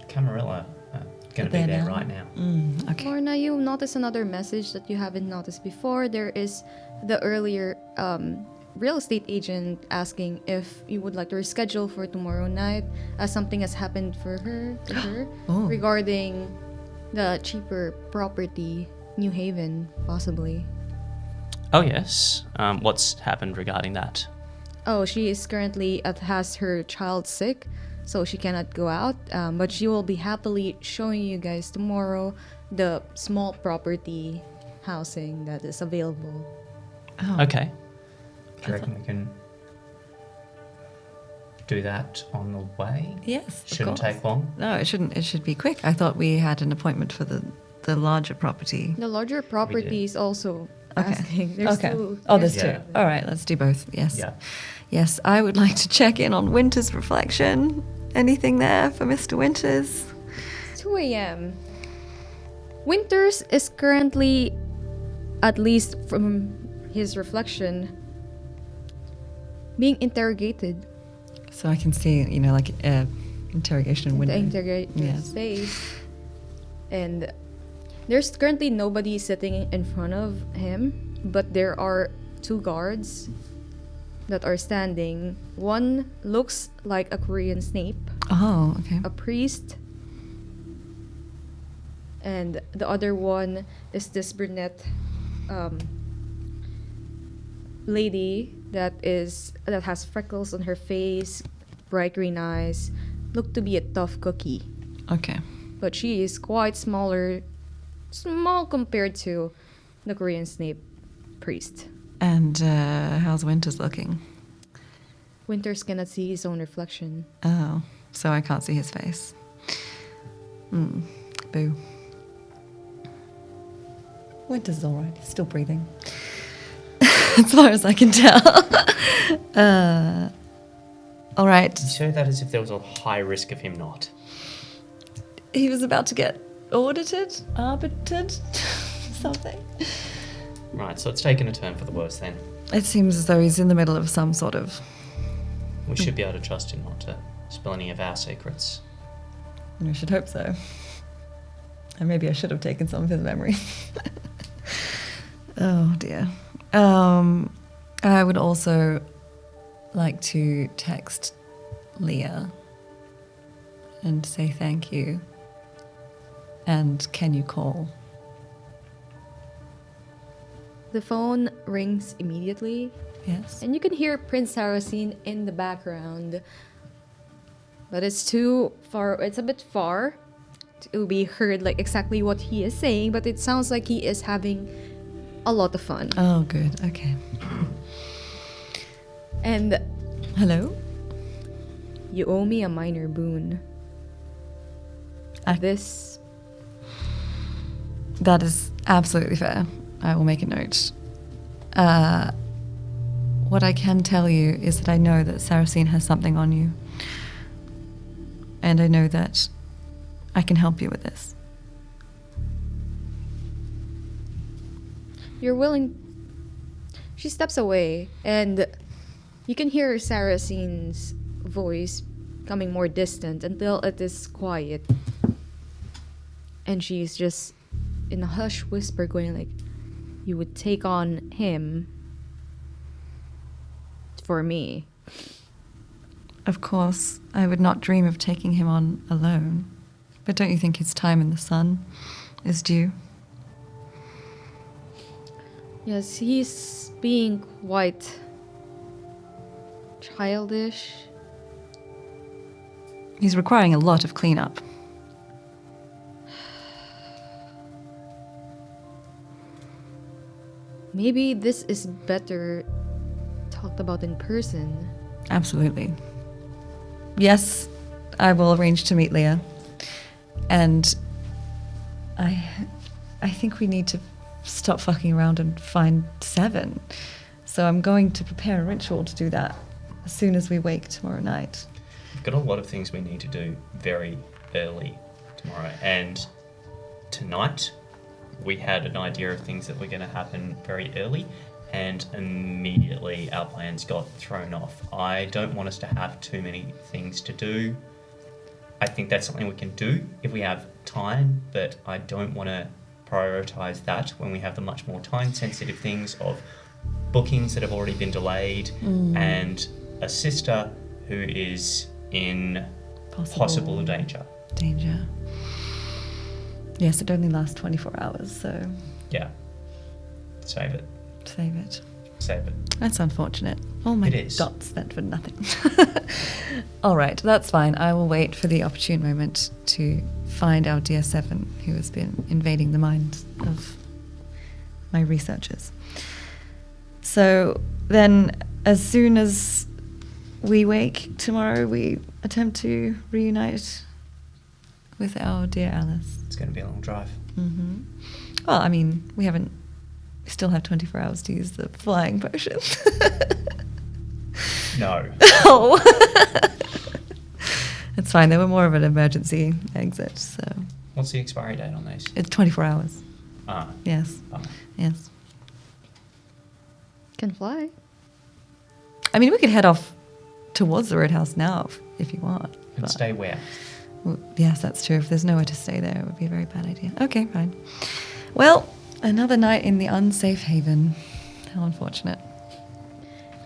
Camarilla going to be There there now? right now. Okay. Lorna, you notice another message that you haven't noticed before. There is the earlier real estate agent asking if you would like to reschedule for tomorrow night, as something has happened to her Oh. regarding the cheaper property, New Haven, possibly. Oh, yes. What's happened regarding that? Oh, she is currently has her child sick, so she cannot go out. But she will be happily showing you guys tomorrow the small property housing that is available. Okay. Do you reckon we can do that on the way? Yes. of Shouldn't course. take long. No, it shouldn't. It should be quick. I thought we had an appointment for the larger property. The larger property is also asking. Okay. There's Yeah. two. All right, let's do both. Yes. Yeah. Yes, I would like to check in on Winter's reflection. Anything there for Mr. Winters? 2 a.m. Winters is currently, at least from his reflection, being interrogated. So I can see, like interrogation in The window. interrogator's Yes. face. And there's currently nobody sitting in front of him, but there are 2 guards that are standing. One looks like a Korean Snape, Oh, okay. a priest, and the other one is this brunette lady that has freckles on her face, bright green eyes, look to be a tough cookie, Okay. but she is quite small compared to the Korean Snape priest. And how's Winters looking? Winters cannot see his own reflection. Oh, so I can't see his face. Boo. Winters is all right. He's still breathing. As far as I can tell. All right. You say that as if there was a high risk of him not. He was about to get audited, arbitered, something. Right, so it's taken a turn for the worse then. It seems as though he's in the middle of some sort of... We should be able to trust him not to spill any of our secrets. I should hope so. And maybe I should have taken some of his memory. Oh dear. I would also like to text Leah and say thank you. And can you call? The phone rings immediately, Yes. and you can hear Prince Saracen in the background. But it's too far, it's a bit far to be heard like exactly what he is saying, but it sounds like he is having a lot of fun. Oh, good. Okay. And Hello? you owe me a minor boon. I- This That is absolutely fair. I will make a note. What I can tell you is that I know that Saracen has something on you. And I know that I can help you with this. you're willing. She steps away, and you can hear Saracen's voice coming more distant until it is quiet. And she's just in a hush whisper going like, you would take on him for me. Of course, I would not dream of taking him on alone. But don't you think his time in the sun is due? Yes, he's being quite childish. He's requiring a lot of cleanup. Maybe this is better talked about in person. Absolutely. Yes, I will arrange to meet Leah. And I think we need to stop fucking around and find Seven. So I'm going to prepare a ritual to do that as soon as we wake tomorrow night. We've got a lot of things we need to do very early tomorrow. And tonight, we had an idea of things that were going to happen very early, and immediately our plans got thrown off. I don't want us to have too many things to do. I think that's something we can do if we have time, but I don't want to prioritize that when we have the much more time-sensitive things of bookings that have already been delayed, and a sister who is in possible danger. Danger. Yes, it only lasts 24 hours, so Yeah. Save it. save it. Save it. That's unfortunate. All my It is. dots spent for nothing. All right, that's fine. I will wait for the opportune moment to find our dear Seven, who has been invading the minds of my researchers. So then, as soon as we wake tomorrow, we attempt to reunite with our dear Alice. It's going to be a long drive. Mm-hmm. Well, I mean, we still have 24 hours to use the flying potion. No. Oh. It's fine. They were more of an emergency exit, so What's the expiry date on these? it's 24 hours. Ah. Yes. Bummer. Yes. Can fly. I mean, we could head off towards the roadhouse now if you want. And but- stay where? Well, yes, that's true. If there's nowhere to stay there, it would be a very bad idea. Okay, fine. Well, another night in the unsafe haven. How unfortunate.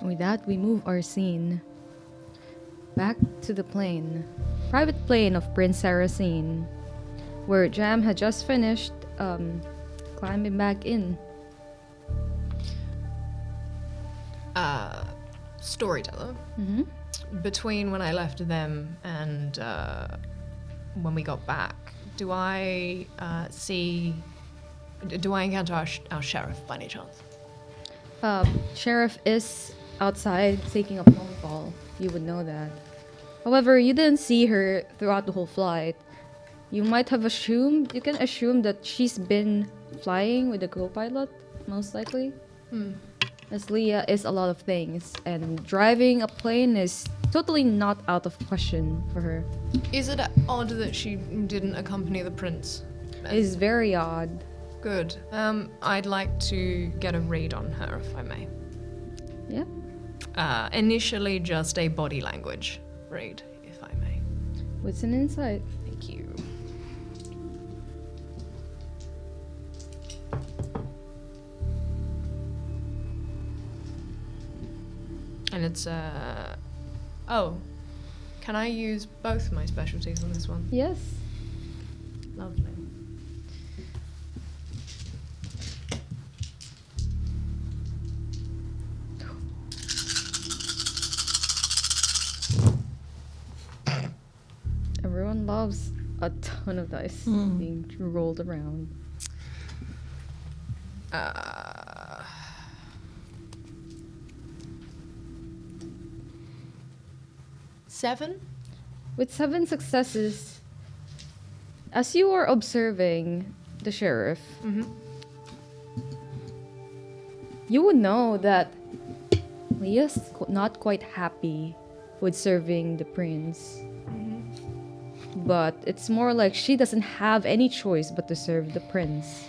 And with that, we move our scene back to the plane, private plane of Prince Saracen, where Jam had just finished climbing back in. Storyteller. Mm-hmm. Between when I left them and when we got back, do I encounter our sheriff by any chance? Sheriff is outside taking a phone call. You would know that. However, you didn't see her throughout the whole flight. You might have assumed, you can assume that she's been flying with the co-pilot, most likely. As Leah is a lot of things, and driving a plane is totally not out of question for her. Is it odd that she didn't accompany the prince? It is very odd. Good. I'd like to get a read on her, if I may. Yeah. Initially, just a body language read, if I may. What's an insight? Thank you. And it's oh, can I use both my specialties on this one? Yes. Lovely. Everyone loves a ton of dice being rolled around. Seven? With 7 successes, as you are observing the sheriff, you would know that Leah's not quite happy with serving the prince. But it's more like she doesn't have any choice but to serve the prince.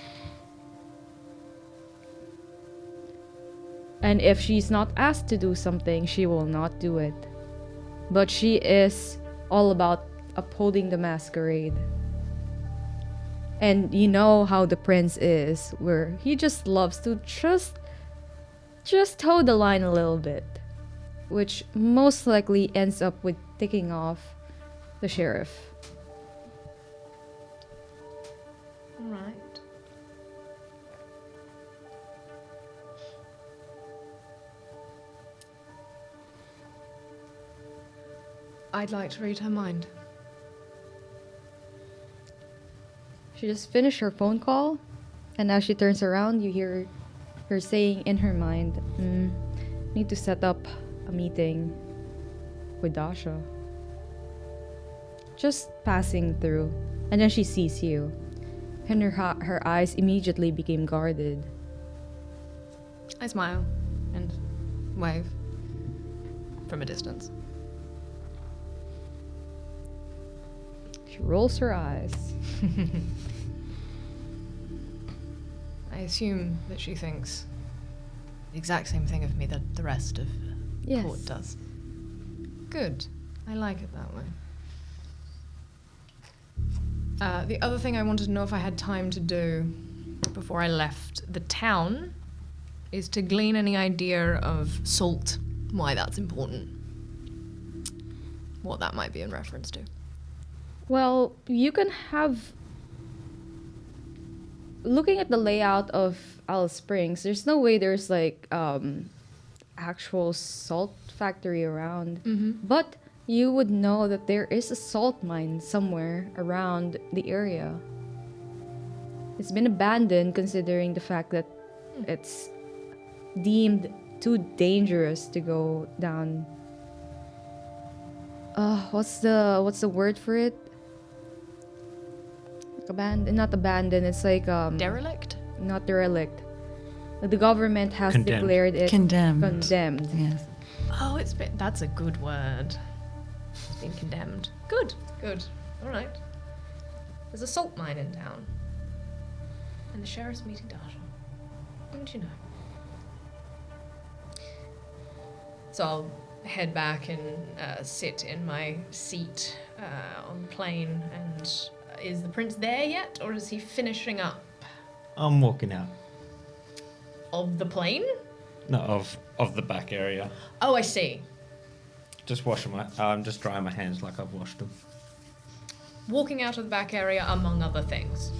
And if she's not asked to do something, she will not do it. But she is all about upholding the masquerade. And you know how the prince is, where he just loves to just toe the line a little bit, which most likely ends up with ticking off the sheriff. Right. I'd like to read her mind. She just finished her phone call, and as she turns around, you hear her saying in her mind, need to set up a meeting with Dasha. Just passing through, and then she sees you, and her eyes immediately became guarded. I smile and wave from a distance. She rolls her eyes. I assume that she thinks the exact same thing of me that the rest of the court does. Good. I like it that way. The other thing I wanted to know if I had time to do before I left the town is to glean any idea of salt, why that's important. What that might be in reference to. Well, you can have. Looking at the layout of Alice Springs, there's no way there's like actual salt factory around. But you would know that there is a salt mine somewhere around the area. It's been abandoned considering the fact that it's deemed too dangerous to go down. What's the word for it? Not abandoned. It's like Derelict? not derelict. The government has Condemned. declared it Condemned. Condemned. Yes. Oh, that's a good word. It's been condemned. Good. All right. There's a salt mine in town. And the sheriff's meeting Dasha. Wouldn't you know? So I'll head back and sit in my seat on the plane. And is the prince there yet, or is he finishing up I'm walking out. of the plane? No, of the back area. Oh, I see. Just washing I'm just drying my hands like I've washed them. Walking out of the back area, among other things.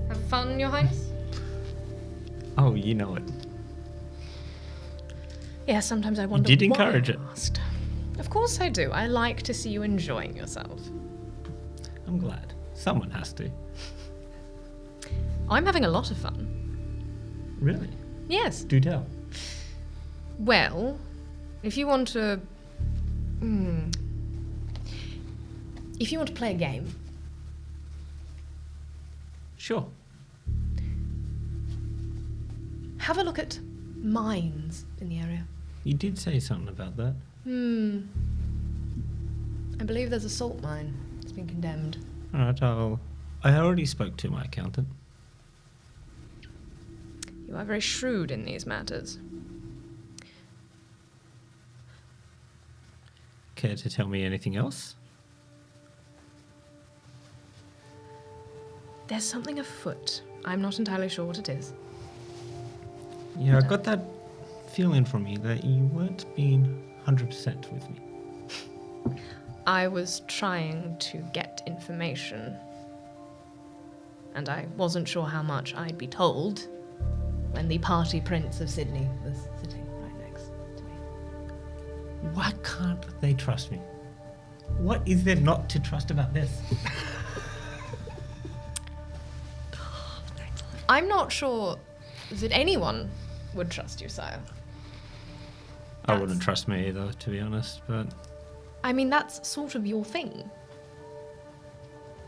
Have fun, Your Highness? Oh, you know it. Yeah, sometimes I wonder did why encourage I it. asked. Of course I do. I like to see you enjoying yourself. I'm glad. Someone has to. I'm having a lot of fun. Really? Yes. Do tell. Well, if you want to... If you want to play a game, Sure. have a look at mines in the area. You did say something about that. I believe there's a salt mine. It's been condemned. Alright, I already spoke to my accountant. You are very shrewd in these matters. Care to tell me anything else? There's something afoot. I'm not entirely sure what it is. Yeah, I got that feeling from you that you weren't being 100% with me. I was trying to get information, and I wasn't sure how much I'd be told when the party prince of Sydney was sitting right next to me. Why can't they trust me? What is there not to trust about this? I'm not sure that anyone would trust you, sire. I wouldn't trust me either, to be honest, but I mean, that's sort of your thing.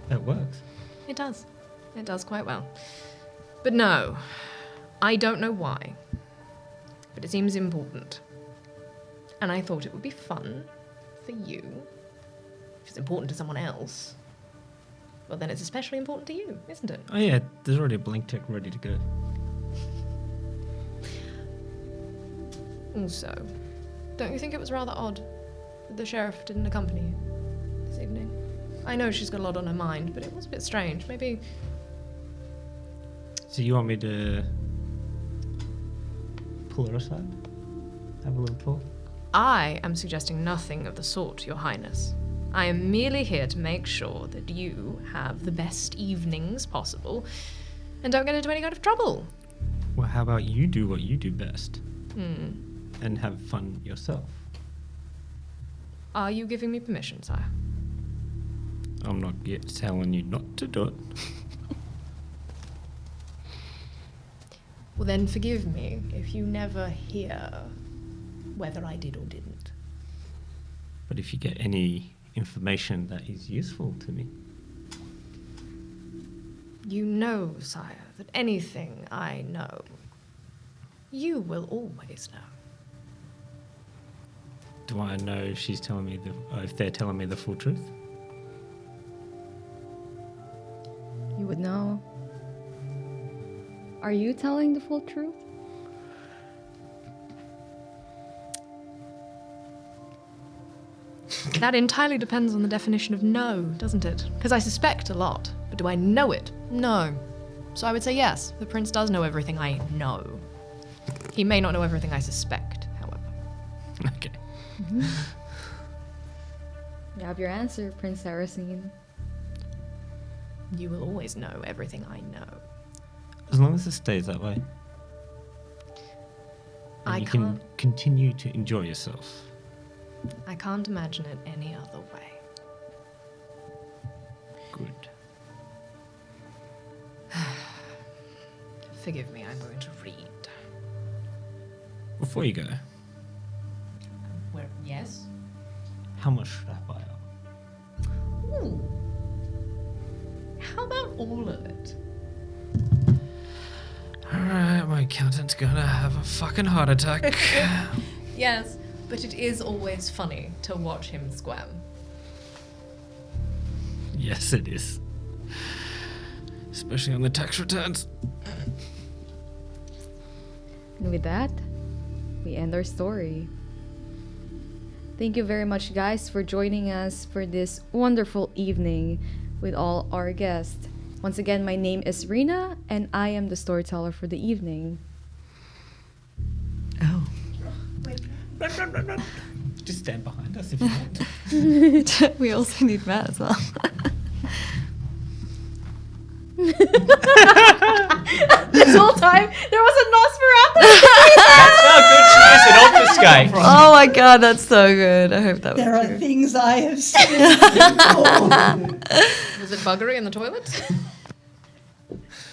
it works. It does. It does quite well. But no, I don't know why. But it seems important. And I thought it would be fun for you. If it's important to someone else, well, then it's especially important to you, isn't it? Oh yeah, there's already a blank check ready to go. Also, don't you think it was rather odd that the sheriff didn't accompany you this evening? I know she's got a lot on her mind, but it was a bit strange. Maybe... So you want me to pull her aside? Have a little talk? I am suggesting nothing of the sort, Your Highness. I am merely here to make sure that you have the best evenings possible and don't get into any kind of trouble. Well, how about you do what you do best? And have fun yourself? Are you giving me permission, sire? I'm not yet telling you not to do it. Well, then forgive me if you never hear whether I did or didn't. But if you get any information that is useful to me, You know, sire, that anything I know, you will always know. do I know if she's telling me if they're telling me the full truth? You would know. Are you telling the full truth? That entirely depends on the definition of know, doesn't it? Because I suspect a lot, but do I know it? No. So I would say yes, the prince does know everything I know. He may not know everything I suspect, however. Okay. You have your answer, Prince Saracen. You will always know everything I know. As long as it stays that way. And I you can't. can continue to enjoy yourself. I can't imagine it any other way. Good. Forgive me, I'm going to read. Before you go, Yes? how much should I buy up? Ooh. How about all of it? Alright, my accountant's gonna have a fucking heart attack. Yes, but it is always funny to watch him squirm. Yes, it is. Especially on the tax returns. And with that, we end our story. Thank you very much, guys, for joining us for this wonderful evening with all our guests. Once again, my name is Rena, and I am the storyteller for the evening. Oh. Just stand behind us if you want. We also need Matt as well. This whole time, there was a Nosferatu. That's how good she is at obfuscate. Oh my god, that's so good. I hope that was There are true. things I have seen before. Was it buggery in the toilet?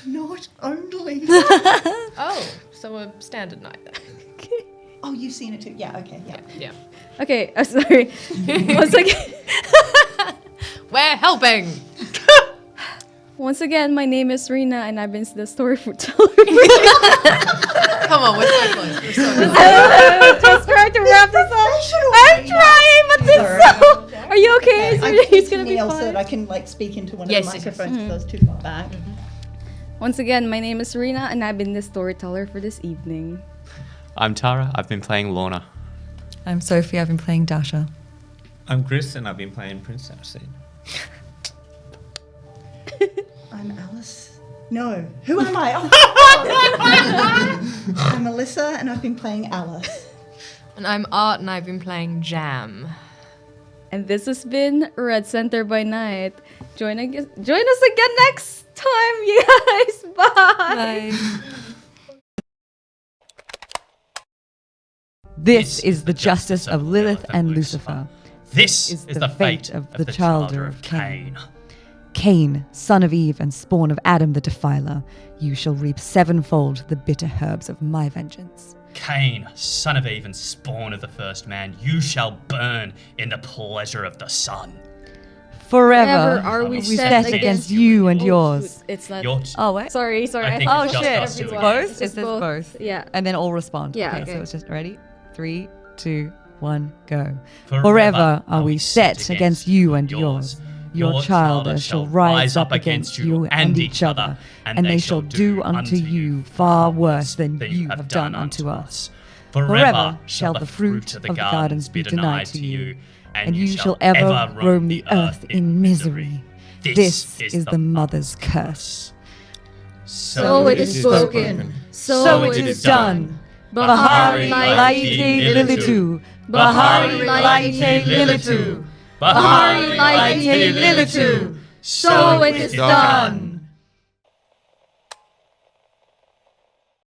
Not only. Oh, so a standard night then. Oh, you've seen it too. Yeah. Okay. Yeah. Yeah. Okay, sorry. Once again, We're helping! once again, my name is Rena, and I've been the storyteller. Come on, we're so close. We're so close. Just trying to wrap this up. I'm trying, but this so. Are you okay? He's gonna be Neil fine. said I can speak into one Yes, of the yes, yes. microphones if those too far back. Once again, my name is Rena, and I've been the storyteller for this evening. I'm Tara. I've been playing Lorna. I'm Sophie, I've been playing Dasha. I'm Chris, and I've been playing Prince Saracen. I'm Alice. No, who am I? Oh. I'm Melissa, and I've been playing Alice. And I'm Art, and I've been playing Jam. And this has been Red Center by Night. Join us again next time, you guys. Bye. This is the justice of Lilith and Lucifer. This is is the the fate of of the the childer childer of of Cain. Cain, son of Eve and spawn of Adam the Defiler, you shall reap sevenfold the bitter herbs of my vengeance. Cain, son of Eve and spawn of the first man, you shall burn in the pleasure of the sun. Forever Are we set against you and yours. Shoot, it's not. Your Oh, wait. Sorry. I think Oh, it's just shit. us two It's again. both? It's It says both. Yeah. And then all respond. Yeah, Okay, okay. so it's just ready? 3, 2, 1, go. Forever are we set against you and yours. Your childer shall rise up against you and each other, and they shall do unto you far worse than you have done unto us. Forever shall the fruit of the gardens be denied to you, and you shall ever roam the earth in misery. This is the mother's curse. So it is spoken. So it is done. Bahari laite lilitu. Bahari laite lilitu. Bahari laite lilitu. So it is done.